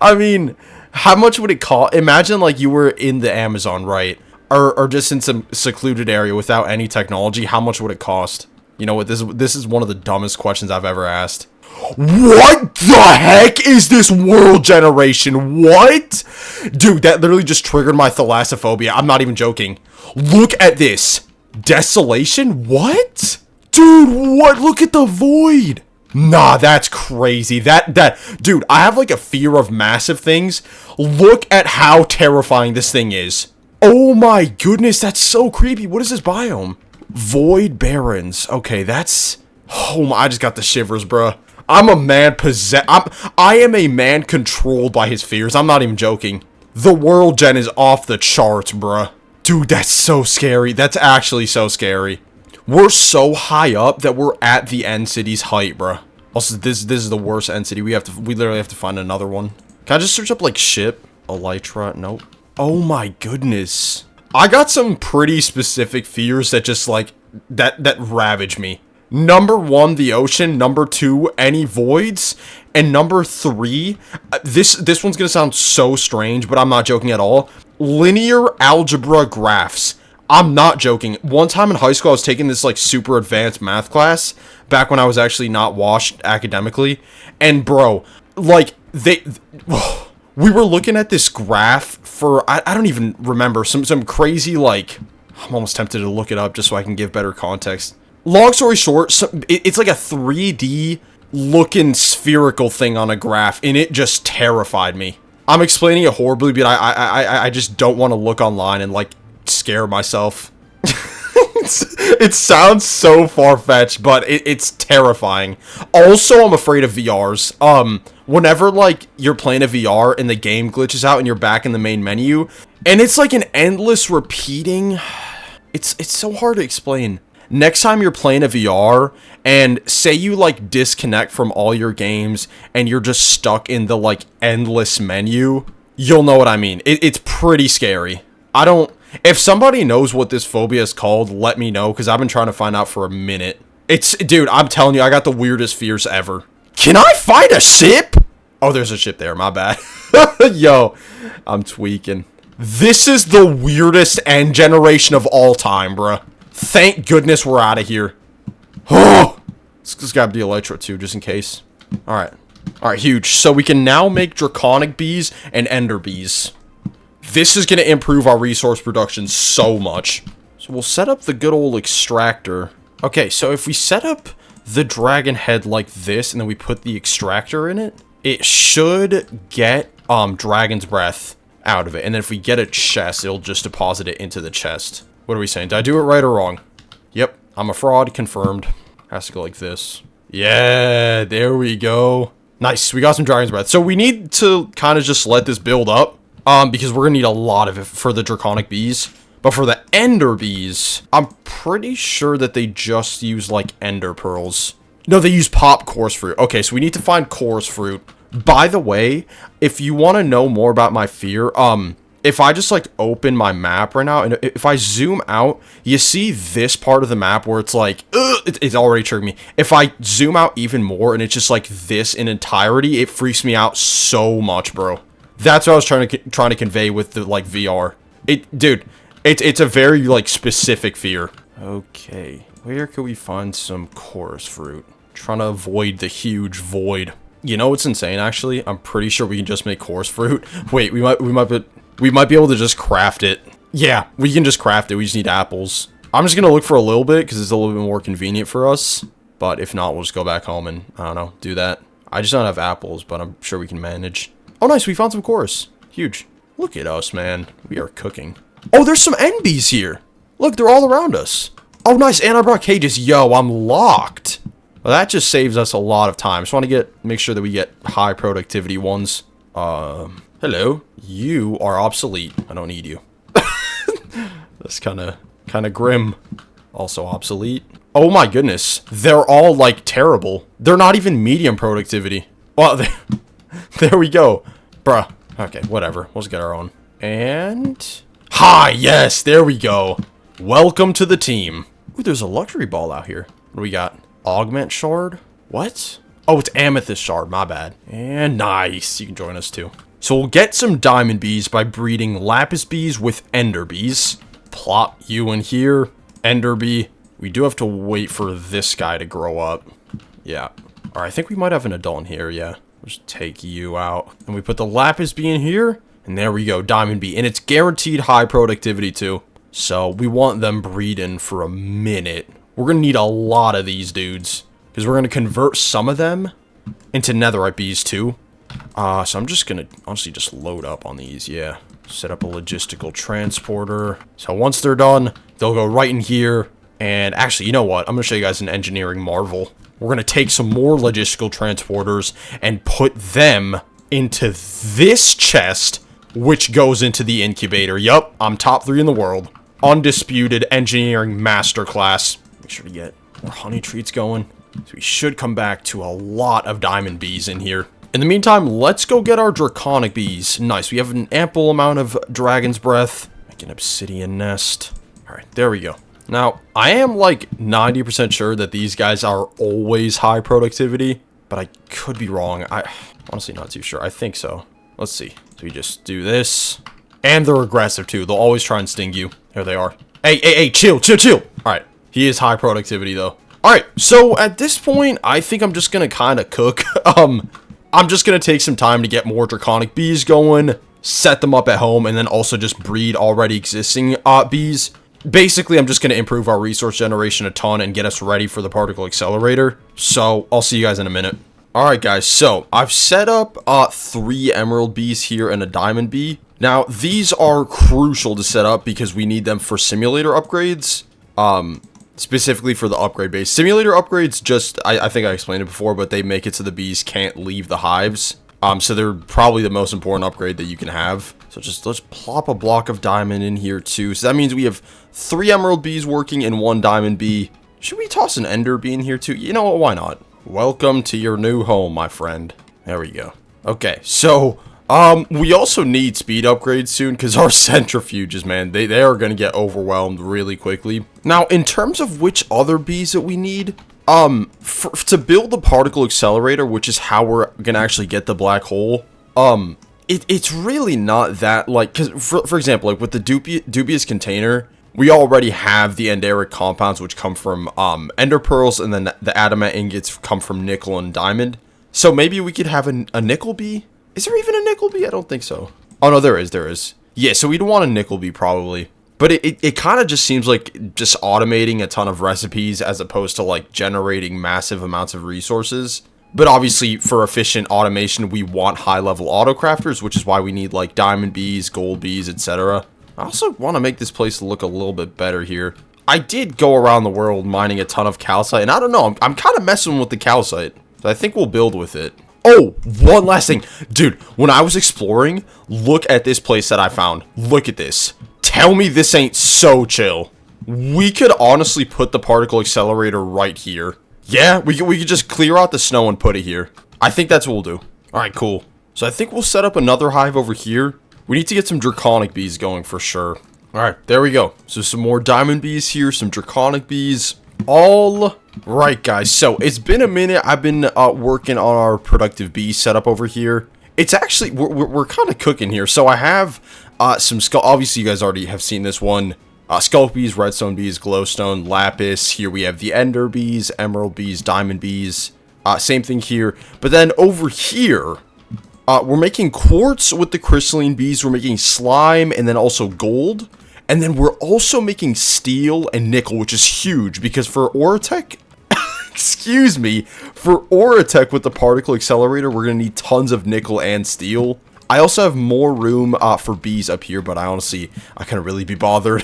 I mean, how much would it cost? Imagine like you were in the Amazon, right? Or just in some secluded area without any technology. How much would it cost? You know what? This is one of the dumbest questions I've ever asked. What the heck is this world generation? What? Dude, that literally just triggered my thalassophobia. I'm not even joking. Look at this. Desolation? What? Dude, what? Look at the void. Nah, that's crazy. Dude, I have like a fear of massive things. Look at how terrifying this thing is. Oh my goodness, that's so creepy. What is this biome? Void Barrens. Okay, that's... Oh my, I just got the shivers, bruh. I'm a man I am a man controlled by his fears. I'm not even joking. The world gen is off the charts, bruh. Dude, that's so scary. That's actually so scary. We're so high up that we're at the end city's height, bruh. Also, this is the worst end city. We literally have to find another one. Can I just search up like ship? Elytra? Nope. Oh my goodness. I got some pretty specific fears that just like that ravage me. Number 1, the ocean. Number 2, any voids. And number 3, this one's gonna sound so strange, but I'm not joking at all. Linear algebra graphs. I'm not joking. One time in high school, I was taking this like super advanced math class back when I was actually not washed academically. And bro, like we were looking at this graph for, I don't even remember, some crazy like, I'm almost tempted to look it up just so I can give better context. Long story short, it's like a 3D looking spherical thing on a graph, and it just terrified me. I'm explaining it horribly, but I just don't want to look online and like scare myself. It sounds so far-fetched, but it's terrifying. Also, I'm afraid of VRs. Whenever like you're playing a VR and the game glitches out and you're back in the main menu, and it's like an endless repeating. It's so hard to explain. Next time you're playing a VR and say you like disconnect from all your games and you're just stuck in the like endless menu, you'll know what I mean. It's pretty scary. If somebody knows what this phobia is called, let me know, because I've been trying to find out for a minute. Dude, I'm telling you, I got the weirdest fears ever. Can I find a ship? Oh, there's a ship there, my bad. Yo, I'm tweaking. This is the weirdest end generation of all time, bruh. Thank goodness we're out of here. Oh, let's just grab the Elytra too, just in case. Alright. Alright, huge. So we can now make draconic bees and ender bees. This is going to improve our resource production so much. So we'll set up the good old extractor. Okay, so if we set up the dragon head like this, and then we put the extractor in it, it should get, dragon's breath out of it. And then if we get a chest, it'll just deposit it into the chest. What are we saying? Did I do it right or wrong? Yep, I'm a fraud, confirmed. Has to go like this. Yeah, there we go. Nice, we got some dragon's breath. So we need to kind of just let this build up, because we're gonna need a lot of it for the draconic bees. But for the ender bees, I'm pretty sure that they just use, like, ender pearls. No, they use pop coarse fruit. Okay, so we need to find coarse fruit. By the way, if you want to know more about my fear, if I just, like, open my map right now, and if I zoom out, you see this part of the map where it's like, it's already triggered me. If I zoom out even more, and it's just, like, this in entirety, it freaks me out so much, bro. That's what I was trying to convey with the, like, VR. Dude... It's a very, like, specific fear. Okay, where can we find some coarse fruit? Trying to avoid the huge void. You know what's insane, actually? I'm pretty sure we can just make coarse fruit. Wait, we might be able to just craft it. Yeah, we can just craft it. We just need apples. I'm just gonna look for a little bit, because it's a little bit more convenient for us. But if not, we'll just go back home and, I don't know, do that. I just don't have apples, but I'm sure we can manage. Oh, nice, we found some coarse. Huge. Look at us, man. We are cooking. Oh, there's some NBs here. Look, they're all around us. Oh, nice. And I brought cages. Yo, I'm locked. Well, that just saves us a lot of time. Just want to make sure that we get high productivity ones. Hello. You are obsolete. I don't need you. That's kind of grim. Also obsolete. Oh my goodness. They're all, like, terrible. They're not even medium productivity. Well, there we go. Bruh. Okay, whatever. We'll just get our own. And... Hi, yes, there we go. Welcome to the team. Ooh, there's a luxury ball out here. What do we got? Augment shard? What? Oh, it's amethyst shard, my bad. And nice, you can join us too. So we'll get some diamond bees by breeding lapis bees with ender bees. Plop you in here, ender bee. We do have to wait for this guy to grow up. Yeah. All right, I think we might have an adult in here, yeah. We'll just take you out. And we put the lapis bee in here. And there we go, diamond bee. And it's guaranteed high productivity too. So we want them breeding for a minute. We're going to need a lot of these dudes. Because we're going to convert some of them into netherite bees too. So I'm just going to honestly just load up on these, yeah. Set up a logistical transporter. So once they're done, they'll go right in here. And actually, you know what? I'm going to show you guys an engineering marvel. We're going to take some more logistical transporters and put them into this chest, which goes into the incubator. Yup, I'm top 3 in the world. Undisputed engineering masterclass. Make sure to get more honey treats going. So we should come back to a lot of diamond bees in here. In the meantime, let's go get our draconic bees. Nice, we have an ample amount of dragon's breath. Make an obsidian nest. Alright, there we go. Now, I am like 90% sure that these guys are always high productivity, but I could be wrong. I'm honestly not too sure. I think so. Let's see. So we just do this. And they're aggressive too. They'll always try and sting you. There they are. Hey, chill. Alright. He is high productivity though. Alright, so at this point, I think I'm just gonna kind of cook. I'm just gonna take some time to get more draconic bees going, set them up at home, and then also just breed already existing bees. Basically, I'm just going to improve our resource generation a ton and get us ready for the particle accelerator. So, I'll see you guys in a minute. Alright guys, so I've set up 3 emerald bees here and a diamond bee. Now, these are crucial to set up because we need them for simulator upgrades. Specifically for the upgrade base. Simulator upgrades just, I think I explained it before, but they make it so the bees can't leave the hives. So they're probably the most important upgrade that you can have. So just let's plop a block of diamond in here too. So that means we have 3 emerald bees working and 1 diamond bee. Should we toss an ender bee in here too? You know what, why not? Welcome to your new home, my friend. There we go. Okay, so we also need speed upgrades soon because our centrifuges, man, they are going to get overwhelmed really quickly. Now, in terms of which other bees that we need, to build the particle accelerator, which is how we're gonna actually get the black hole, it's really not that, like, because for example, like with the dubious container, we already have the enderic compounds, which come from ender pearls, and then the adamant ingots come from nickel and diamond. So maybe we could have a nickel bee. Is there even a nickel bee? I don't think so. Oh no, there is. Yeah, so we'd want a nickel bee probably. But it kind of just seems like just automating a ton of recipes as opposed to like generating massive amounts of resources. But obviously for efficient automation, we want high level auto crafters, which is why we need like diamond bees, gold bees, etc. I also want to make this place look a little bit better here. I did go around the world mining a ton of calcite, and I don't know, I'm kind of messing with the calcite. So I think we'll build with it. Oh, one last thing. Dude, when I was exploring, look at this place that I found. Look at this. Tell me this ain't so chill. We could honestly put the particle accelerator right here. Yeah, we could just clear out the snow and put it here. I think that's what we'll do. Alright, cool. So I think we'll set up another hive over here. We need to get some draconic bees going for sure. Alright, there we go. So some more diamond bees here, some draconic bees. All right, guys. So it's been a minute. I've been working on our productive bee setup over here. It's actually, we're kind of cooking here. So I have some skull. Obviously, you guys already have seen this one. Skull bees, redstone bees, glowstone, lapis. Here we have the ender bees, emerald bees, diamond bees. Same thing here. But then over here, we're making quartz with the crystalline bees. We're making slime and then also gold. And then we're also making steel and nickel, which is huge because for Ortech, excuse me, for Oritech with the particle accelerator, we're going to need tons of nickel and steel. I also have more room for bees up here, but I couldn't really be bothered.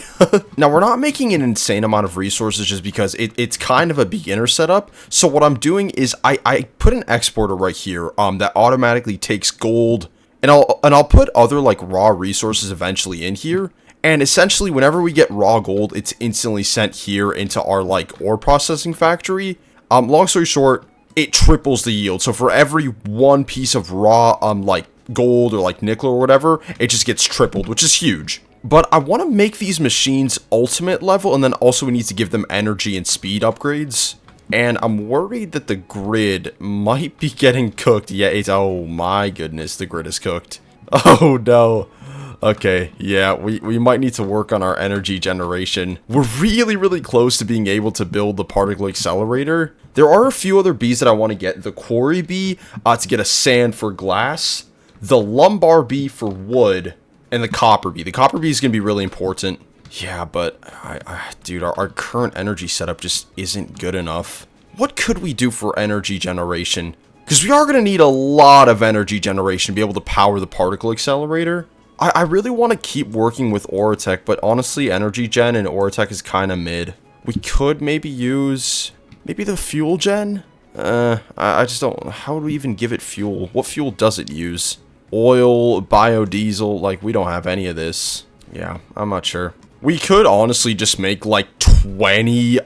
Now, we're not making an insane amount of resources just because it's kind of a beginner setup. So what I'm doing is I put an exporter right here that automatically takes gold, and I'll put other like raw resources eventually in here. And essentially, whenever we get raw gold, it's instantly sent here into our like ore processing factory. Long story short, it triples the yield. So for every one piece of raw like gold or like nickel or whatever, it just gets tripled, which is huge. But I want to make these machines ultimate level, and then also we need to give them energy and speed upgrades. And I'm worried that the grid might be getting cooked. Yeah, it's, oh my goodness, the grid is cooked. Oh no. Okay, yeah, we might need to work on our energy generation. We're really close to being able to build the particle accelerator. There are a few other bees that I want to get. The quarry bee to get a sand for glass, the lumbar bee for wood, and the copper bee. The copper bee is going to be really important. Yeah, but, dude, our current energy setup just isn't good enough. What could we do for energy generation? Because we are going to need a lot of energy generation to be able to power the particle accelerator. I really want to keep working with Ortech, but honestly, energy gen and Ortech is kind of mid. We could maybe use, maybe the fuel gen? I just don't, how do we even give it fuel? What fuel does it use? Oil, biodiesel, like, we don't have any of this. Yeah, I'm not sure. We could honestly just make, like, 20,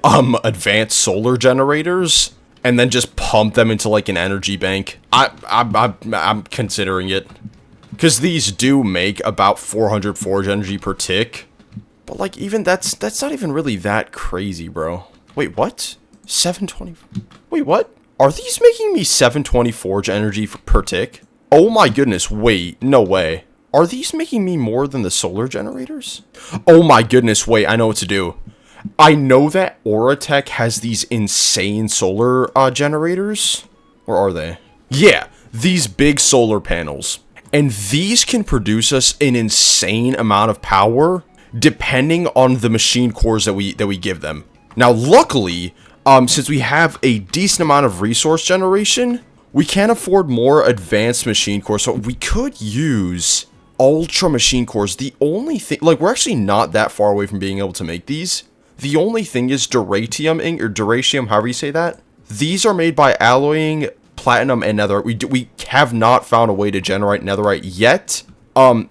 advanced solar generators, and then just pump them into, like, an energy bank. I'm considering it. Because these do make about 400 forge energy per tick. But, like, even that's not even really that crazy, bro. Wait, what? 720... Wait, what? Are these making me 720 forge energy per tick? Oh my goodness, wait, no way. Are these making me more than the solar generators? Oh my goodness, wait, I know what to do. I know that Oritech has these insane solar generators. Where are they? Yeah, these big solar panels. And these can produce us an insane amount of power depending on the machine cores that we give them. Now, luckily, since we have a decent amount of resource generation, we can afford more advanced machine cores. So we could use ultra machine cores. The only thing, like, we're actually not that far away from being able to make these. The only thing is duratium ink, or duratium, however you say that. These are made by alloying platinum and netherite. We have not found a way to generate netherite yet.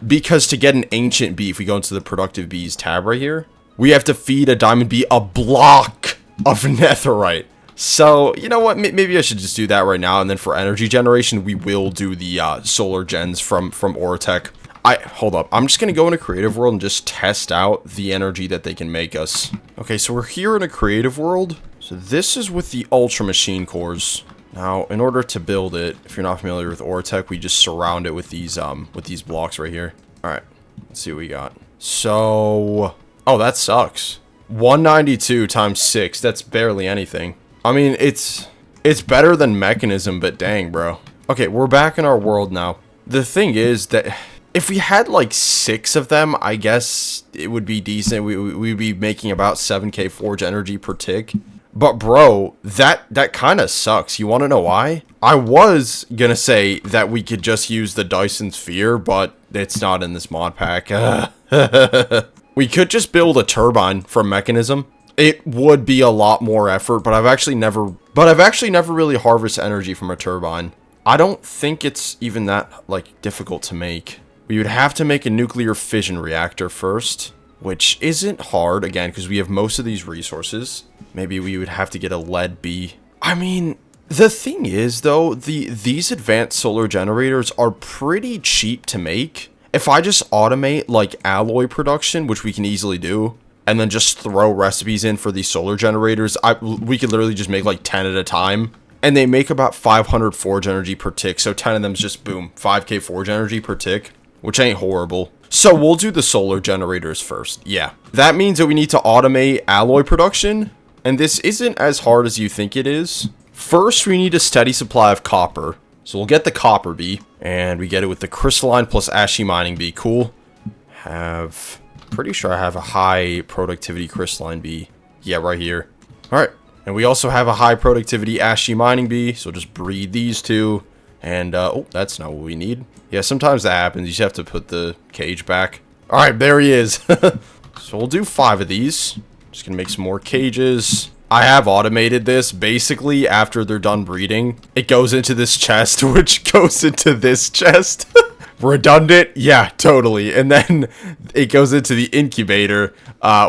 Because to get an ancient bee, if we go into the productive bees tab right here, we have to feed a diamond bee a block of netherite. So, you know what, maybe I should just do that right now, and then for energy generation, we will do the solar gens from Ortech. Hold up, I'm just gonna go in a creative world and just test out the energy that they can make us. Okay, so we're here in a creative world. So this is with the ultra machine cores. Now, in order to build it, if you're not familiar with Ortech, we just surround it with these blocks right here. All right, let's see what we got. So, oh, that sucks. 192 times 6, that's barely anything. I mean, it's better than mechanism, but dang, bro. Okay, we're back in our world now. The thing is that If we had like 6 of them, I guess it would be decent. We'd be making about 7k forge energy per tick. But bro, that kind of sucks. You want to know why? I was gonna say that we could just use the Dyson Sphere, but it's not in this mod pack. We could just build a turbine from mechanism. It would be a lot more effort, but I've actually never really harvested energy from a turbine. I don't think it's even that like difficult to make. We would have to make a nuclear fission reactor first, which isn't hard, again, because we have most of these resources. Maybe we would have to get a lead bee. I mean, the thing is, though, these advanced solar generators are pretty cheap to make. If I just automate, like, alloy production, which we can easily do, and then just throw recipes in for these solar generators, we could literally just make, like, 10 at a time. And they make about 500 forge energy per tick, so 10 of them is just, boom, 5k forge energy per tick, which ain't horrible. So we'll do the solar generators first. Yeah. That means that we need to automate alloy production, and this isn't as hard as you think it is. First, we need a steady supply of copper. So we'll get the copper bee, and we get it with the crystalline plus ashy mining bee. Cool. Pretty sure I have a high productivity crystalline bee. Yeah, right here. All right. And we also have a high productivity ashy mining bee, so just breed these two. And, oh, that's not what we need. Yeah, sometimes that happens. You just have to put the cage back. All right, there he is. So we'll do 5 of these. Just gonna make some more cages. I have automated this. Basically, after they're done breeding, it goes into this chest, which goes into this chest. Redundant? Yeah, totally. And then it goes into the incubator,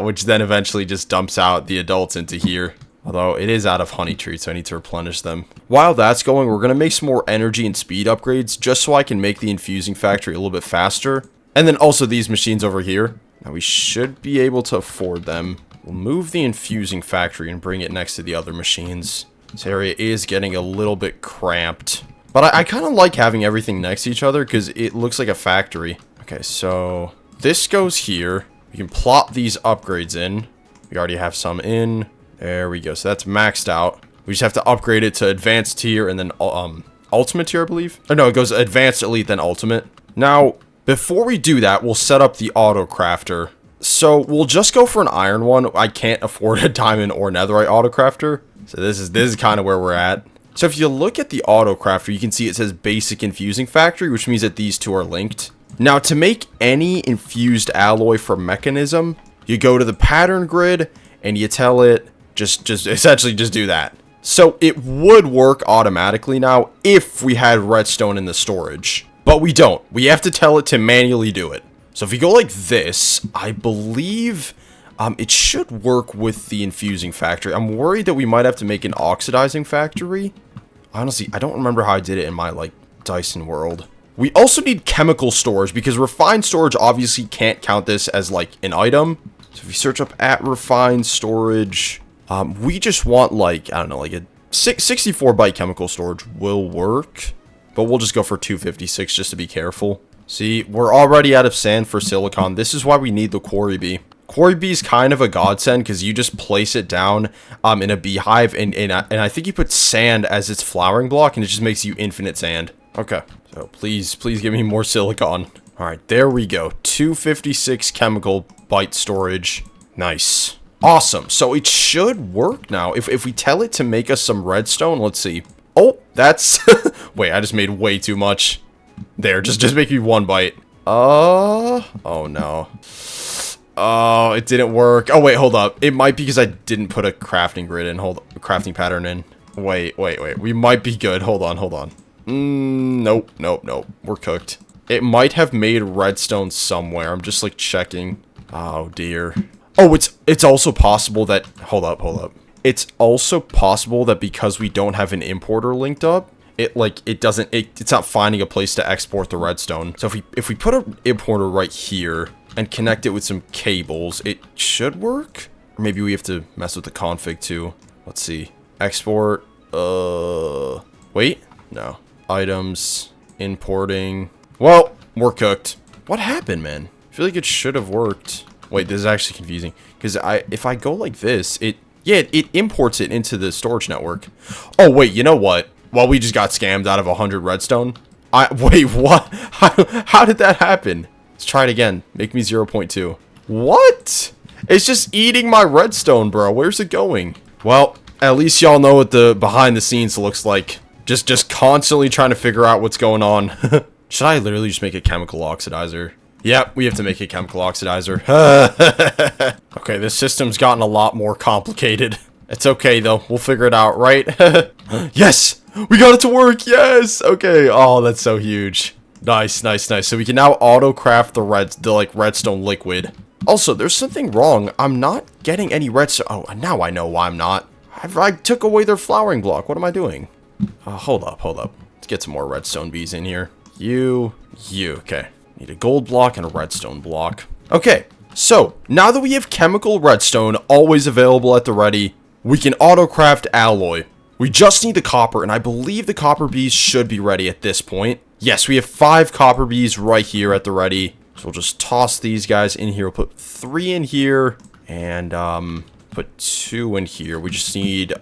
which then eventually just dumps out the adults into here. Although it is out of honey treats, so I need to replenish them. While that's going, we're going to make some more energy and speed upgrades, just so I can make the infusing factory a little bit faster. And then also these machines over here. Now we should be able to afford them. We'll move the infusing factory and bring it next to the other machines. This area is getting a little bit cramped. But I kind of like having everything next to each other, because it looks like a factory. Okay, so this goes here. We can plop these upgrades in. We already have some in. There we go. So that's maxed out. We just have to upgrade it to advanced tier and then ultimate tier, I believe. Oh, no, it goes advanced, elite, then ultimate. Now, before we do that, we'll set up the auto crafter. So we'll just go for an iron one. I can't afford a diamond or netherite auto crafter. So this is kind of where we're at. So if you look at the auto crafter, you can see it says basic infusing factory, which means that these two are linked. Now, to make any infused alloy from mechanism, you go to the pattern grid and you tell it, just essentially just do that. So it would work automatically now if we had redstone in the storage, but we don't. We have to tell it to manually do it. So if we go like this, I believe it should work with the infusing factory. I'm worried that we might have to make an oxidizing factory. Honestly, I don't remember how I did it in my like Dyson world. We also need chemical storage because refined storage obviously can't count this as like an item. So if we search up at refined storage, we just want like, I don't know, like a 64 byte chemical storage will work, but we'll just go for 256 just to be careful. See, we're already out of sand for silicon. This is why we need the quarry bee. Quarry bee is kind of a godsend because you just place it down in a beehive and I think you put sand as its flowering block and it just makes you infinite sand. Okay, so please give me more silicon. All right, there we go. 256 chemical byte storage. Nice. Awesome. So it should work now. If we tell it to make us some redstone, let's see. Oh, that's... Wait, I just made way too much. There, just make me 1 byte. Oh no. Oh, it didn't work. Oh, wait, hold up. It might be because I didn't put a crafting grid in. Crafting pattern in. Wait. We might be good. Hold on. Nope. We're cooked. It might have made redstone somewhere. I'm just, like, checking. Oh, dear. Oh, it's also possible that... Hold up. It's also possible that because we don't have an importer linked up, it's not finding a place to export the redstone. So if we put an importer right here and connect it with some cables, it should work. Or maybe we have to mess with the config too. Let's see. Export. Wait. No. Items. Importing. Well, we're cooked. What happened, man? I feel like it should have worked. Wait, this is actually confusing. Because if I go like this, it imports it into the storage network. Oh, wait, you know what? Well, we just got scammed out of 100 redstone. Wait, what? How did that happen? Let's try it again. Make me 0.2. What? It's just eating my redstone, bro. Where's it going? Well, at least y'all know what the behind the scenes looks like. Just constantly trying to figure out what's going on. Should I literally just make a chemical oxidizer? Yep, we have to make a chemical oxidizer. Okay, this system's gotten a lot more complicated. It's okay, though. We'll figure it out, right? Yes! We got it to work! Yes! Okay. Oh, that's so huge. Nice, nice, nice. So we can now auto-craft the redstone liquid. Also, there's something wrong. I'm not getting any redstone. Oh, now I know why I'm not. I took away their flowering block. What am I doing? Hold up. Let's get some more redstone bees in here. You. Okay. Need a gold block and a redstone block. Okay. So, now that we have chemical redstone always available at the ready, we can auto-craft alloy. We just need the copper, and I believe the copper bees should be ready at this point. Yes, we have 5 copper bees right here at the ready. So we'll just toss these guys in here. We'll put 3 in here, and put 2 in here. We just need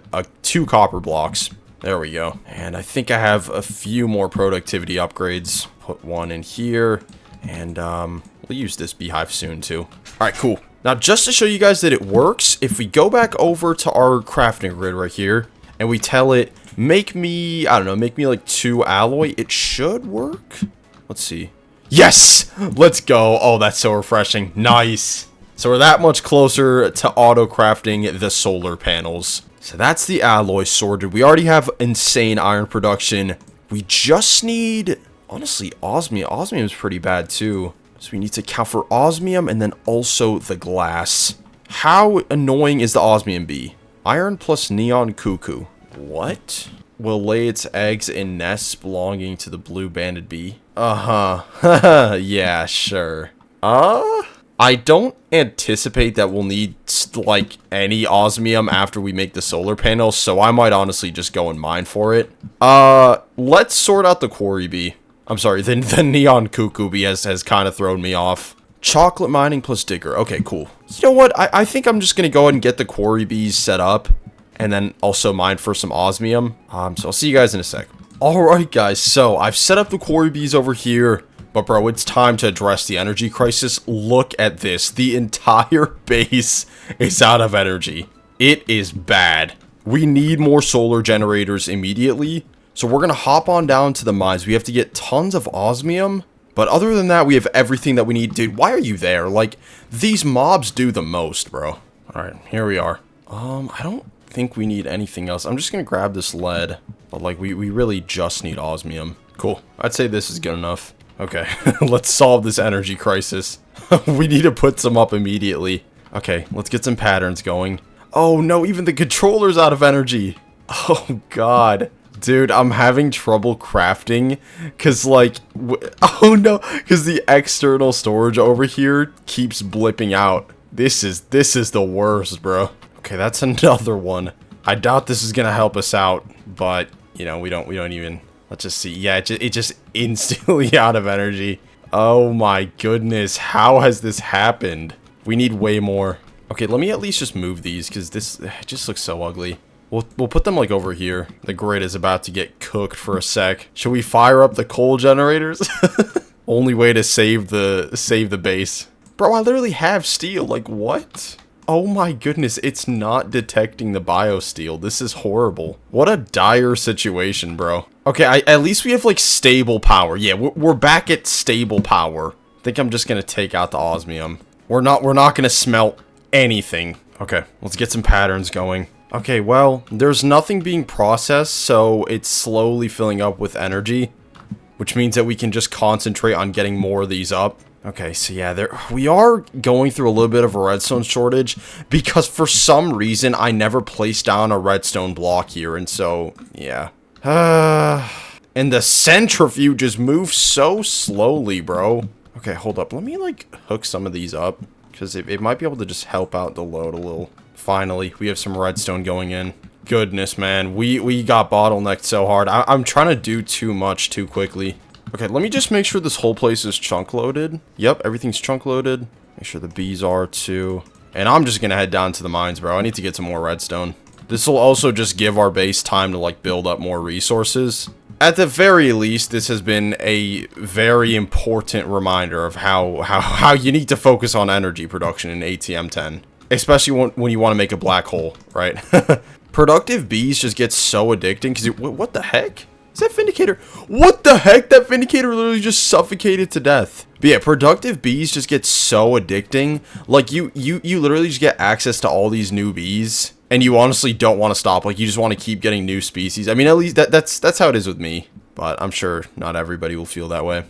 2 copper blocks. There we go. And I think I have a few more productivity upgrades. Put 1 in here, and we'll use this beehive soon too. Alright, cool. Now, just to show you guys that it works, if we go back over to our crafting grid right here, and we tell it, make me, I don't know, make me like 2 alloy, it should work. Let's see. Yes! Let's go. Oh, that's so refreshing. Nice. So we're that much closer to auto-crafting the solar panels. So that's the alloy sorted. We already have insane iron production. We just need, honestly, osmium. Osmium is pretty bad too. So we need to count for osmium and then also the glass. How annoying is the osmium bee? Iron plus neon cuckoo. What? Will lay its eggs in nests belonging to the blue banded bee. Uh-huh. Yeah, sure. I don't anticipate that we'll need, like, any osmium after we make the solar panels, so I might honestly just go and mine for it. Let's sort out the quarry bee. I'm sorry, the neon cuckoo bee has kind of thrown me off. Chocolate mining plus digger. Okay, cool. You know what? I think I'm just going to go ahead and get the quarry bees set up, and then also mine for some osmium. So I'll see you guys in a sec. Alright guys, so I've set up the quarry bees over here, but bro, it's time to address the energy crisis. Look at this. The entire base is out of energy. It is bad. We need more solar generators immediately, so we're gonna hop on down to the mines. We have to get tons of osmium, but other than that, we have everything that we need. Dude, why are you there? Like, these mobs do the most, bro. Alright, here we are. I don't think we need anything else. I'm just gonna grab this lead, but like we really just need osmium. Cool. I'd say this is good enough. Okay, let's solve this energy crisis. We need to put some up immediately. Okay, let's get some patterns going. Oh no, even the controller's out of energy. Oh god. Dude, I'm having trouble crafting because like oh no, because the external storage over here keeps blipping out. This is the worst, bro. Okay, that's another one. I doubt this is gonna help us out, but you know, we don't even. Let's just see. Yeah, it just instantly out of energy. Oh my goodness, how has this happened? We need way more. Okay, let me at least just move these because this just looks so ugly. We'll put them like over here. The grid is about to get cooked for a sec. Should we fire up the coal generators? Only way to save the base. Bro, I literally have steel. Like what? Oh my goodness, it's not detecting the biosteel. This is horrible. What a dire situation, bro. Okay, at least we have like stable power. Yeah, we're back at stable power. I think I'm just gonna take out the osmium. We're not gonna smelt anything. Okay, let's get some patterns going. Okay, well, there's nothing being processed, so it's slowly filling up with energy, which means that we can just concentrate on getting more of these up. Okay, so yeah, we are going through a little bit of a redstone shortage because for some reason I never placed down a redstone block here, and so yeah. And the centrifuges move so slowly, bro. Okay, hold up. Let me like hook some of these up because it might be able to just help out the load a little. Finally, we have some redstone going in. Goodness, man, we got bottlenecked so hard. I'm trying to do too much too quickly. Okay, let me just make sure this whole place is chunk loaded. Yep, everything's chunk loaded. Make sure the bees are too. And I'm just gonna head down to the mines, bro. I need to get some more redstone. This will also just give our base time to like build up more resources. At the very least, this has been a very important reminder of how you need to focus on energy production in ATM 10. Especially when you want to make a black hole, right? Productive bees just get so addicting, because what the heck? Is that Vindicator? What the heck? That Vindicator literally just suffocated to death. But yeah, productive bees just get so addicting. Like, you literally just get access to all these new bees, and you honestly don't want to stop. Like, you just want to keep getting new species. I mean, at least that's how it is with me. But I'm sure not everybody will feel that way.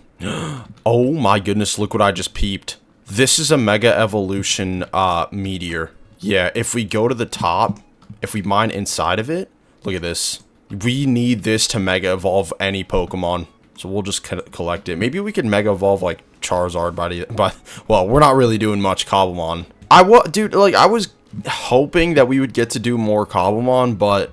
Oh my goodness, look what I just peeped. This is a Mega Evolution meteor. Yeah, if we go to the top, if we mine inside of it, look at this. We need this to Mega Evolve any Pokemon. So we'll just collect it. Maybe we could Mega Evolve like Charizard but well, we're not really doing much Cobblemon. Dude, like, I was hoping that we would get to do more Cobblemon, but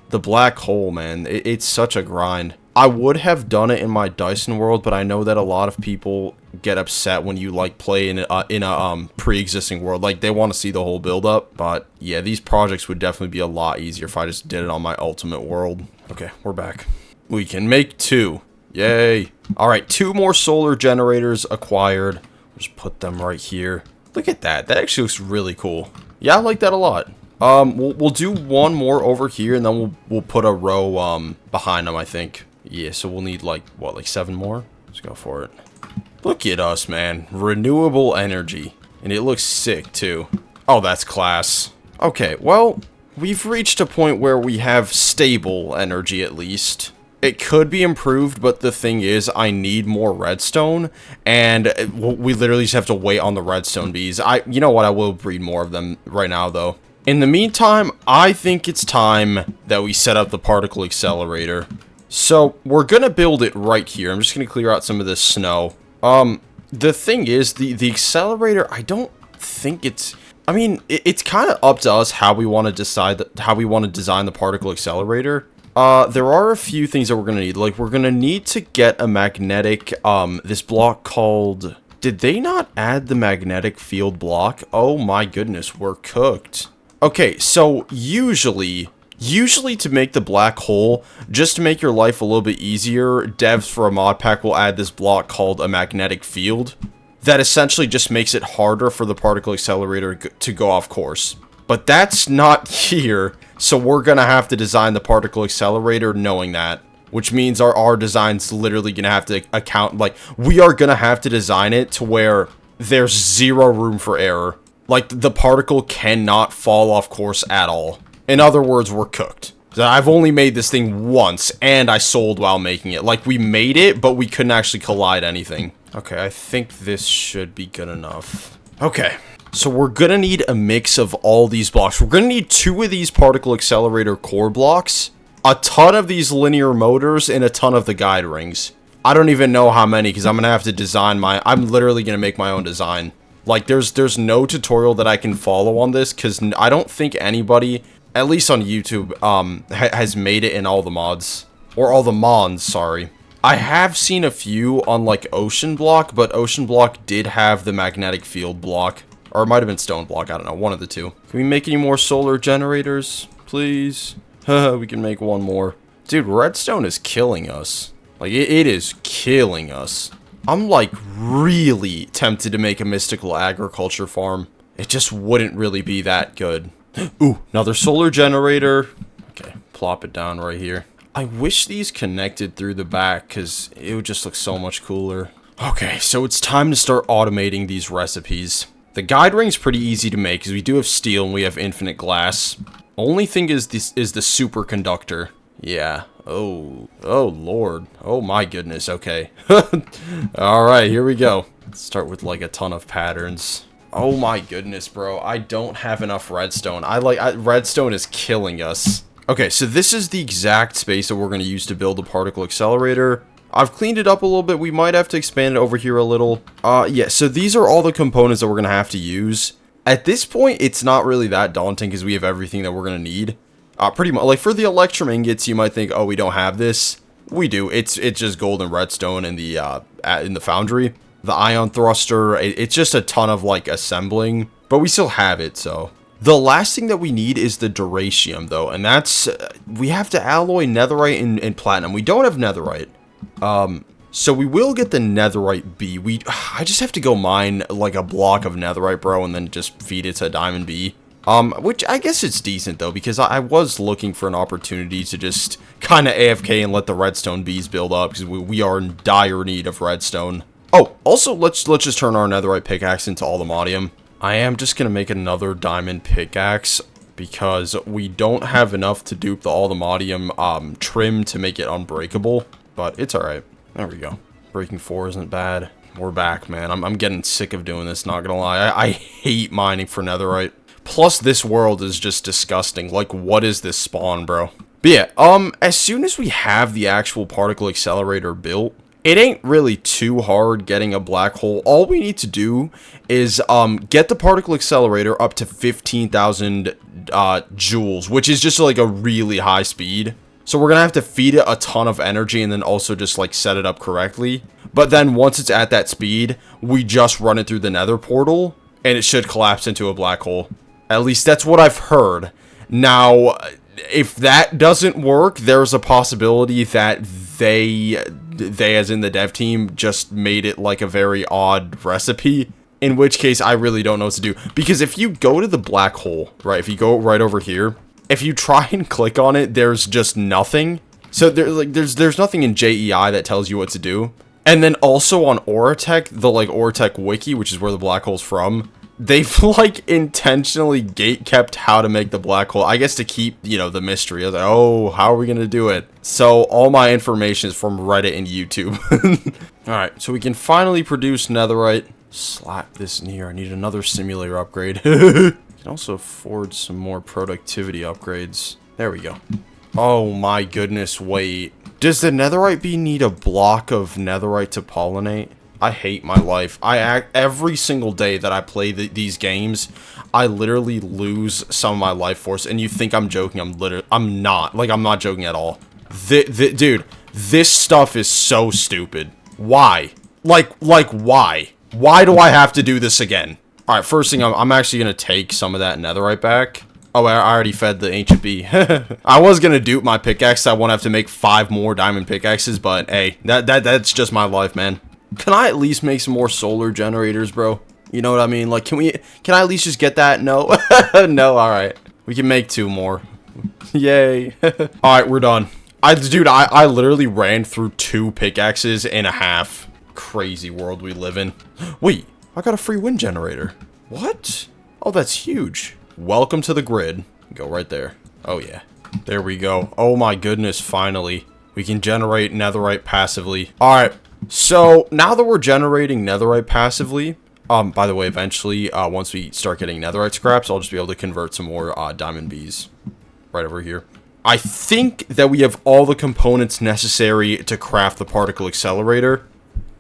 the black hole, man, it's such a grind. I would have done it in my Dyson world, but I know that a lot of people get upset when you like play in a pre-existing world. Like, they want to see the whole build up. But yeah, these projects would definitely be a lot easier if I just did it on my ultimate world. Okay, we're back. We can make 2. Yay. All right, 2 more solar generators acquired. Just put them right here. Look at that. That actually looks really cool. Yeah, I like that a lot. We'll do 1 more over here, and then we'll put a row behind them, I think. Yeah, so we'll need like 7 more. Let's go for it. Look at us, man. Renewable energy. And it looks sick, too. Oh, that's class. Okay, well, we've reached a point where we have stable energy, at least. It could be improved, but the thing is, I need more redstone, and we literally just have to wait on the redstone bees. You know what, I will breed more of them right now, though. In the meantime, I think it's time that we set up the particle accelerator. So, we're gonna build it right here. I'm just gonna clear out some of this snow. The thing is, the accelerator, I don't think it's... I mean, it's kind of up to us how we want to decide how we want to design the particle accelerator. There are a few things that we're gonna need. Like, we're gonna need to get a magnetic, this block called... Did they not add the magnetic field block? Oh my goodness, we're cooked. Okay, so usually to make the black hole, just to make your life a little bit easier, devs for a mod pack will add this block called a magnetic field. That essentially just makes it harder for the particle accelerator to go off course. But that's not here, so we're gonna have to design the particle accelerator knowing that. Which means our design's literally gonna have to account, like, we are gonna have to design it to where there's 0 room for error. Like, the particle cannot fall off course at all. In other words, we're cooked. I've only made this thing once, and I sold while making it. Like, we made it, but we couldn't actually collide anything. Okay, I think this should be good enough. Okay, so we're gonna need a mix of all these blocks. We're gonna need 2 of these particle accelerator core blocks, a ton of these linear motors, and a ton of the guide rings. I don't even know how many, because I'm gonna have to design I'm literally gonna make my own design. Like, there's no tutorial that I can follow on this, because I don't think anybody... at least on YouTube, has made it in all the mods. Or all the Mons, sorry. I have seen a few on, like, Ocean Block, but Ocean Block did have the magnetic field block. Or it might have been Stone Block, I don't know, one of the 2. Can we make any more solar generators, please? We can make 1 more. Dude, redstone is killing us. Like, it is killing us. I'm, like, really tempted to make a mystical agriculture farm. It just wouldn't really be that good. Ooh, another solar generator. Okay, plop it down right here. I wish these connected through the back, because it would just look so much cooler. Okay, so it's time to start automating these recipes. The guide ring's pretty easy to make, because we do have steel and we have infinite glass. Only thing is the superconductor. Yeah. Oh lord. Oh my goodness, okay. Alright, here we go. Let's start with like a ton of patterns. Oh my goodness, bro. I don't have enough redstone. Redstone is killing us. Okay, so this is the exact space that we're going to use to build the particle accelerator. I've cleaned it up a little bit. We might have to expand it over here a little. Yeah, so these are all the components that we're going to have to use. At this point, it's not really that daunting because we have everything that we're going to need. Pretty much, like for the electrum ingots, you might think, oh, we don't have this. We do. It's just gold and redstone in the foundry. The ion thruster, it's just a ton of like assembling, but we still have it, so The last thing that we need is the duratium, though, and that's, we have to alloy netherite and platinum. We don't have netherite. So we will get the netherite B. I just have to go mine, like, a block of netherite, bro, and then just feed it to diamond B. Which I guess it's decent, though, because I was looking for an opportunity to just kind of AFK and let the redstone bees build up, because we are in dire need of redstone. Oh, also, let's just turn our netherite pickaxe into all the modium. I am just going to make another diamond pickaxe, because we don't have enough to dupe all the modium trim to make it unbreakable, but it's alright. There we go. Breaking 4 isn't bad. We're back, man. I'm getting sick of doing this, not gonna lie. I hate mining for netherite. Plus, this world is just disgusting. Like, what is this spawn, bro? But yeah, as soon as we have the actual particle accelerator built, it ain't really too hard getting a black hole. All we need to do is get the particle accelerator up to 15,000 joules, which is just like a really high speed. So we're gonna have to feed it a ton of energy and then also just like set it up correctly. But then once it's at that speed, we just run it through the nether portal and it should collapse into a black hole. At least that's what I've heard. Now, if that doesn't work, there's a possibility that they as in the dev team just made it like a very odd recipe. In which case, I really don't know what to do. Because if you go to the black hole, right, if you go right over here, if you try and click on it, there's just nothing. So there's nothing in JEI that tells you what to do. And then also on Oritech, the like Ortech wiki, which is where the black hole's from, they've like intentionally gatekept how to make the black hole. I guess to keep, you know, the mystery. I was like, oh, how are we gonna do it? So all my information is from Reddit and YouTube. Alright, so we can finally produce netherite. Slap this in here. I need another simulator upgrade. Can also afford some more productivity upgrades. There we go. Oh my goodness, wait. Does the netherite bee need a block of netherite to pollinate? I hate my life. Every single day that I play these games, I literally lose some of my life force. And you think I'm joking? I'm not. Like, I'm not joking at all. Dude, this stuff is so stupid. Why? Like why? Why do I have to do this again? Alright, first thing, I'm actually going to take some of that netherite back. Oh, I already fed the ancient bee. I was going to dupe my pickaxe. I won't have to make 5 more diamond pickaxes, but hey, that's just my life, man. Can I at least make some more solar generators, bro? You know what I mean? Like, can I at least just get that? No. No, alright. We can make 2 more. Yay. Alright, we're done. Dude, I literally ran through 2 pickaxes and a half. Crazy world we live in. Wait, I got a free wind generator. What? Oh, that's huge. Welcome to the grid. Go right there. Oh, yeah. There we go. Oh, my goodness, finally. We can generate netherite passively. Alright, so now that we're generating netherite passively, by the way, eventually, once we start getting netherite scraps, I'll just be able to convert some more diamond bees. Right over here. I think that we have all the components necessary to craft the particle accelerator.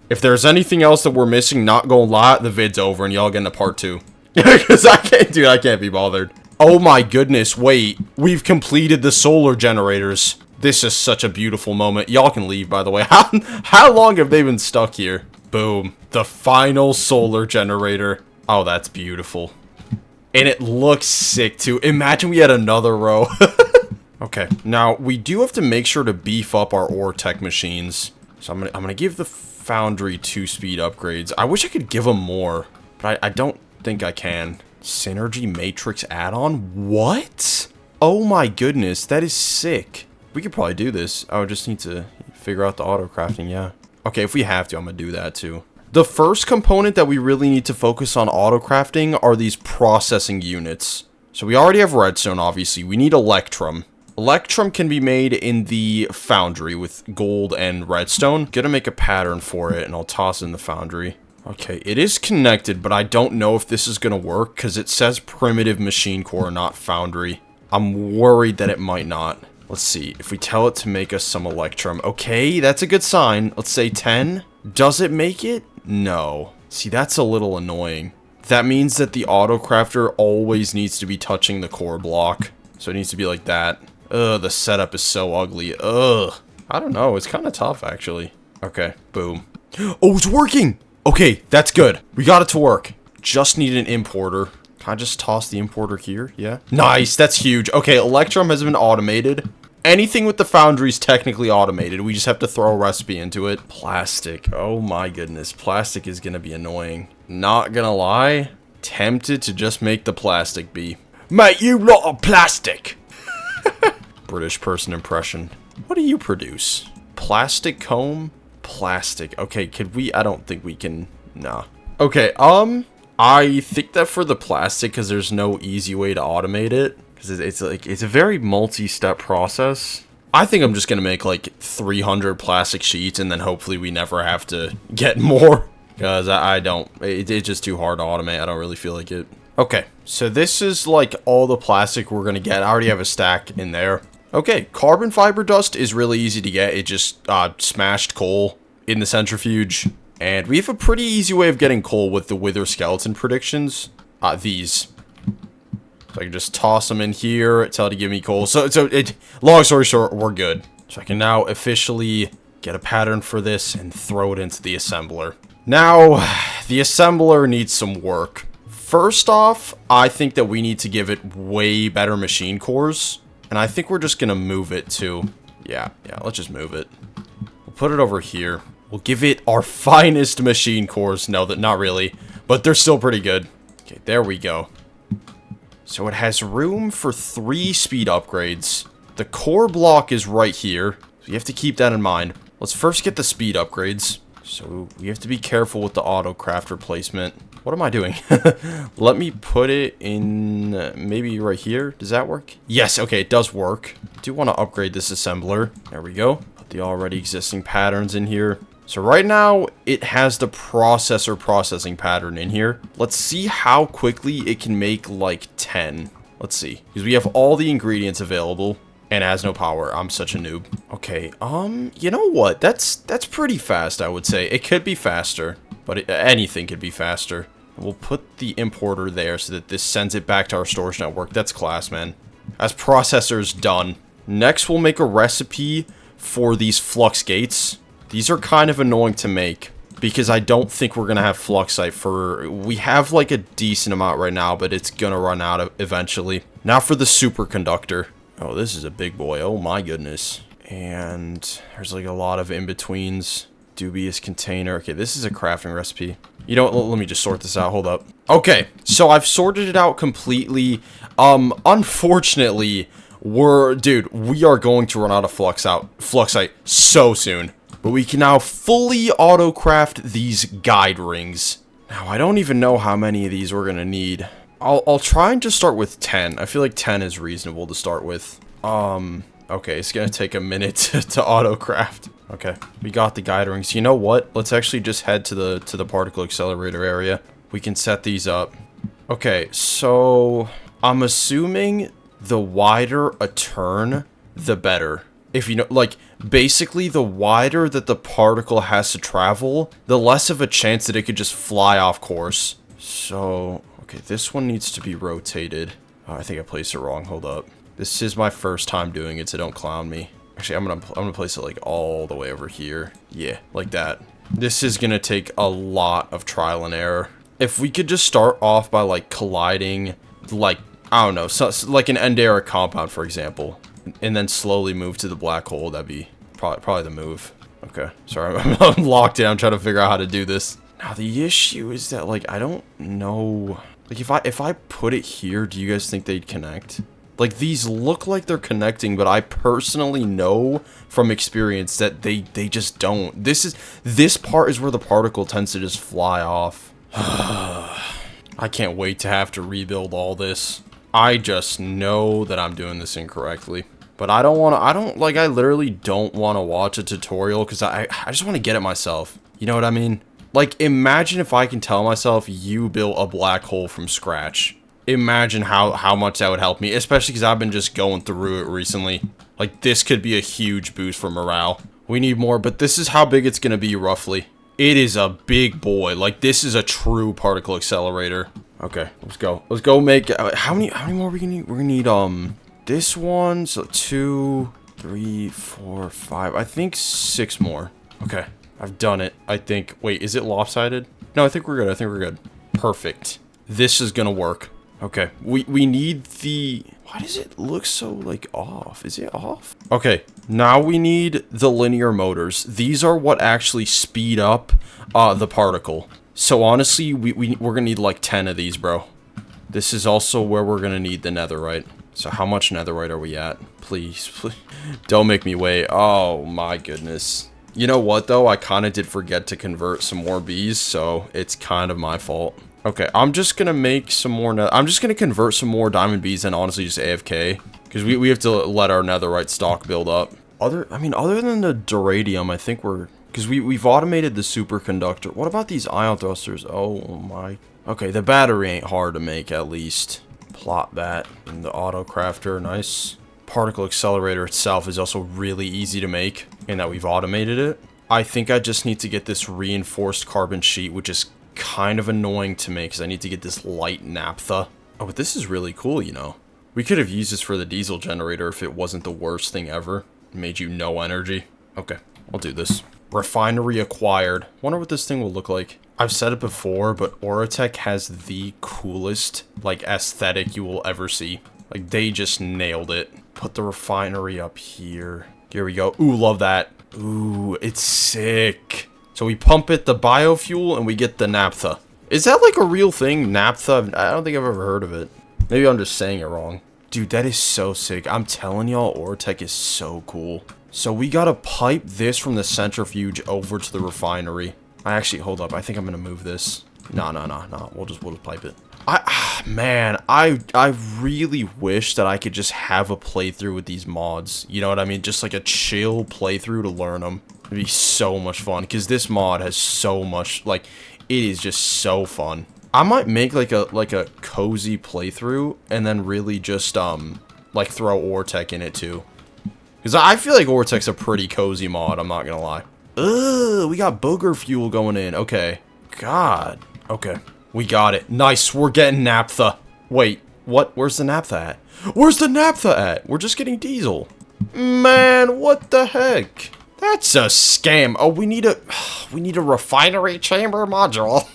If there's anything else that we're missing, not gonna lie, the vid's over and y'all getting a part 2. Because I can't be bothered. Oh my goodness, wait. We've completed the solar generators. This is such a beautiful moment. Y'all can leave, by the way. How long have they been stuck here? Boom. The final solar generator. Oh, that's beautiful. And it looks sick, too. Imagine we had another row. Okay, now, we do have to make sure to beef up our Ortech machines. So I'm gonna give the Foundry 2-speed upgrades. I wish I could give them more, but I don't think I can. Synergy Matrix add-on? What? Oh my goodness, that is sick. We could probably do this. I would just need to figure out the auto-crafting, yeah. Okay, if we have to, I'm gonna do that too. The first component that we really need to focus on auto-crafting are these processing units. So we already have redstone, obviously. We need electrum. Electrum can be made in the foundry with gold and redstone. Gonna make a pattern for it, and I'll toss it in the foundry. Okay, it is connected, but I don't know if this is gonna work, because it says primitive machine core, not foundry. I'm worried that it might not. Let's see, if we tell it to make us some electrum. Okay, that's a good sign. Let's say 10. Does it make it? No. See, that's a little annoying. That means that the auto-crafter always needs to be touching the core block. So it needs to be like that. Ugh, the setup is so ugly. Ugh. I don't know, it's kind of tough, actually. Okay, boom. Oh, it's working! Okay, that's good. We got it to work. Just need an importer. Can I just toss the importer here? Yeah. Nice, that's huge. Okay, Electrum has been automated. Anything with the foundry is technically automated. We just have to throw a recipe into it. Plastic. Oh my goodness. Plastic is going to be annoying. Not gonna lie. Tempted to just make the plastic bee. Mate, you lot of plastic. British person impression. What do you produce? Plastic comb? Plastic. Okay, could we? I don't think we can. Nah. Okay, I think that for the plastic, because there's no easy way to automate it, because it's a very multi-step process. I think I'm just gonna make like 300 plastic sheets, and then hopefully we never have to get more, because I don't. It's just too hard to automate. I don't really feel like it. Okay, so this is like all the plastic we're gonna get. I already have a stack in there. Okay, carbon fiber dust is really easy to get. It just smashed coal in the centrifuge. And we have a pretty easy way of getting coal with the wither skeleton predictions. These. So I can just toss them in here, tell it to give me coal. Long story short, we're good. So I can now officially get a pattern for this and throw it into the assembler. Now, the assembler needs some work. First off, I think that we need to give it way better machine cores. And I think we're just going to move it to... Yeah, let's just move it. We'll put it over here. We'll give it our finest machine cores. No, not really. But they're still pretty good. Okay, there we go. So it has room for 3 speed upgrades. The core block is right here. So you have to keep that in mind. Let's first get the speed upgrades. So we have to be careful with the auto craft replacement. What am I doing? Let me put it in maybe right here. Does that work? Yes, okay, it does work. I do want to upgrade this assembler. There we go. Put the already existing patterns in here. So right now, it has the processor processing pattern in here. Let's see how quickly it can make like 10. Let's see. Because we have all the ingredients available. And it has no power. I'm such a noob. Okay, you know what? That's pretty fast, I would say. It could be faster. But anything could be faster. We'll put the importer there so that this sends it back to our storage network. That's class, man. As processor's done. Next, we'll make a recipe for these flux gates. These are kind of annoying to make because I don't think we're going to have fluxite for... We have like a decent amount right now, but it's going to run out eventually. Now for the superconductor. Oh, this is a big boy. Oh my goodness. And there's like a lot of in-betweens. Dubious container. Okay, this is a crafting recipe. You know what? Let me just sort this out. Hold up. Okay, so I've sorted it out completely. Unfortunately, we are going to run out of fluxite so soon. But we can now fully auto-craft these guide rings. Now, I don't even know how many of these we're gonna need. I'll try and just start with 10. I feel like 10 is reasonable to start with. Okay, it's gonna take a minute to auto-craft. Okay, we got the guide rings. You know what? Let's actually just head to the particle accelerator area. We can set these up. Okay, so I'm assuming the wider a turn, the better. If you know, like, basically the wider that the particle has to travel, the less of a chance that it could just fly off course. So, okay, this one needs to be rotated. Oh, I think I placed it wrong. Hold up. This is my first time doing it, so don't clown me. Actually, I'm gonna place it like all the way over here. Yeah, like that. This is gonna take a lot of trial and error. If we could just start off by like colliding, like, I don't know, so like an end era compound, for example, and then slowly move to the black hole, that'd be probably the move. Okay, sorry, I'm locked in. I'm trying to figure out how to do this. Now the issue is that, like, I don't know. Like, if I put it here, do you guys think they'd connect? Like, these look like they're connecting, but I personally know from experience that they just don't. This part is where the particle tends to just fly off. I can't wait to have to rebuild all this. I just know that I'm doing this incorrectly. But I literally don't want to watch a tutorial because I just want to get it myself. You know what I mean? Like, imagine if I can tell myself you built a black hole from scratch. Imagine how much that would help me, especially because I've been just going through it recently. Like, this could be a huge boost for morale. We need more, but this is how big it's going to be, roughly. It is a big boy. Like, this is a true particle accelerator. Okay, let's go. Let's go make... how many more are we going to need? We're going to need, this one, so 2, 3, 4, 5. I think 6 more. Okay, I've done it, I think. Wait, is it lopsided? No, I think we're good. Perfect. This is going to work. Okay, we need the... Why does it look so, like, off? Is it off? Okay, now we need the linear motors. These are what actually speed up the particle. So, honestly, we're gonna need, like, 10 of these, bro. This is also where we're gonna need the netherite. So, how much netherite are we at? Please, please. Don't make me wait. Oh, my goodness. You know what, though? I kind of did forget to convert some more bees, so it's kind of my fault. Okay, I'm just gonna make some more... I'm just gonna convert some more diamond bees and honestly just AFK. Because we have to let our netherite stock build up. Other than the duradium, I think we're... Because we've automated the superconductor. What about these ion thrusters? Oh my... Okay, the battery ain't hard to make, at least. Plot that in the auto crafter. Nice. Particle accelerator itself is also really easy to make, in that we've automated it. I think I just need to get this reinforced carbon sheet, which is kind of annoying to me because I need to get this light naphtha. Oh, but this is really cool, you know. We could have used this for the diesel generator if it wasn't the worst thing ever. It made you no energy. Okay, I'll do this. Refinery acquired. Wonder what this thing will look like. I've said it before, but Oritech has the coolest, like, aesthetic you will ever see. Like, they just nailed it. Put the refinery up here. Here we go. Ooh, love that. Ooh, it's sick. So we pump it the biofuel and we get the naphtha. Is that like a real thing? Naphtha? I don't think I've ever heard of it. Maybe I'm just saying it wrong. Dude, that is so sick. I'm telling y'all, Ortech is so cool. So we gotta pipe this from the centrifuge over to the refinery. Hold up. I think I'm gonna move this. No. We'll just pipe it. Man, I really wish that I could just have a playthrough with these mods. You know what I mean? Just like a chill playthrough to learn them. It'd be so much fun, because this mod has so much, like, it is just so fun. I might make, like a cozy playthrough, and then really just, like, throw Ortech in it, too. Because I feel like Ortech's a pretty cozy mod, I'm not gonna lie. Ugh, we got booger fuel going in, okay. God, okay. We got it. Nice, we're getting naphtha. Wait, what? Where's the naphtha at? Where's the naphtha at? We're just getting diesel. Man, what the heck? That's a scam. Oh, we need a refinery chamber module.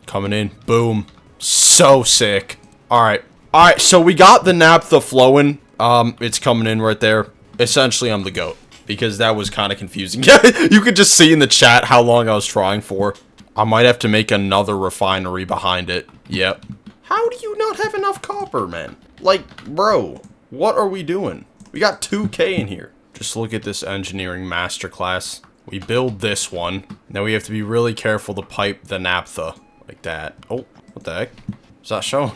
Coming in. Boom. So sick. Alright. Alright, so we got the naphtha flowing. It's coming in right there. Essentially, I'm the GOAT. Because that was kind of confusing. You could just see in the chat how long I was trying for. I might have to make another refinery behind it. Yep. How do you not have enough copper, man? Like, bro, what are we doing? We got 2K in here. Just look at this engineering masterclass. We build this one. Now we have to be really careful to pipe the naphtha. Like that. Oh, what the heck? Is that showing?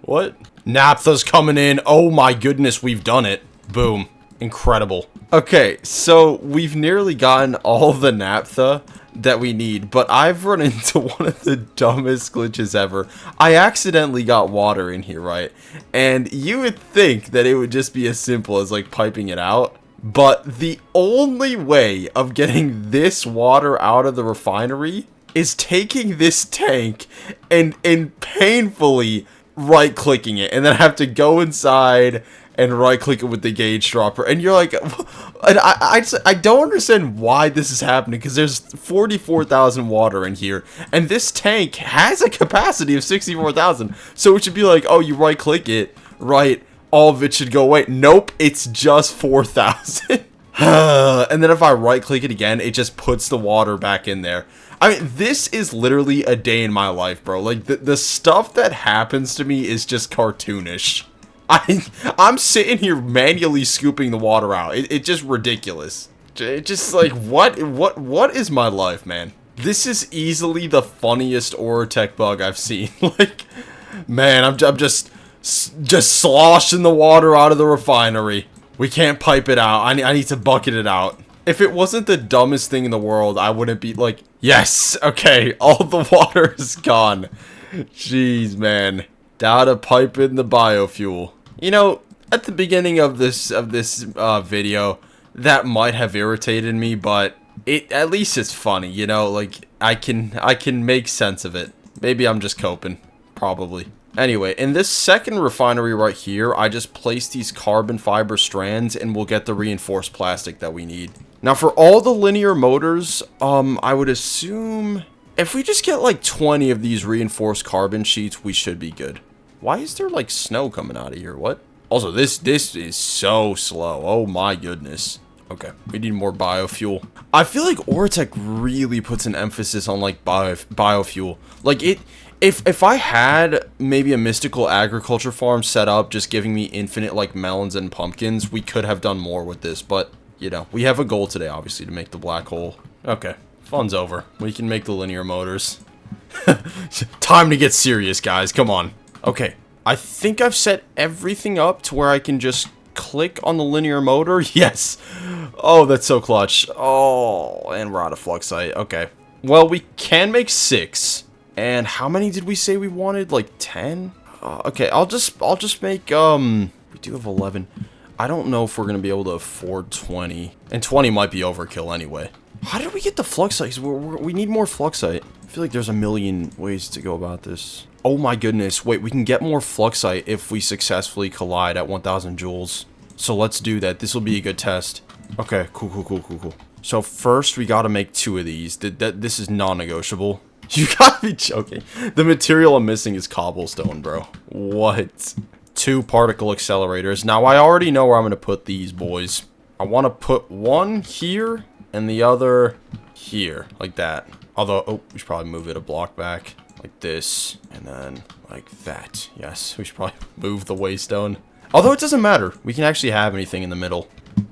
What? Naphtha's coming in. Oh my goodness, we've done it. Boom. Incredible. Okay, so we've nearly gotten all the naphtha that we need, but I've run into one of the dumbest glitches ever. I accidentally got water in here, right? And you would think that it would just be as simple as, like, piping it out. But the only way of getting this water out of the refinery is taking this tank and painfully right-clicking it, and then have to go inside and right-click it with the gauge dropper, and you're like, and I don't understand why this is happening, because there's 44,000 water in here, and this tank has a capacity of 64,000, so it should be like, oh, you right-click it, right, all of it should go away. Nope, it's just 4,000. And then if I right-click it again, it just puts the water back in there. I mean, this is literally a day in my life, bro. Like, the stuff that happens to me is just cartoonish. I'm sitting here manually scooping the water out. It's just ridiculous. It just like, what is my life, man? This is easily the funniest Ortech bug I've seen. Like, man, I'm just sloshing the water out of the refinery. We can't pipe it out. I need to bucket it out. If it wasn't the dumbest thing in the world, I wouldn't be like, yes, okay, all the water is gone. Jeez, man. Down to pipe in the biofuel. You know, at the beginning of this video, that might have irritated me, but at least it's funny, you know, like, I can make sense of it. Maybe I'm just coping. Probably. Anyway, in this second refinery right here, I just placed these carbon fiber strands and we'll get the reinforced plastic that we need. Now, for all the linear motors, I would assume... If we just get like 20 of these reinforced carbon sheets, we should be good. Why is there like snow coming out of here? What? Also, this is so slow. Oh my goodness. Okay, we need more biofuel. I feel like Ortech really puts an emphasis on like biofuel. Like if I had maybe a mystical agriculture farm set up, just giving me infinite like melons and pumpkins, we could have done more with this. But you know, we have a goal today, obviously, to make the black hole. Okay, fun's over. We can make the linear motors. Time to get serious, guys. Come on. Okay, I think I've set everything up to where I can just click on the linear motor. Yes. Oh, that's so clutch. Oh, and we're out of fluxite. Okay. Well, we can make 6. And how many did we say we wanted? Like 10? Okay, I'll just make we do have 11. I don't know if we're gonna be able to afford 20. And 20 might be overkill anyway. How did we get the fluxite? We need more fluxite. I feel like there's a million ways to go about this. Oh my goodness. Wait, we can get more fluxite if we successfully collide at 1000 joules. So let's do that. This will be a good test. Okay, cool. So first we gotta make 2 of these. This is non-negotiable. You gotta be joking. The material I'm missing is cobblestone, bro. What? 2 particle accelerators. Now I already know where I'm gonna put these boys. I want to put one here and the other here, like that. Although, oh, we should probably move it a block back, like this, and then like that. Yes, we should probably move the waystone. Although it doesn't matter. We can actually have anything in the middle.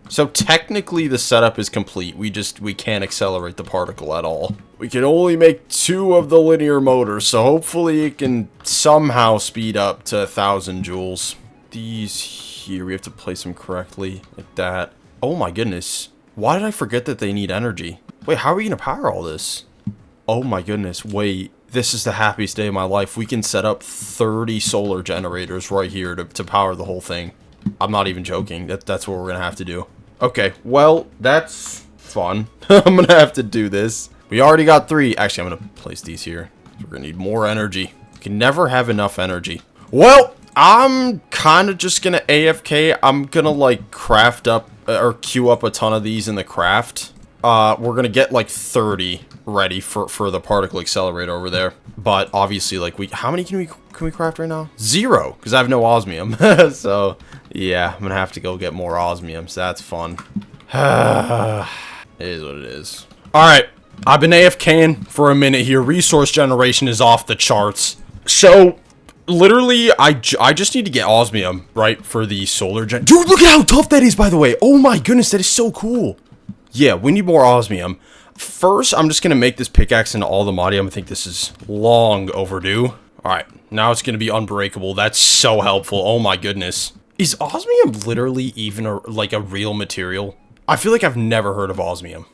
So technically the setup is complete. We can't accelerate the particle at all. We can only make 2 of the linear motors, so hopefully it can somehow speed up to 1000 joules. These here, we have to place them correctly, like that. Oh my goodness. Why did I forget that they need energy? Wait, how are we gonna power all this? Oh my goodness, wait. This is the happiest day of my life. We can set up 30 solar generators right here to power the whole thing. I'm not even joking. That's what we're gonna have to do. Okay, well, that's fun. I'm gonna have to do this. We already got 3. Actually, I'm gonna place these here. We're gonna need more energy. We can never have enough energy. Well, I'm kind of just gonna AFK. I'm gonna like craft up or queue up a ton of these in the craft. We're gonna get like 30 ready for the particle accelerator over there. But obviously, like how many can we craft right now? 0, because I have no osmium. So yeah, I'm gonna have to go get more osmium. So that's fun. It is what it is. All right, I've been AFKing for a minute here. Resource generation is off the charts. So literally, I just need to get osmium, right, for the solar gen. Dude, look at how tough that is, by the way. Oh my goodness, that is so cool. Yeah, we need more osmium. First, I'm just going to make this pickaxe into all the modium. I think this is long overdue. All right, now it's going to be unbreakable. That's so helpful. Oh my goodness. Is osmium literally even like a real material? I feel like I've never heard of osmium.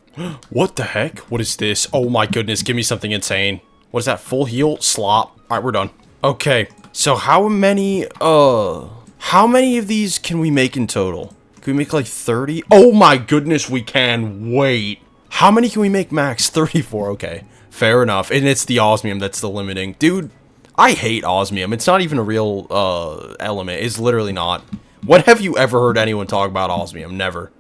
What the heck? What is this? Oh my goodness, give me something insane. What is that? Full heal? Slop. All right, we're done. Okay, so how many of these can we make in total? Can we make like 30? Oh my goodness, we can. Wait. How many can we make max? 34. Okay, fair enough. And it's the osmium that's the limiting. Dude, I hate osmium. It's not even a real element. It's literally not. When have you ever heard anyone talk about osmium? Never.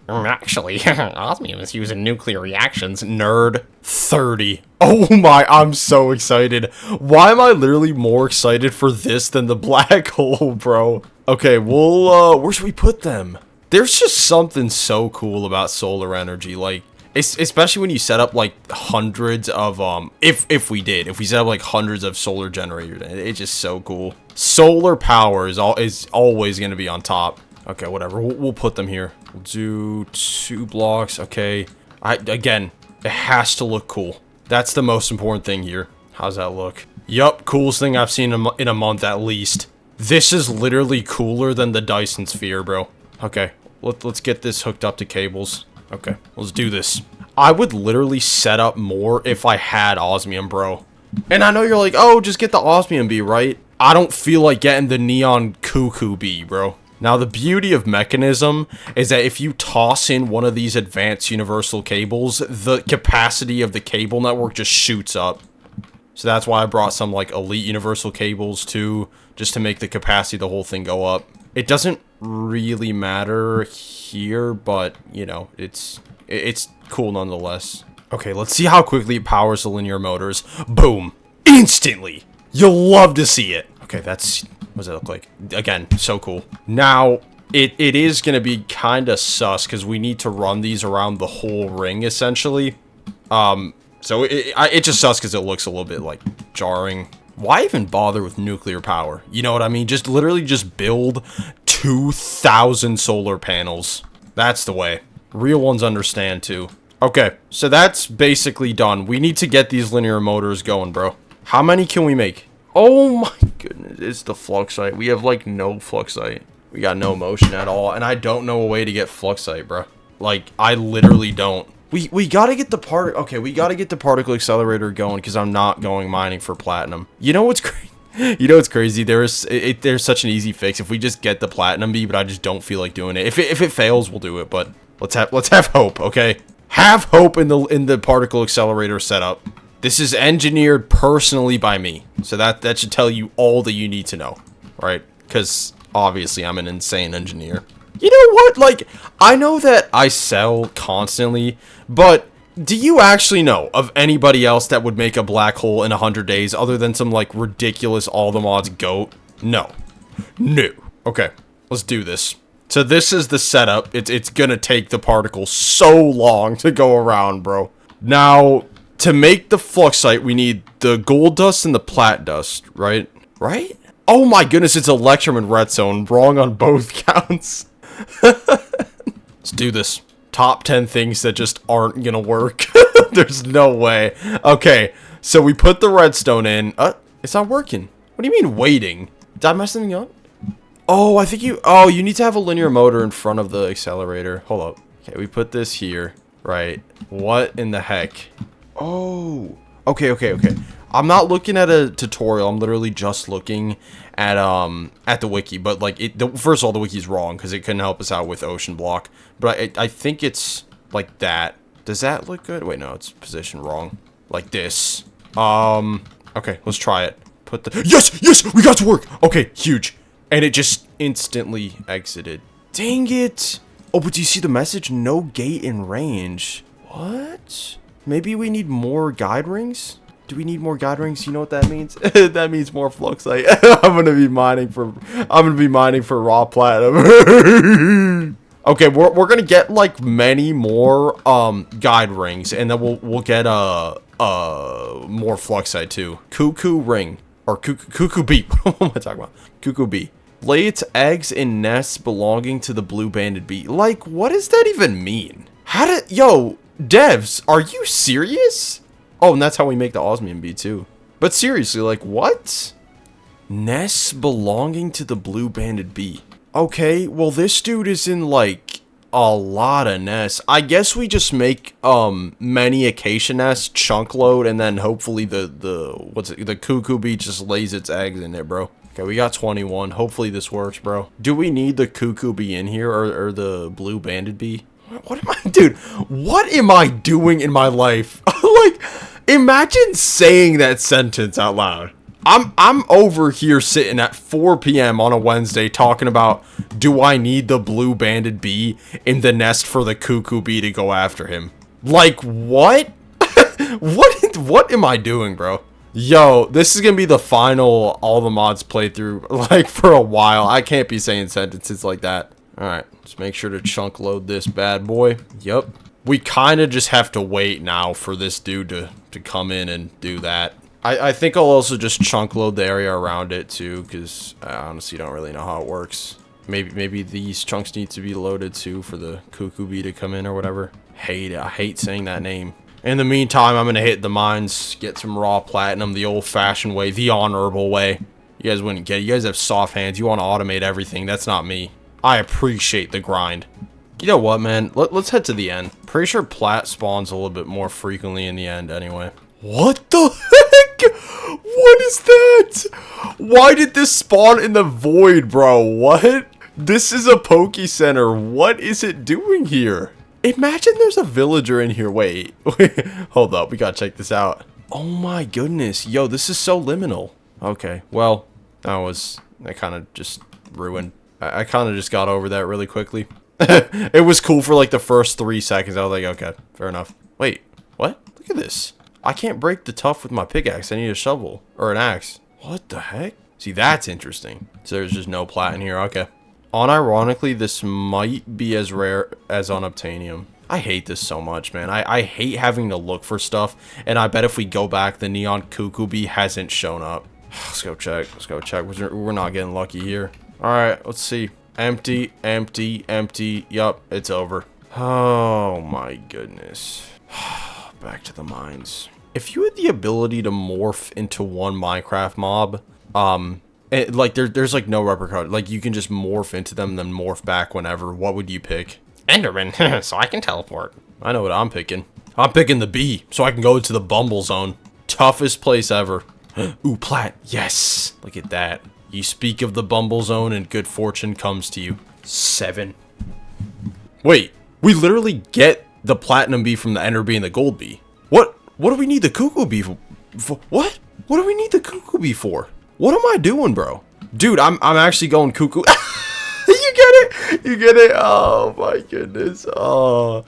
Actually, osmium is used in nuclear reactions. Nerd. 30. Oh my, I'm so excited. Why am I literally more excited for this than the black hole, bro? Okay, well, where should we put them? There's just something so cool about solar energy, like, especially when you set up, like, hundreds of, if we set up, like, hundreds of solar generators, it's just so cool. Solar power is always going to be on top. Okay, whatever, we'll put them here. We'll do 2 blocks, okay. Again, it has to look cool. That's the most important thing here. How's that look? Yup, coolest thing I've seen in a month at least. This is literally cooler than the Dyson Sphere, bro. Okay, let's get this hooked up to cables. Okay, let's do this. I would literally set up more if I had osmium, bro. And I know you're like, oh, just get the osmium bee, right? I don't feel like getting the neon cuckoo bee, bro. Now, the beauty of Mechanism is that if you toss in one of these advanced universal cables, the capacity of the cable network just shoots up. So that's why I brought some, like, elite universal cables, too, just to make the capacity of the whole thing go up. It doesn't really matter here, but, you know, it's cool nonetheless. Okay, let's see how quickly it powers the linear motors. Boom. Instantly. You'll love to see it. Okay, that's... What does it look like? Again, so cool. Now, it is going to be kind of sus, because we need to run these around the whole ring, essentially. So it just sus because it looks a little bit, like, jarring. Why even bother with nuclear power? You know what I mean? Just literally just build 2,000 solar panels. That's the way. Real ones understand, too. Okay, so that's basically done. We need to get these linear motors going, bro. How many can we make? Oh my goodness, it's the fluxite. We have, like, no fluxite. We got no motion at all, and I don't know a way to get fluxite, bro. Like, I literally don't. We gotta get the we gotta get the particle accelerator going, because I'm not going mining for platinum. You know what's crazy? You know what's crazy? There's such an easy fix if we just get the platinum bee, but I just don't feel like doing it. If it fails, we'll do it, but let's have hope, okay? Have hope in the particle accelerator setup. This is engineered personally by me, so that should tell you all that you need to know, right? Because obviously I'm an insane engineer. You know what? Like, I know that I sell constantly, but do you actually know of anybody else that would make a black hole in 100 days other than some, like, ridiculous all the mods goat? No. No. Okay, let's do this. So this is the setup. It's gonna take the particle so long to go around, bro. Now, to make the fluxite, we need the gold dust and the plat dust, right? Right? Oh my goodness, it's Electrum and Redstone. Wrong on both counts. Let's do this. Top 10 things that just aren't gonna work. There's no way. Okay, so we put the redstone in. It's not working. What do you mean waiting? Did I mess something up? Oh, I think you need to have a linear motor in front of the accelerator. Hold up. Okay, we put this here. Right. What in the heck? Oh. Okay. I'm not looking at a tutorial. I'm literally just looking at the wiki. But like, first of all, the wiki's wrong because it couldn't help us out with ocean block. But I think it's like that. Does that look good? Wait, no, it's positioned wrong. Like this. Okay, let's try it. Put the yes, we got to work. Okay, huge. And it just instantly exited. Dang it. Oh, but do you see the message? No gate in range. What? Maybe we need more guide rings? Do we need more guide rings? You know what that means? That means more fluxite. I'm gonna be mining for raw platinum. Okay, we're gonna get like many more guide rings, and then we'll get more fluxite too. Cuckoo ring or cuckoo bee. What am I talking about? Cuckoo bee. Lay its eggs in nests belonging to the blue-banded bee. Like, what does that even mean? Yo, devs, are you serious? Oh, and that's how we make the osmium bee too. But seriously, like, what? Nests belonging to the blue-banded bee. Okay, well, this dude is in, like, a lot of nests. I guess we just make, many acacia nests, chunk load, and then hopefully the cuckoo bee just lays its eggs in it, bro. Okay, we got 21. Hopefully this works, bro. Do we need the cuckoo bee in here or the blue banded bee? What am I, dude? What am I doing in my life? Like, imagine saying that sentence out loud. I'm over here sitting at 4 p.m. on a Wednesday talking about, do I need the blue banded bee in the nest for the cuckoo bee to go after him? Like, what? What am I doing, bro? Yo, this is gonna be the final all the mods playthrough, like, for a while. I can't be saying sentences like that. Alright, let's make sure to chunk load this bad boy. Yup. We kind of just have to wait now for this dude to come in and do that. I think I'll also just chunk load the area around it too, because I honestly don't really know how it works. Maybe these chunks need to be loaded too for the cuckoo bee to come in or whatever. I hate saying that name. In the meantime, I'm going to hit the mines, get some raw platinum the old-fashioned way, the honorable way. You guys wouldn't get it. You guys have soft hands. You want to automate everything. That's not me. I appreciate the grind. You know what, man? Let's head to the end. Pretty sure plat spawns a little bit more frequently in the end anyway. What the heck? What is that? Why did this spawn in the void, bro? What? This is a Poke Center. What is it doing here? Imagine there's a villager in here. Wait, hold up. We gotta check this out. Oh my goodness. Yo, this is so liminal. Okay, well, that kind of just ruined. I kind of just got over that really quickly. It was cool for like the first 3 seconds. I was like, okay, fair enough. Wait, what? Look at this. I can't break the tuff with my pickaxe. I need a shovel. Or an axe. What the heck? See, that's interesting. So there's just no plat in here. Okay. Unironically, this might be as rare as unobtainium. I hate this so much, man. I hate having to look for stuff. And I bet if we go back, the neon cuckoo bee hasn't shown up. Let's go check. Let's go check. We're not getting lucky here. Alright, let's see. Empty, empty, empty. Yup, it's over. Oh my goodness. Back to the mines. If you had the ability to morph into one Minecraft mob, like there's like no repercussion. Like you can just morph into them and then morph back whenever. What would you pick? Enderman, so I can teleport. I know what I'm picking. I'm picking the bee, so I can go to the Bumble Zone. Toughest place ever. Ooh, plat. Yes. Look at that. You speak of the Bumble Zone and good fortune comes to you. 7. Wait, we literally get the platinum bee from the ender bee and the gold bee. What do we need the cuckoo bee for? What? What do we need the cuckoo bee for? What am I doing, bro? Dude, I'm actually going cuckoo. You get it? You get it? Oh my goodness. Oh.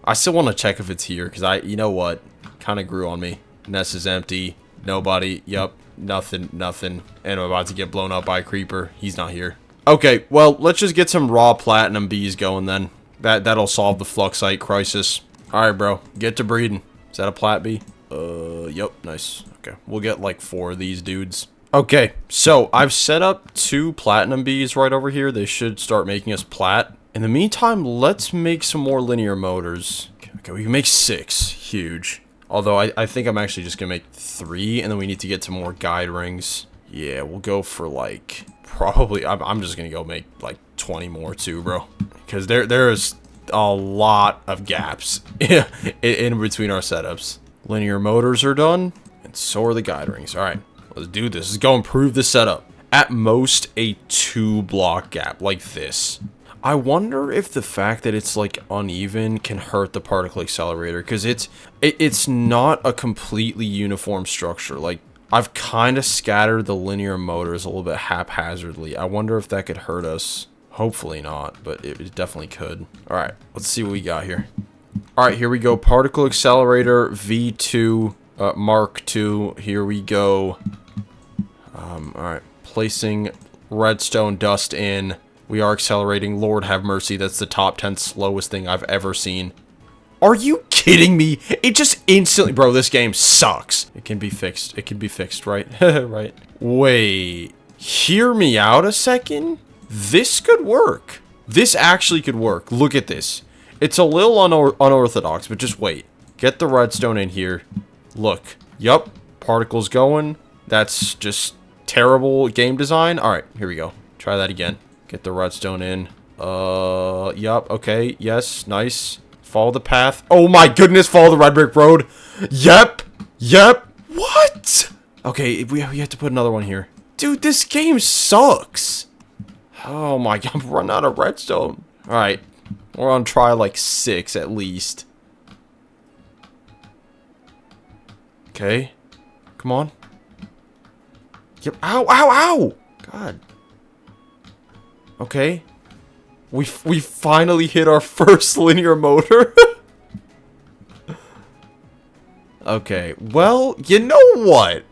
I still want to check if it's here because you know what? Kind of grew on me. Nest is empty. Nobody. Yup. Nothing. Nothing. And I'm about to get blown up by a creeper. He's not here. Okay, well, let's just get some raw platinum bees going then. That'll solve the fluxite crisis. Alright, bro. Get to breeding. Is that a plat bee? Yep. Nice. Okay. We'll get like 4 of these dudes. Okay, so I've set up 2 platinum bees right over here. They should start making us plat. In the meantime, let's make some more linear motors. Okay, we can make 6. Huge. Although I think I'm actually just gonna make 3, and then we need to get some more guide rings. Yeah, we'll go for like probably. I'm just gonna go make like 20 more too, bro. Because there is a lot of gaps in between our setups. Linear motors are done, and so are the guide rings. All right, let's do this. Let's go improve the setup. At most a 2-block gap like this. I wonder if the fact that it's like uneven can hurt the particle accelerator because it's not a completely uniform structure. Like I've kind of scattered the linear motors a little bit haphazardly. I wonder if that could hurt us. Hopefully not, but it definitely could. All right, let's see what we got here. All right, here we go. Particle accelerator V2 Mark II. Here we go. All right, placing redstone dust in. We are accelerating. Lord have mercy. That's the top 10 slowest thing I've ever seen. Are you kidding me? It just instantly... Bro, this game sucks. It can be fixed. It can be fixed, right? Right. Wait. Hear me out a second. This could work. This actually could work. Look at this. It's a little unorthodox, but just wait. Get the redstone in here. Look. Yup. Particles going. That's just terrible game design. All right. Here we go. Try that again. Get the redstone in. Yup. Okay. Yes. Nice. Follow the path. Oh my goodness. Follow the red brick road. Yep. Yep. What? Okay. We have to put another one here. Dude, this game sucks. Oh my god. I'm running out of redstone. All right. We're on try like 6 at least. Okay. Come on. Yep. Ow. Ow. Ow. God. Okay. We finally hit our first linear motor. Okay. Well, you know what?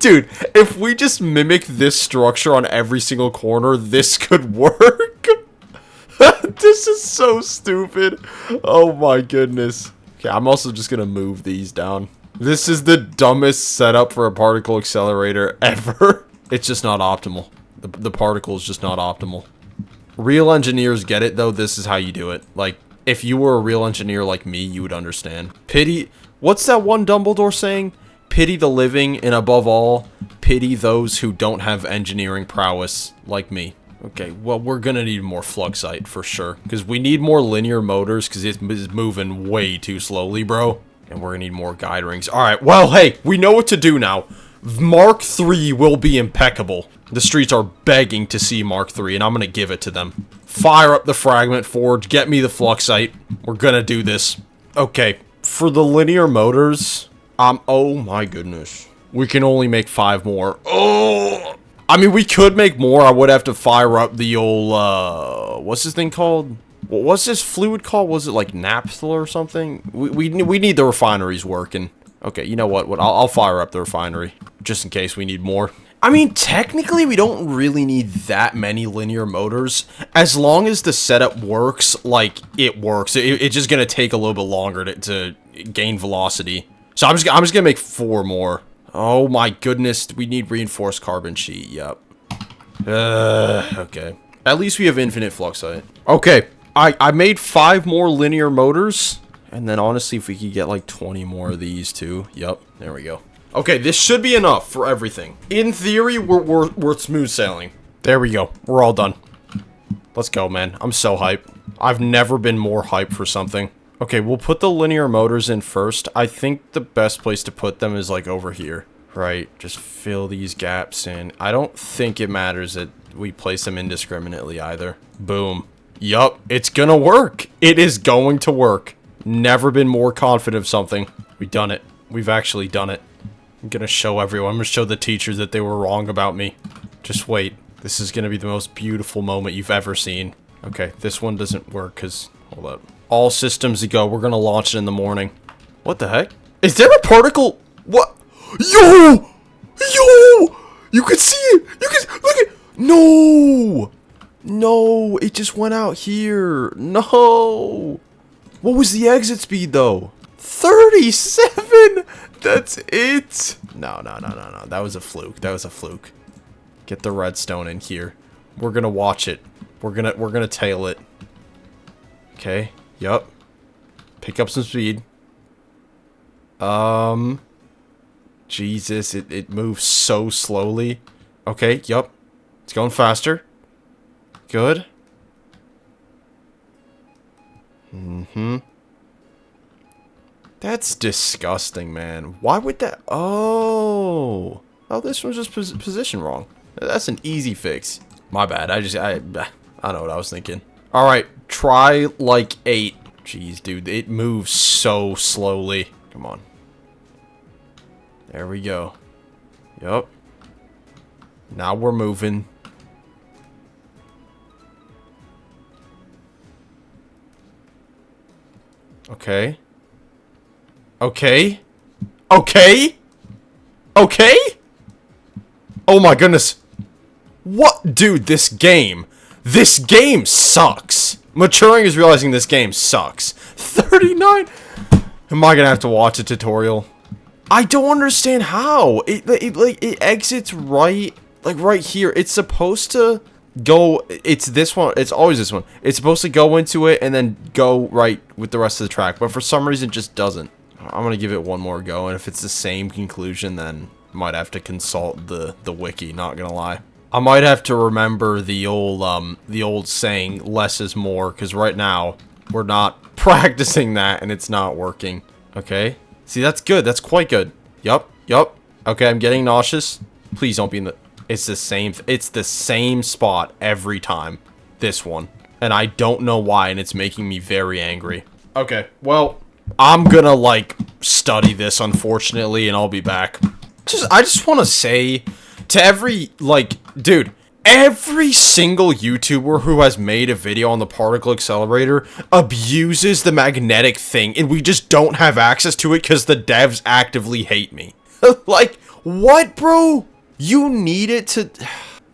Dude, if we just mimic this structure on every single corner, this could work. This is so stupid. Oh my goodness. Okay, I'm also just gonna move these down. This is the dumbest setup for a particle accelerator ever. It's just not optimal. The particle is just not optimal. Real engineers get it, though. This is how you do it. Like, if you were a real engineer like me, you would understand. Pity... What's that one Dumbledore saying? Pity the living, and above all, pity those who don't have engineering prowess like me. Okay, well, we're gonna need more fluxite for sure. Because we need more linear motors, because it's moving way too slowly, bro. And we're gonna need more guide rings. Alright, well, hey, we know what to do now. Mark III will be impeccable. The streets are begging to see Mark III, and I'm gonna give it to them. Fire up the fragment forge, get me the fluxite. We're gonna do this. Okay, for the linear motors... oh my goodness. We can only make 5 more. Oh! I mean, we could make more. I would have to fire up the old, what's this thing called? What was this fluid called? Was it like naphtha or something? We need the refineries working. Okay, you know what? I'll fire up the refinery just in case we need more. I mean, technically, we don't really need that many linear motors. As long as the setup works, like, it works. It's just gonna take a little bit longer to gain velocity. So I'm just gonna make 4 more. Oh my goodness, we need reinforced carbon sheet. Yep. Okay. At least we have infinite fluxite. Okay, I made 5 more linear motors. And then honestly, if we could get like 20 more of these too. Yep, there we go. Okay, this should be enough for everything. In theory, we're smooth sailing. There we go. We're all done. Let's go, man. I'm so hyped. I've never been more hyped for something. Okay, we'll put the linear motors in first. I think the best place to put them is like over here. Right, just fill these gaps in. I don't think it matters that we place them indiscriminately either. Boom. Yup, it's gonna work. It is going to work. Never been more confident of something. We've done it. We've actually done it. I'm gonna show everyone. I'm gonna show the teachers that they were wrong about me. Just wait. This is gonna be the most beautiful moment you've ever seen. Okay, this one doesn't work because... Hold up. All systems to go. We're gonna launch it in the morning. What the heck? Is there a particle? What? Yo! Yo! You can see it! You can... Look at... No! No! It just went out here. No! What was the exit speed, though? 37! That's it! No. That was a fluke. That was a fluke. Get the redstone in here. We're gonna watch it. We're gonna tail it. Okay. Yup. Pick up some speed. Jesus, it moves so slowly. Okay, yup. It's going faster. Good. That's disgusting, man. Why would that... Oh, this one's just positioned wrong. That's an easy fix. My bad. I don't know what I was thinking. Alright, try like 8. Jeez, dude. It moves so slowly. Come on. There we go. Yup. Now we're moving. Okay. Okay. Okay. Okay. Oh my goodness. What? Dude, this game sucks. Maturing is realizing this game sucks. 39. Am I gonna have to watch a tutorial? I don't understand how. It exits right, like right here. It's supposed to go, it's this one, it's always this one. It's supposed to go into it and then go right with the rest of the track, but for some reason it just doesn't. I'm gonna give it one more go, and if it's the same conclusion, then I might have to consult the wiki, not gonna lie. I might have to remember the old saying, less is more, because right now, we're not practicing that, and it's not working. Okay? See, that's good. That's quite good. Yup. Okay, I'm getting nauseous. Please don't be in the... It's the same spot every time. This one. And I don't know why, and it's making me very angry. Okay, well, I'm gonna, like, study this, unfortunately, and I'll be back. I just want to say to every, like, dude, every single YouTuber who has made a video on the particle accelerator abuses the magnetic thing, and we just don't have access to it because the devs actively hate me. Like, what, bro? You need it to...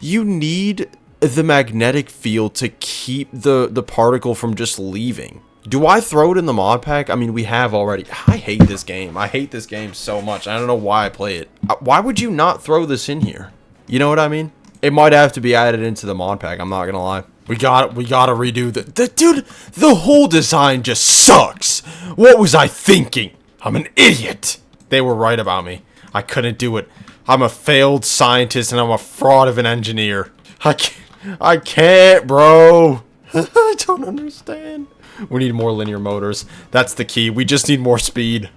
You need the magnetic field to keep the particle from just leaving. Do I throw it in the mod pack? I mean, we have already. I hate this game. I hate this game so much. I don't know why I play it. Why would you not throw this in here? You know what I mean? It might have to be added into the mod pack. I'm not gonna lie. We gotta redo the dude. The whole design just sucks. What was I thinking? I'm an idiot. They were right about me. I couldn't do it. I'm a failed scientist and I'm a fraud of an engineer. I can't, bro. I don't understand. We need more linear motors. That's the key. We just need more speed.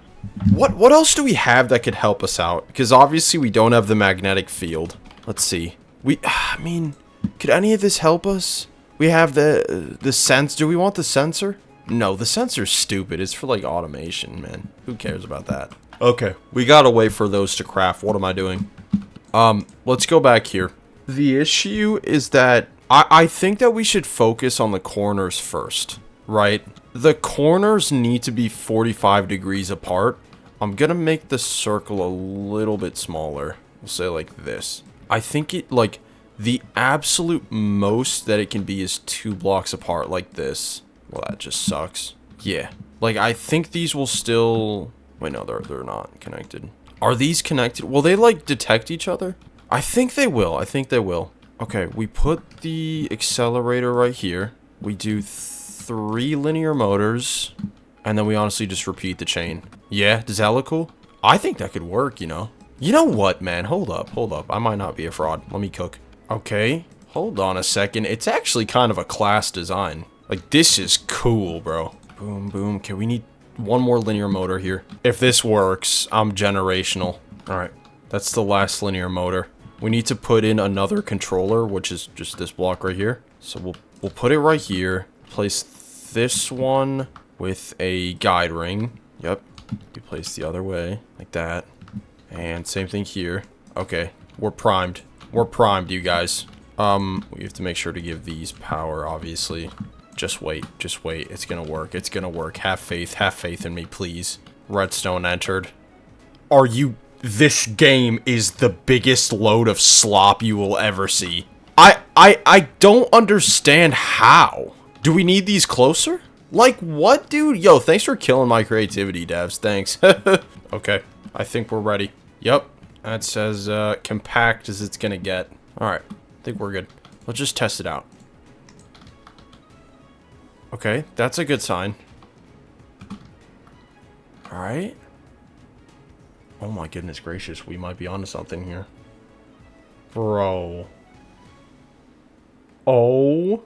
What else do we have that could help us out? Because obviously we don't have the magnetic field. Let's see. I mean, could any of this help us? We have the sense. Do we want the sensor? No, the sensor's stupid. It's for like automation, man. Who cares about that? Okay, we gotta wait for those to craft. What am I doing? Let's go back here. The issue is that I think that we should focus on the corners first. right? The corners need to be 45 degrees apart. I'm gonna make the circle a little bit smaller. We'll say like this. I think it, like, the absolute most that it can be is 2 blocks apart like this. Well, that just sucks. Yeah. Like, I think these will still... Wait, no, they're not connected. Are these connected? Will they, like, detect each other? I think they will. I think they will. Okay, we put the accelerator right here. We do 3 linear motors. And then we honestly just repeat the chain. Yeah, does that look cool? I think that could work, you know? You know what, man? Hold up, hold up. I might not be a fraud. Let me cook. Okay, hold on a second. It's actually kind of a class design. Like, this is cool, bro. Boom, boom. Okay, we need 1 more linear motor here. If this works, I'm generational. Alright, that's the last linear motor. We need to put in another controller, which is just this block right here. So we'll put it right here. Place this one with a guide ring. Yep. We place the other way, like that. And same thing here. Okay, we're primed. We're primed, you guys. We have to make sure to give these power, obviously. Just wait, just wait. It's gonna work. It's gonna work. Have faith in me, please. Redstone entered. Are you... This game is the biggest load of slop you will ever see. I don't understand how. Do we need these closer? Like, what, dude? Yo, thanks for killing my creativity, devs. Thanks. Okay, I think we're ready. Yep, that says compact as it's gonna get. Alright, I think we're good. Let's just test it out. Okay, that's a good sign. Alright. Oh my goodness gracious, we might be onto something here. Bro. Oh.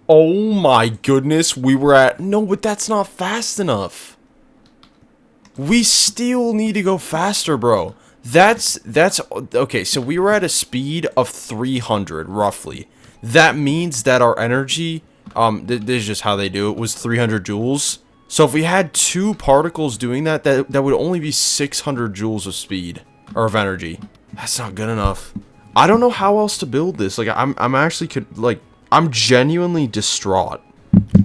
Oh my goodness, we were at... No, but that's not fast enough. We still need to go faster, bro. That's... Okay, so we were at a speed of 300, roughly. That means that our energy... this is just how they do it, was 300 joules. So if we had 2 particles doing that, that would only be 600 joules of speed. Or of energy. That's not good enough. I don't know how else to build this. Like, I'm actually... Like, I'm genuinely distraught.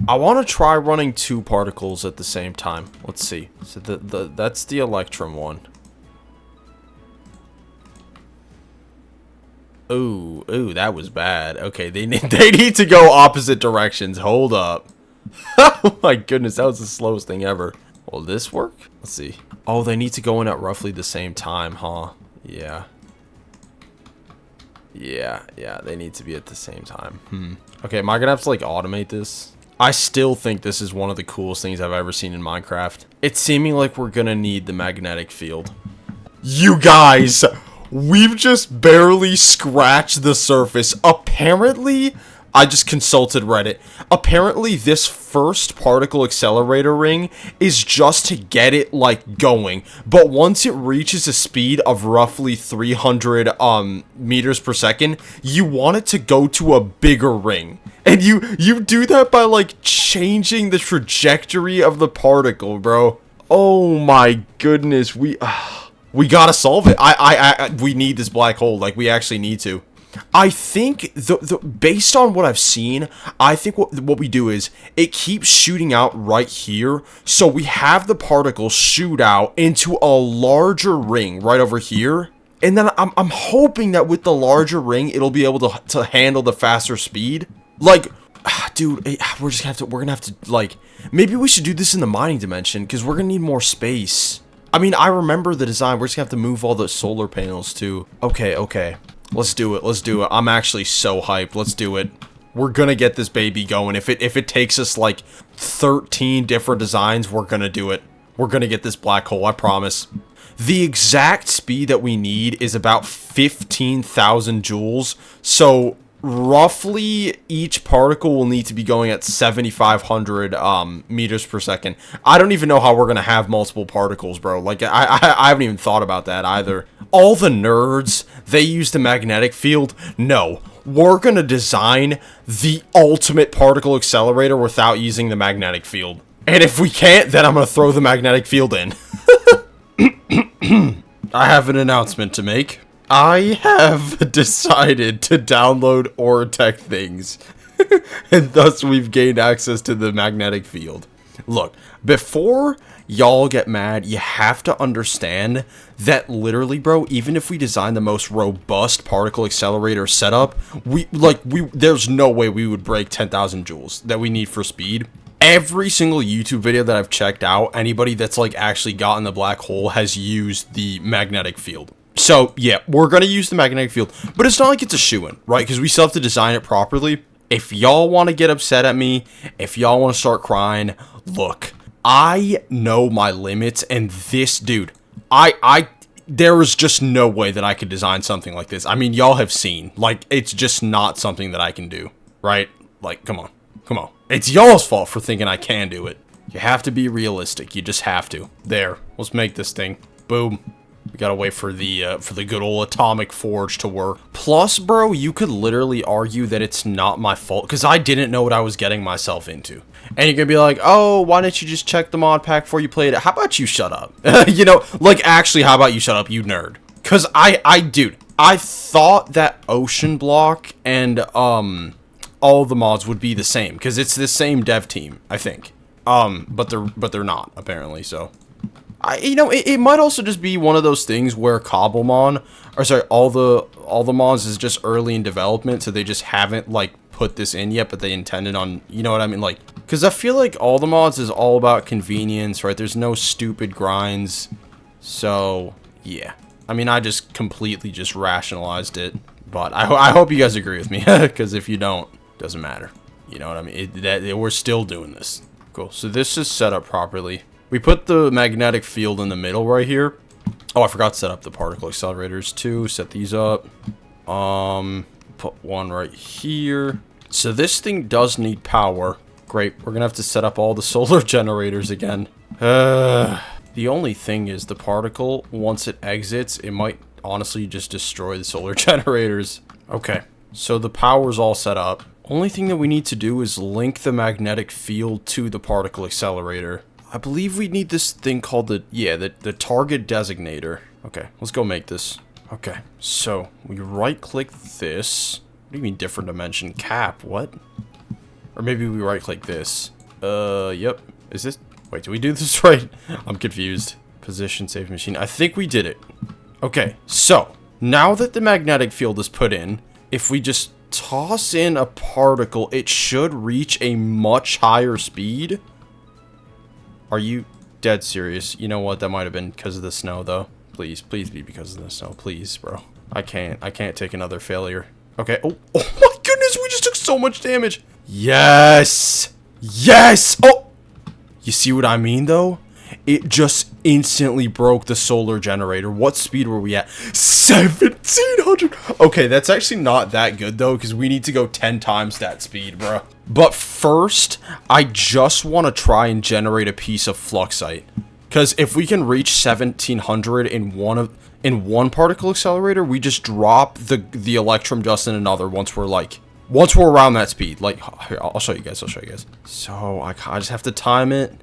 I want to try running 2 particles at the same time. Let's see. So that's the Electrum one. Ooh, that was bad. Okay, they need to go opposite directions. Hold up. Oh my goodness, that was the slowest thing ever. Will this work? Let's see. Oh, they need to go in at roughly the same time, huh? Yeah. Yeah, they need to be at the same time. Okay, am I gonna have to, like, automate this? I still think this is one of the coolest things I've ever seen in Minecraft. It's seeming like we're gonna need the magnetic field. You guys, we've just barely scratched the surface. Apparently, I just consulted Reddit. Apparently, this first particle accelerator ring is just to get it, like, going. But once it reaches a speed of roughly 300 meters per second, you want it to go to a bigger ring. And you do that by, like, changing the trajectory of the particle, bro. Oh my goodness, we gotta solve it. We need this black hole. Like, we actually need to. I think, based on what I've seen, I think what we do is, it keeps shooting out right here, so we have the particles shoot out into a larger ring right over here, and then I'm hoping that with the larger ring, it'll be able to handle the faster speed. Like, dude, we're gonna have to, like, maybe we should do this in the mining dimension, because we're gonna need more space. I mean, I remember the design, we're just gonna have to move all the solar panels too. Okay. Let's do it. I'm actually so hyped. Let's do it. We're gonna get this baby going. If it takes us like 13 different designs, we're gonna do it. We're gonna get this black hole, I promise. The exact speed that we need is about 15,000 joules. So roughly each particle will need to be going at 7,500 meters per second. I don't even know how we're gonna have multiple particles, bro. Like, I haven't even thought about that either. All the nerds, they use the magnetic field. No, we're gonna design the ultimate particle accelerator without using the magnetic field. And if we can't, then I'm gonna throw the magnetic field in. I have an announcement to make. I have decided to download Ortech things. And thus we've gained access to the magnetic field. Look, before y'all get mad, you have to understand that literally, bro, even if we design the most robust particle accelerator setup, there's no way we would break 10,000 joules that we need for speed. Every single YouTube video that I've checked out, anybody that's like actually gotten the black hole has used the magnetic field. So yeah, we're gonna use the magnetic field, but it's not like it's a shoo-in, right? Because we still have to design it properly. If y'all want to get upset at me, if y'all want to start crying, look, I know my limits, and this dude, there is just no way that I could design something like this. I mean, y'all have seen, like, it's just not something that I can do, right? Like, come on. It's y'all's fault for thinking I can do it. You have to be realistic. You just have to. There, let's make this thing. Boom. We gotta wait for the good old atomic forge to work. Plus, bro, you could literally argue that it's not my fault, because I didn't know what I was getting myself into. And you're gonna be like, oh, why didn't you just check the mod pack before you played it? How about you shut up? You know, like, actually, how about you shut up, you nerd? Because dude, I thought that ocean block and, all the mods would be the same, because it's the same dev team, I think. But they're not, apparently, so... you know, it might also just be one of those things where Cobblemon, or sorry, all the mods is just early in development, so they just haven't, like, put this in yet, but they intended on, you know what I mean, like, because I feel like all the mods is all about convenience, right? There's no stupid grinds, so, yeah. I mean, I just completely just rationalized it, but I hope you guys agree with me, because if you don't, doesn't matter. You know what I mean? We're still doing this. Cool, so this is set up properly. We put the magnetic field in the middle right here. Oh, I forgot to set up the particle accelerators too. Set these up. Put one right here. So this thing does need power. Great. We're gonna have to set up all the solar generators again. The only thing is the particle, once it exits, it might honestly just destroy the solar generators. Okay. So the power's all set up. Only thing that we need to do is link the magnetic field to the particle accelerator. I believe we need this thing called the target designator. Okay, let's go make this. Okay, so we right click this. What do you mean different dimension? Cap, what? Or maybe we right click this. Yep. Is this, wait, do we do this right? I'm confused. Position, save machine. I think we did it. Okay, so now that the magnetic field is put in, if we just toss in a particle, it should reach a much higher speed. Are you dead serious? You know what? That might have been because of the snow, though. Please be because of the snow. Please, bro. I can't take another failure. Okay. Oh my goodness, we just took so much damage. Yes! Yes! Oh! You see what I mean, though? It just instantly broke the solar generator. What speed were we at? 1700! Okay, that's actually not that good, though, because we need to go 10 times that speed, bro. But first, I just want to try and generate a piece of fluxite. Because if we can reach 1700 in one particle accelerator, we just drop the electrum dust in another once we're around that speed. Like, here, I'll show you guys. So I just have to time it.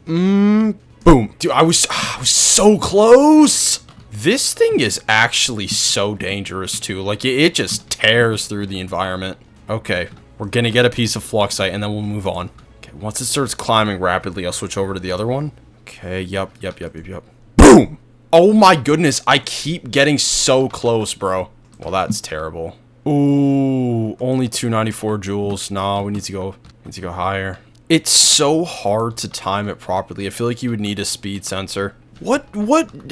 Boom. Dude, I was so close. This thing is actually so dangerous too. Like, it just tears through the environment. Okay, we're gonna get a piece of fluxite and then we'll move on. Okay, once it starts climbing rapidly, I'll switch over to the other one. Okay, yep. Boom! Oh my goodness, I keep getting so close, bro. Well, that's terrible. Ooh, only 294 joules. Nah, we need to go higher. It's so hard to time it properly. I feel like you would need a speed sensor. What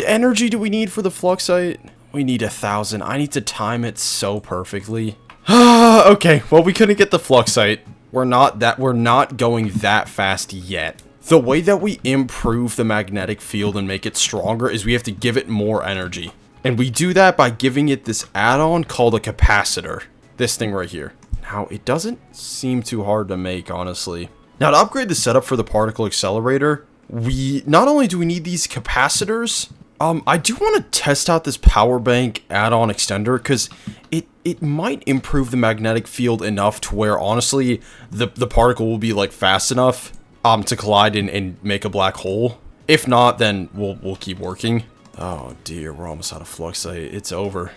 energy do we need for the fluxite? We need 1,000. I need to time it so perfectly. Okay, well, we couldn't get the fluxite. We're not going that fast yet. The way that we improve the magnetic field and make it stronger is we have to give it more energy. And we do that by giving it this add-on called a capacitor. This thing right here. Now, it doesn't seem too hard to make, honestly. Now, to upgrade the setup for the particle accelerator, not only do we need these capacitors, I do want to test out this power bank add-on extender, because it might improve the magnetic field enough to where, honestly, the particle will be, like, fast enough to collide and make a black hole. If not, then we'll keep working. Oh dear, we're almost out of fluxite. It's over.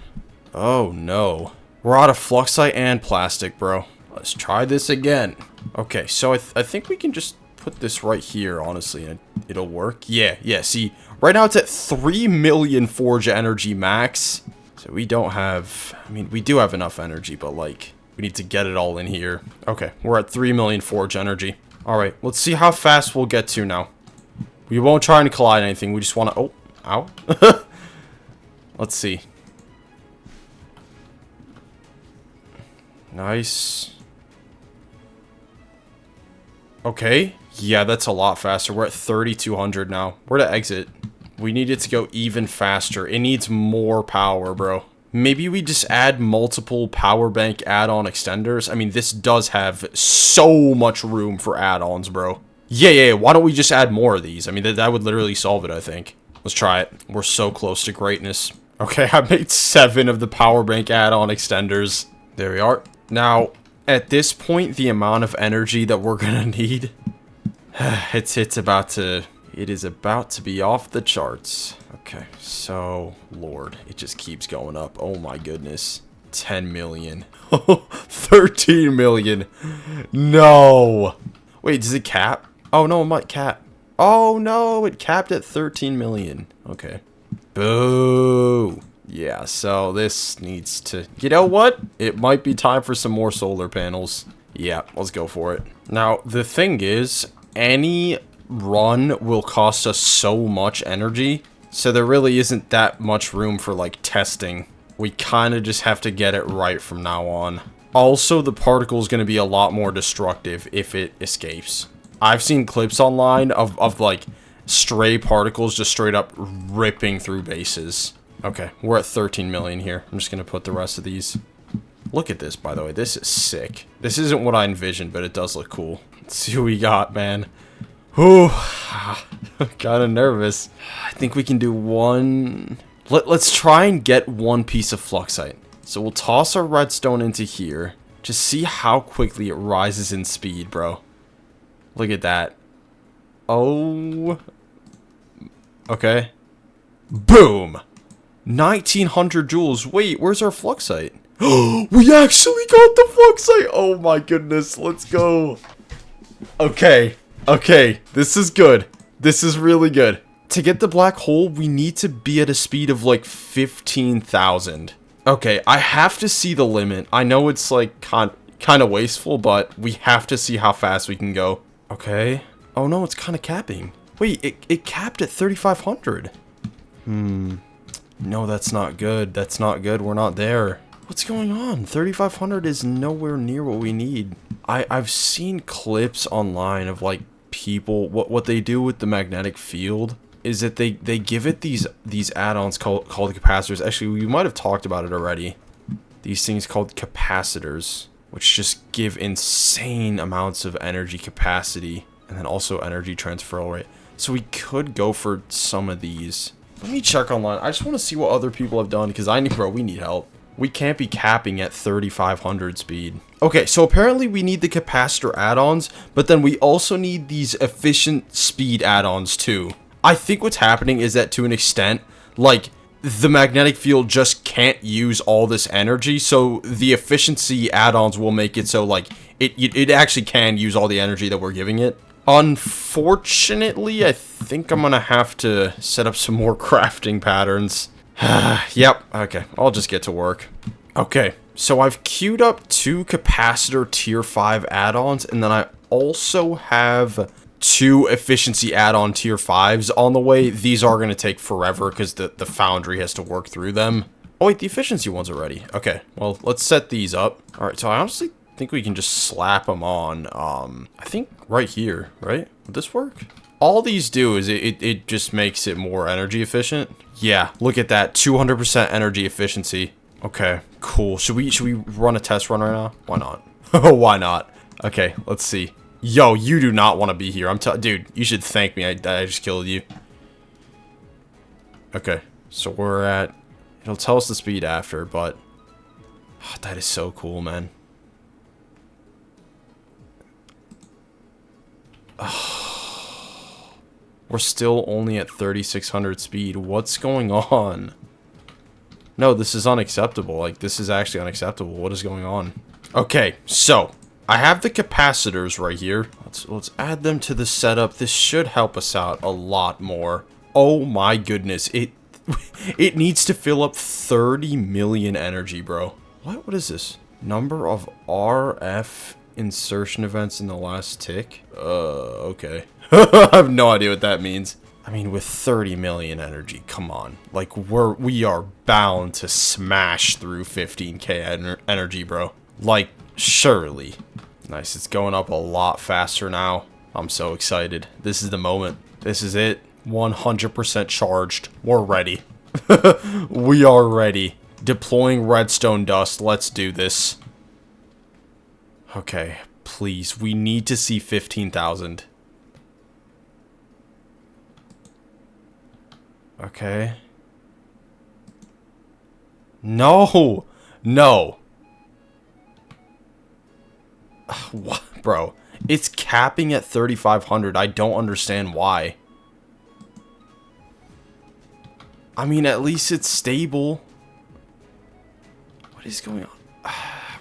Oh no. We're out of fluxite and plastic, bro. Let's try this again. Okay, so I think we can just put this right here, honestly, and it'll work. Yeah, see, right now it's at 3 million forge energy max. So we don't have, I mean, we do have enough energy, but like, we need to get it all in here. Okay, we're at 3 million forge energy. All right, let's see how fast we'll get to now. We won't try and collide anything. We just want to, oh, ow. Let's see. Nice. Okay. Yeah, that's a lot faster. We're at 3,200 now. Where to exit? We need it to go even faster. It needs more power, bro. Maybe we just add multiple power bank add-on extenders. I mean, this does have so much room for add-ons, bro. Yeah. Why don't we just add more of these? I mean, that would literally solve it, I think. Let's try it. We're so close to greatness. Okay, I made 7 of the power bank add-on extenders. There we are. Now, at this point, the amount of energy that we're gonna need, it is about to be off the charts. Okay, so, Lord, it just keeps going up. Oh my goodness. 10 million. 13 million. No. Wait, does it cap? Oh no, it might cap. Oh no, it capped at 13 million. Okay. Boo. Yeah, so this needs to... You know what? It might be time for some more solar panels. Yeah, let's go for it. Now, the thing is, any run will cost us so much energy, so there really isn't that much room for, like, testing. We kind of just have to get it right from now on. Also, the particle is going to be a lot more destructive if it escapes. I've seen clips online of like, stray particles just straight up ripping through bases. Okay, we're at 13 million here. I'm just going to put the rest of these. Look at this, by the way. This is sick. This isn't what I envisioned, but it does look cool. Let's see what we got, man. Whew. I'm kind of nervous. I think we can do one... Let's try and get one piece of fluxite. So we'll toss our redstone into here. Just see how quickly it rises in speed, bro. Look at that. Oh. Okay. Boom. 1900 joules. Wait, where's our fluxite? We actually got the fluxite. Oh my goodness. Let's go. Okay. Okay. This is good. This is really good. To get the black hole, we need to be at a speed of like 15,000. Okay, I have to see the limit. I know it's like kind of wasteful, but we have to see how fast we can go. Okay. Oh no, it's kind of capping. Wait, it capped at 3,500. No, that's not good. That's not good. We're not there. What's going on? 3,500 is nowhere near what we need. I've seen clips online of like people, what they do with the magnetic field is that they give it these add-ons called capacitors. Actually, we might have talked about it already. These things called capacitors, which just give insane amounts of energy capacity and then also energy transfer rate. So we could go for some of these. Let me check online. I just want to see what other people have done because we need help. We can't be capping at 3,500 speed. Okay, so apparently we need the capacitor add-ons, but then we also need these efficient speed add-ons too. I think what's happening is that to an extent, like, the magnetic field just can't use all this energy, so the efficiency add-ons will make it so, like, it actually can use all the energy that we're giving it. Unfortunately, I think I'm gonna have to set up some more crafting patterns. Yep, okay, I'll just get to work. Okay, so I've queued up 2 capacitor tier 5 add-ons, and then I also have 2 efficiency add-on tier 5s on the way. These are going to take forever because the foundry has to work through them. Oh wait, the efficiency ones are ready. Okay, well, let's set these up. Alright, so I honestly think we can just slap them on, I think right here, right? Would this work? All these do is it just makes it more energy efficient. Yeah, look at that, 200% energy efficiency. Okay, cool. Should we run a test run right now? Why not? Why not? Okay, let's see. Yo, you do not want to be here. Dude, you should thank me. I just killed you. Okay, so we're at... It'll tell us the speed after, but... Oh, that is so cool, man. Oh, we're still only at 3,600 speed. What's going on? No, this is unacceptable. Like, this is actually unacceptable. What is going on? Okay, so... I have the capacitors right here. Let's add them to the setup. This should help us out a lot more. Oh my goodness. It needs to fill up 30 million energy, bro. What is this? Number of RF insertion events in the last tick? Okay. I have no idea what that means. I mean, with 30 million energy, come on. Like, we are bound to smash through 15k energy, bro. Like, surely. Nice, it's going up a lot faster now. I'm so excited. This is the moment. This is it. 100% charged. We're ready. We are ready. Deploying redstone dust. Let's do this. Okay, please. We need to see 15,000. Okay. No. No. What, bro? It's capping at 3,500. I don't understand why. I mean, at least it's stable. What is going on?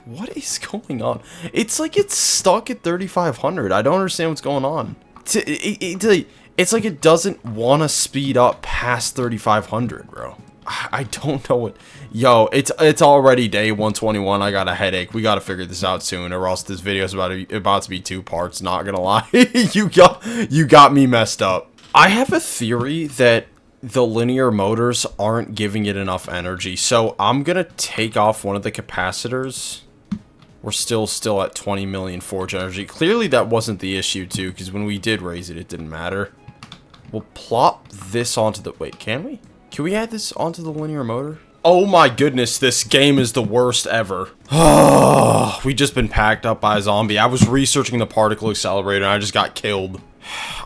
What is going on? It's like it's stuck at 3,500. I don't understand what's going on. It's like it doesn't want to speed up past 3,500, bro. I don't know what... Yo, it's already day 121. I got a headache. We got to figure this out soon, or else this video is about to be 2 parts. Not gonna lie. You got me messed up. I have a theory that the linear motors aren't giving it enough energy, so I'm gonna take off one of the capacitors. We're still at 20 million forge energy. Clearly that wasn't the issue too, because when we did raise it, it didn't matter. We'll plop this onto the... Wait, can we? Can we add this onto the linear motor? Oh my goodness, this game is the worst ever. We just been packed up by a zombie. I was researching the particle accelerator and I just got killed.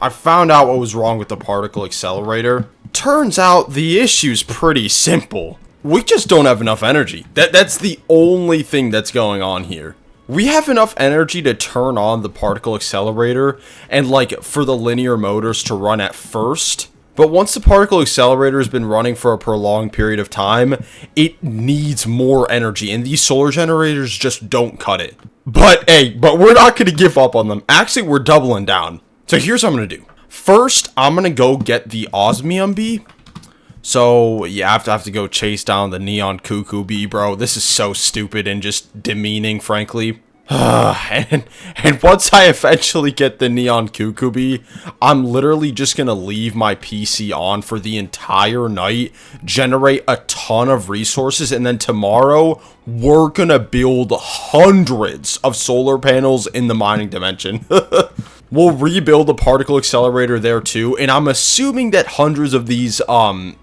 I found out what was wrong with the particle accelerator. Turns out the issue's pretty simple. We just don't have enough energy. That's the only thing that's going on here. We have enough energy to turn on the particle accelerator and like for the linear motors to run at first. But once the particle accelerator has been running for a prolonged period of time, it needs more energy, and these solar generators just don't cut it. But hey, we're not going to give up on them. Actually, we're doubling down. So here's what I'm going to do. First, I'm going to go get the osmium bee. So, yeah, I have to go chase down the neon cuckoo bee, bro. This is so stupid and just demeaning, frankly. and once I eventually get the neon cuckoo bee, I'm literally just gonna leave my PC on for the entire night, generate a ton of resources, and then tomorrow we're gonna build hundreds of solar panels in the mining dimension. We'll rebuild the particle accelerator there too, and I'm assuming that hundreds of these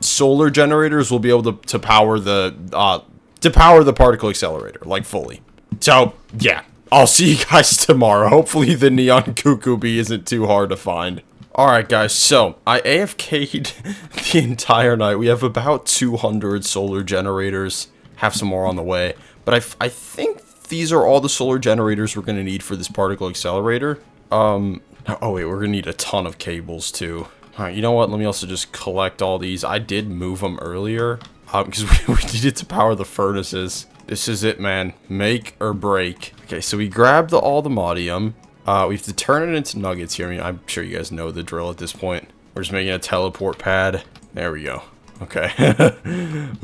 solar generators will be able to power the particle accelerator, like fully. So, yeah, I'll see you guys tomorrow. Hopefully the neon cuckoo bee isn't too hard to find. Alright guys, so I AFK'd the entire night. We have about 200 solar generators. Have some more on the way. But I think these are all the solar generators we're going to need for this particle accelerator. Oh wait, we're going to need a ton of cables too. Alright, you know what? Let me also just collect all these. I did move them earlier because we needed to power the furnaces. This is it, man. Make or break. Okay, so we grabbed all the modium. We have to turn it into nuggets here. I mean, I'm sure you guys know the drill at this point. We're just making a teleport pad. There we go. Okay.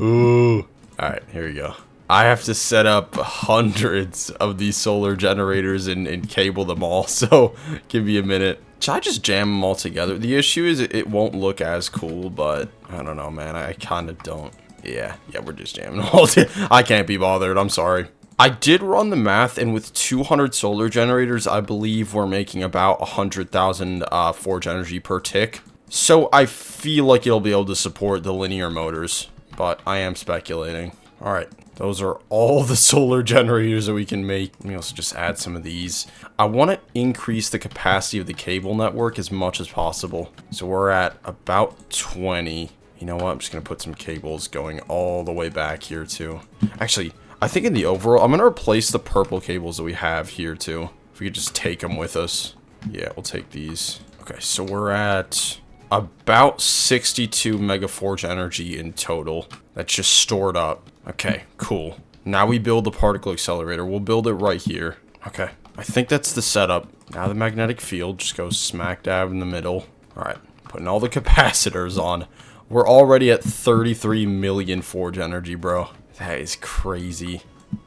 Ooh. Alright, here we go. I have to set up hundreds of these solar generators and cable them all, so give me a minute. Should I just jam them all together? The issue is it won't look as cool, but I don't know, man. I kind of don't. Yeah, we're just jamming them all together. I can't be bothered. I'm sorry. I did run the math, and with 200 solar generators, I believe we're making about 100,000 forge energy per tick. So I feel like it'll be able to support the linear motors, but I am speculating. All right. Those are all the solar generators that we can make. Let me also just add some of these. I want to increase the capacity of the cable network as much as possible. So we're at about 20. You know what? I'm just going to put some cables going all the way back here too. Actually, I think in the overall, I'm going to replace the purple cables that we have here too. If we could just take them with us. Yeah, we'll take these. Okay, so we're at about 62 megaforge energy in total. That's just stored up. Okay, cool. Now we build the particle accelerator. We'll build it right here. Okay. I think that's the setup. Now the magnetic field just goes smack dab in the middle. Alright, putting all the capacitors on. We're already at 33 million forge energy, bro. That is crazy.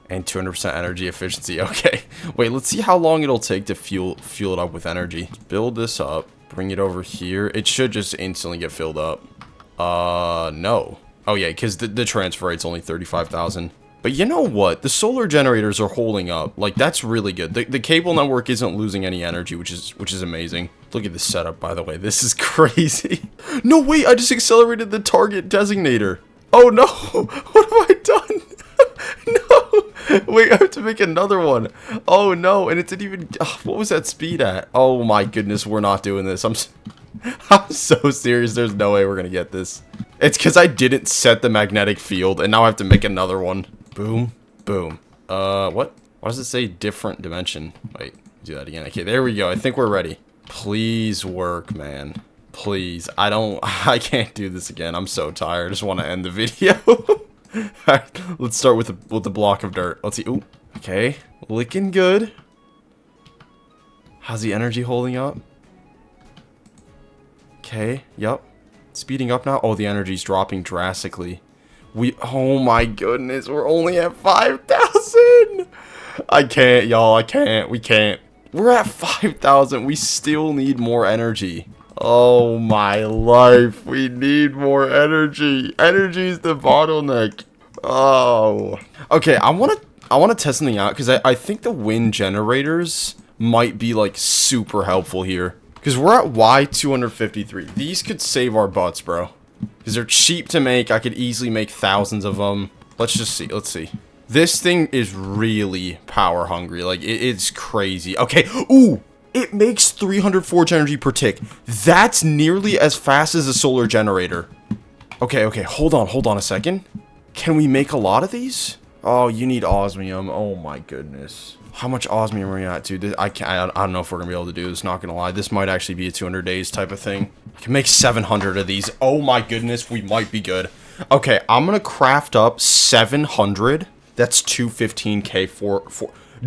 And 200% energy efficiency. Okay, wait, let's see how long it'll take to fuel it up with energy. Build this up. Bring it over here. It should just instantly get filled up. No. Oh, yeah, because the transfer rate's only 35,000. But you know what? The solar generators are holding up. Like, that's really good. The cable network isn't losing any energy, which is amazing. Look at this setup, by the way. This is crazy. No, wait, I just accelerated the target designator. Oh, no. What have I done? No. Wait, I have to make another one. Oh, no. And it didn't even... what was that speed at? Oh, my goodness. We're not doing this. I'm so serious. There's no way we're going to get this. It's because I didn't set the magnetic field, and now I have to make another one. Boom, boom. What? Why does it say different dimension? Wait, do that again. Okay, there we go. I think we're ready. Please work, man. Please. I can't do this again. I'm so tired. I just want to end the video. Alright, let's start with the block of dirt. Let's see. Ooh, okay. Looking good. How's the energy holding up? Okay, yep. Speeding up now. Oh, the energy's dropping drastically. Oh my goodness, we're only at 5,000. I can't, y'all. I can't. We can't. We're at 5,000. We still need more energy. Oh my life. We need more energy. Energy is the bottleneck. Oh. Okay, I want to test something out because I think the wind generators might be like super helpful here. Because we're at Y253. These could save our butts, bro. Because they're cheap to make. I could easily make thousands of them. Let's just see. Let's see. This thing is really power hungry. Like, it's crazy. Okay. Ooh. It makes 300 forge energy per tick. That's nearly as fast as a solar generator. Okay, okay. Hold on a second. Can we make a lot of these? Oh, you need osmium. Oh, my goodness. How much osmium are we at, dude? I don't know if we're going to be able to do this. Not going to lie. This might actually be a 200 days type of thing. I can make 700 of these. Oh my goodness. We might be good. Okay. I'm going to craft up 700. That's 215k for...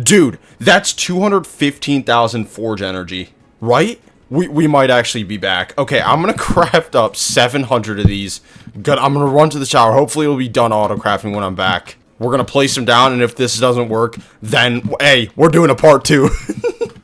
Dude, that's 215,000 forge energy. Right? We might actually be back. Okay. I'm going to craft up 700 of these. Good. I'm going to run to the shower. Hopefully it'll be done auto-crafting when I'm back. We're going to place them down, and if this doesn't work, then, hey, we're doing a part 2.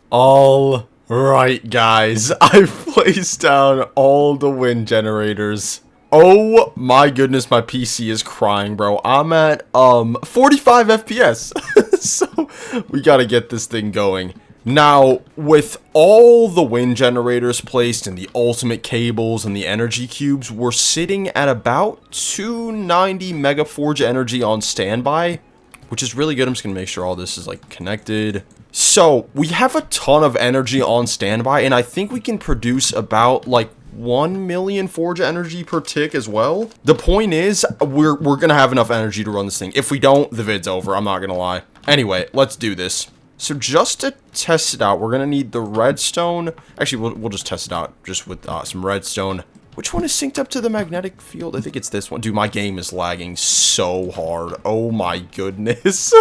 All right, guys. I've placed down all the wind generators. Oh, my goodness, my PC is crying, bro. I'm at, 45 FPS. So, we got to get this thing going. Now, with all the wind generators placed and the ultimate cables and the energy cubes, we're sitting at about 290 mega forge energy on standby, which is really good. I'm just going to make sure all this is like connected. So we have a ton of energy on standby, and I think we can produce about like 1 million forge energy per tick as well. The point is, we're going to have enough energy to run this thing. If we don't, the vid's over. I'm not going to lie. Anyway, let's do this. So just to test it out, we're going to need the redstone. Actually, we'll just test it out just with some redstone. Which one is synced up to the magnetic field? I think it's this one. Dude, my game is lagging so hard. Oh my goodness.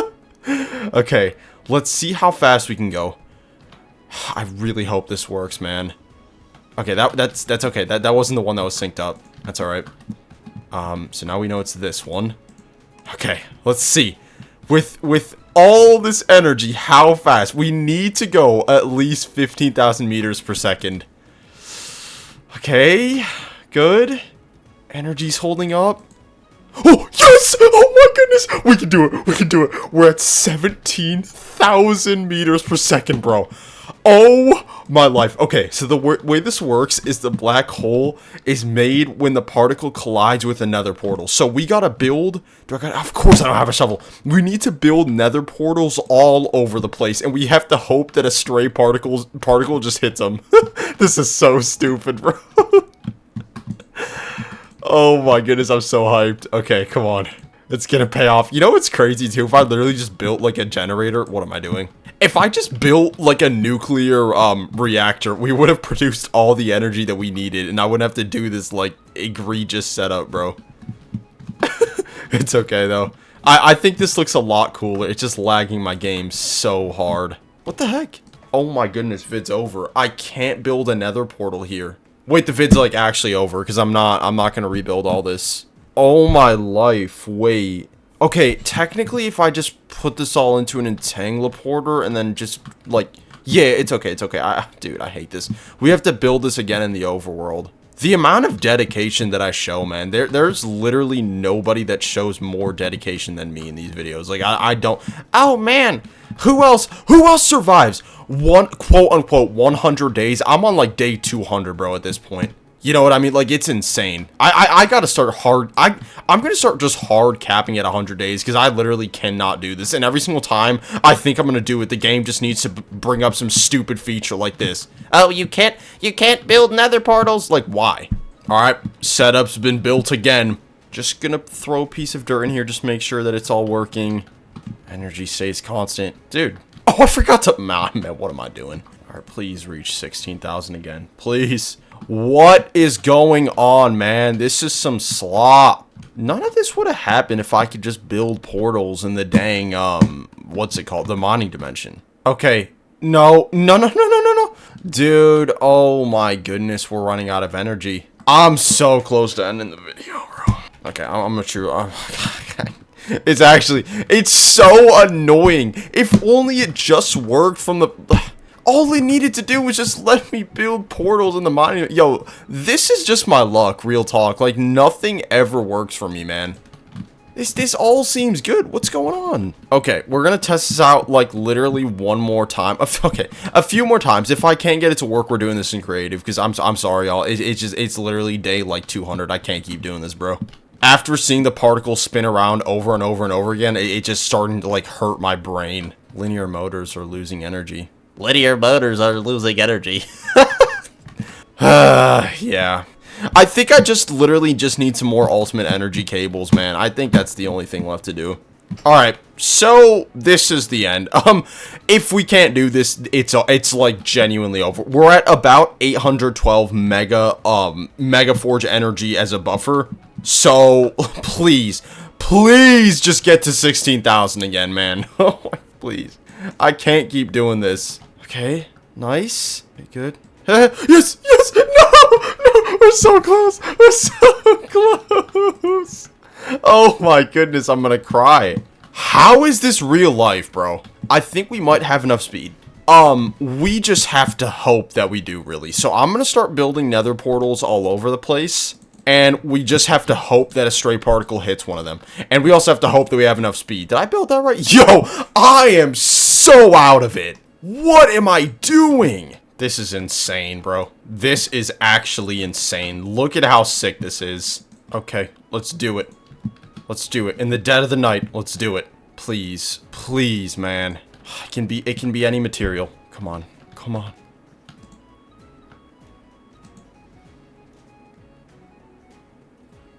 Okay, let's see how fast we can go. I really hope this works, man. Okay, that's okay. That wasn't the one that was synced up. That's all right. So now we know it's this one. Okay, let's see. With all this energy, how fast? We need to go at least 15,000 meters per second. Okay, good. Energy's holding up. Oh, yes! Oh my goodness! We can do it. We can do it. We're at 17,000 meters per second, bro. Oh my life. Okay, so the way this works is the black hole is made when the particle collides with a nether portal. So we gotta build... Of course I don't have a shovel. We need to build nether portals all over the place, and we have to hope that a stray particle just hits them. This is so stupid, bro. Oh my goodness, I'm so hyped. Okay, come on. It's gonna pay off. You know what's crazy too? If I literally just built like a generator, what am I doing? If I just built like a nuclear reactor, we would have produced all the energy that we needed, and I wouldn't have to do this like egregious setup, bro. It's okay though. I think this looks a lot cooler. It's just lagging my game so hard. What the heck? Oh my goodness, vid's over. I can't build a nether portal here. Wait, the vid's like actually over because I'm not gonna rebuild all this. Oh my life, wait. Okay, technically if I just put this all into an entangleporter and then just like, yeah, it's okay, it's okay. Dude, I hate this. We have to build this again in the overworld. The amount of dedication that I show, man, there's literally nobody that shows more dedication than me in these videos. Like, I don't... Oh, man! Who else survives one, quote-unquote, 100 days? I'm on, like, day 200, bro, at this point. You know what I mean? Like, it's insane. I gotta start hard... I'm gonna start just hard capping at 100 days, because I literally cannot do this. And every single time I think I'm gonna do it, the game just needs to bring up some stupid feature like this. Oh, you can't build nether portals? Like, why? Alright, setup's been built again. Just gonna throw a piece of dirt in here, just make sure that it's all working. Energy stays constant. Dude. Oh, I forgot to... Man, what am I doing? Alright, please reach 16,000 again. Please. What is going on, man? This is some slop. None of this would have happened if I could just build portals in the dang, what's it called? The mining dimension. Okay. No. Dude, oh my goodness, we're running out of energy. I'm so close to ending the video, bro. Okay, I'm not sure. It's actually, it's so annoying. If only it just worked from the... All it needed to do was just let me build portals in the mining. Yo, this is just my luck, real talk. Like, nothing ever works for me, man. This all seems good. What's going on? Okay, we're gonna test this out, like, literally one more time. Okay, a few more times. If I can't get it to work, we're doing this in creative, because I'm sorry, y'all. It's literally day, like, 200. I can't keep doing this, bro. After seeing the particles spin around over and over and over again, it just starting to, like, hurt my brain. Linear motors are losing energy. Linear motors are losing energy. Yeah. I think I just literally just need some more ultimate energy cables, man. I think that's the only thing left to do. Alright, so this is the end. If we can't do this, it's like genuinely over. We're at about 812 mega forge energy as a buffer. So please just get to 16,000 again, man. Oh, please. I can't keep doing this. Okay, nice. Okay, good. Yes, no, we're so close. We're so close. Oh my goodness, I'm gonna cry. How is this real life, bro? I think we might have enough speed. We just have to hope that we do, really. So I'm gonna start building nether portals all over the place. And we just have to hope that a stray particle hits one of them. And we also have to hope that we have enough speed. Did I build that right? Yo, I am so out of it. What am I doing? This is insane, bro. This is actually insane. Look at how sick this is. Okay, let's do it. Let's do it. In the dead of the night, let's do it. Please, please, man. It can be any material. Come on, come on.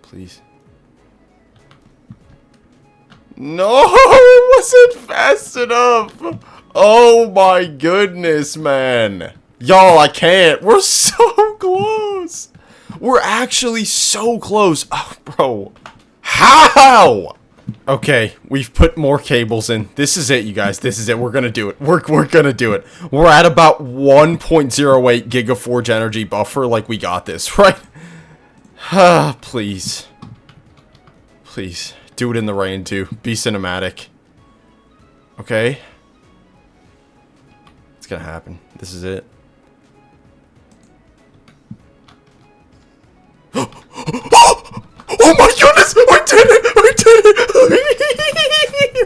Please. No, it wasn't fast enough. Oh my goodness, man. Y'all, I can't. We're so close. We're actually so close. Oh, bro. How? Okay, we've put more cables in. This is it, you guys. This is it. We're gonna do it. We're gonna do it. We're at about 1.08 gigaforge energy buffer. Like, we got this, right? Please. Please. Do it in the rain, too. Be cinematic. Okay. It's gonna happen. This is it. Oh my goodness! We did it! We did it!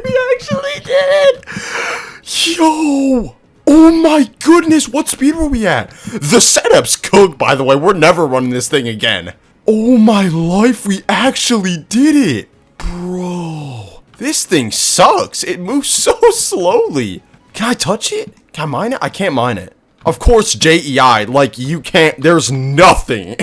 We actually did it! Yo! Oh my goodness! What speed were we at? The setup's cooked, by the way. We're never running this thing again. Oh my life, we actually did it! Bro, this thing sucks. It moves so slowly. Can I touch it? Can I mine it? I can't mine it. Of course, JEI, like, you can't, there's nothing.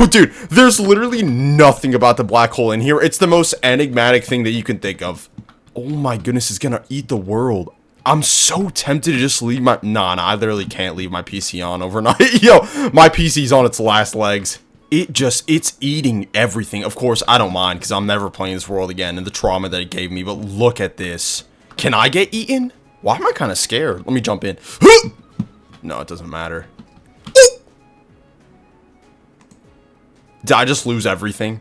Dude, there's literally nothing about the black hole in here. It's the most enigmatic thing that you can think of. Oh my goodness, it's gonna eat the world. I'm so tempted to just leave my, nah, I literally can't leave my PC on overnight. Yo, my PC's on its last legs. It's eating everything. Of course, I don't mind, because I'm never playing this world again, and the trauma that it gave me, but look at this. Can I get eaten? Why am I kind of scared? Let me jump in. No, it doesn't matter. Did I just lose everything?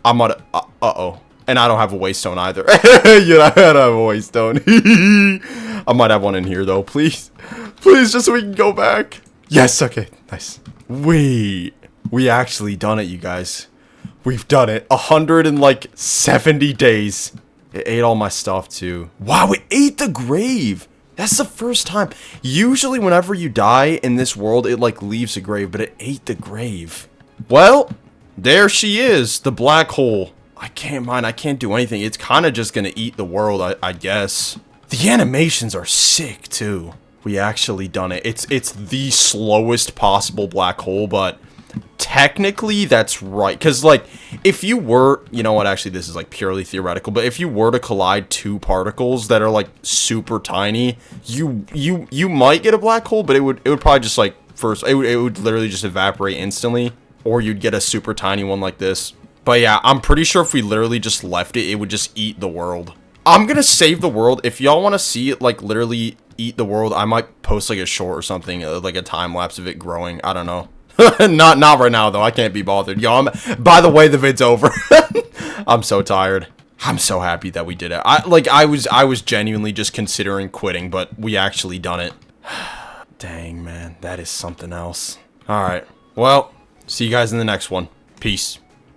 I'm gonna... Uh-oh. And I don't have a waste stone either. Yeah, I don't have a waste stone. I might have one in here, though. Please. Please, just so we can go back. Yes, okay. Nice. Wait. We actually done it, you guys. We've done it. 170 days. It ate all my stuff, too. Wow, it ate the grave. That's the first time. Usually, whenever you die in this world, it, like, leaves a grave. But it ate the grave. Well, there she is. The black hole. I can't do anything. It's kind of just gonna eat the world, I guess. The animations are sick, too. We actually done it. It's the slowest possible black hole, but technically that's right. Because, like, if you were... You know what? Actually, this is, like, purely theoretical. But if you were to collide two particles that are, like, super tiny, you might get a black hole, but it would probably just, like, first... It would literally just evaporate instantly. Or you'd get a super tiny one like this. But yeah, I'm pretty sure if we literally just left it, it would just eat the world. I'm gonna save the world. If y'all want to see it, like, literally eat the world, I might post, like, a short or something, like a time-lapse of it growing. I don't know. Not right now, though. I can't be bothered. Yo, by the way, the vid's over. I'm so tired. I'm so happy that we did it. I was genuinely just considering quitting, but we actually done it. Dang, man. That is something else. All right. Well, see you guys in the next one. Peace.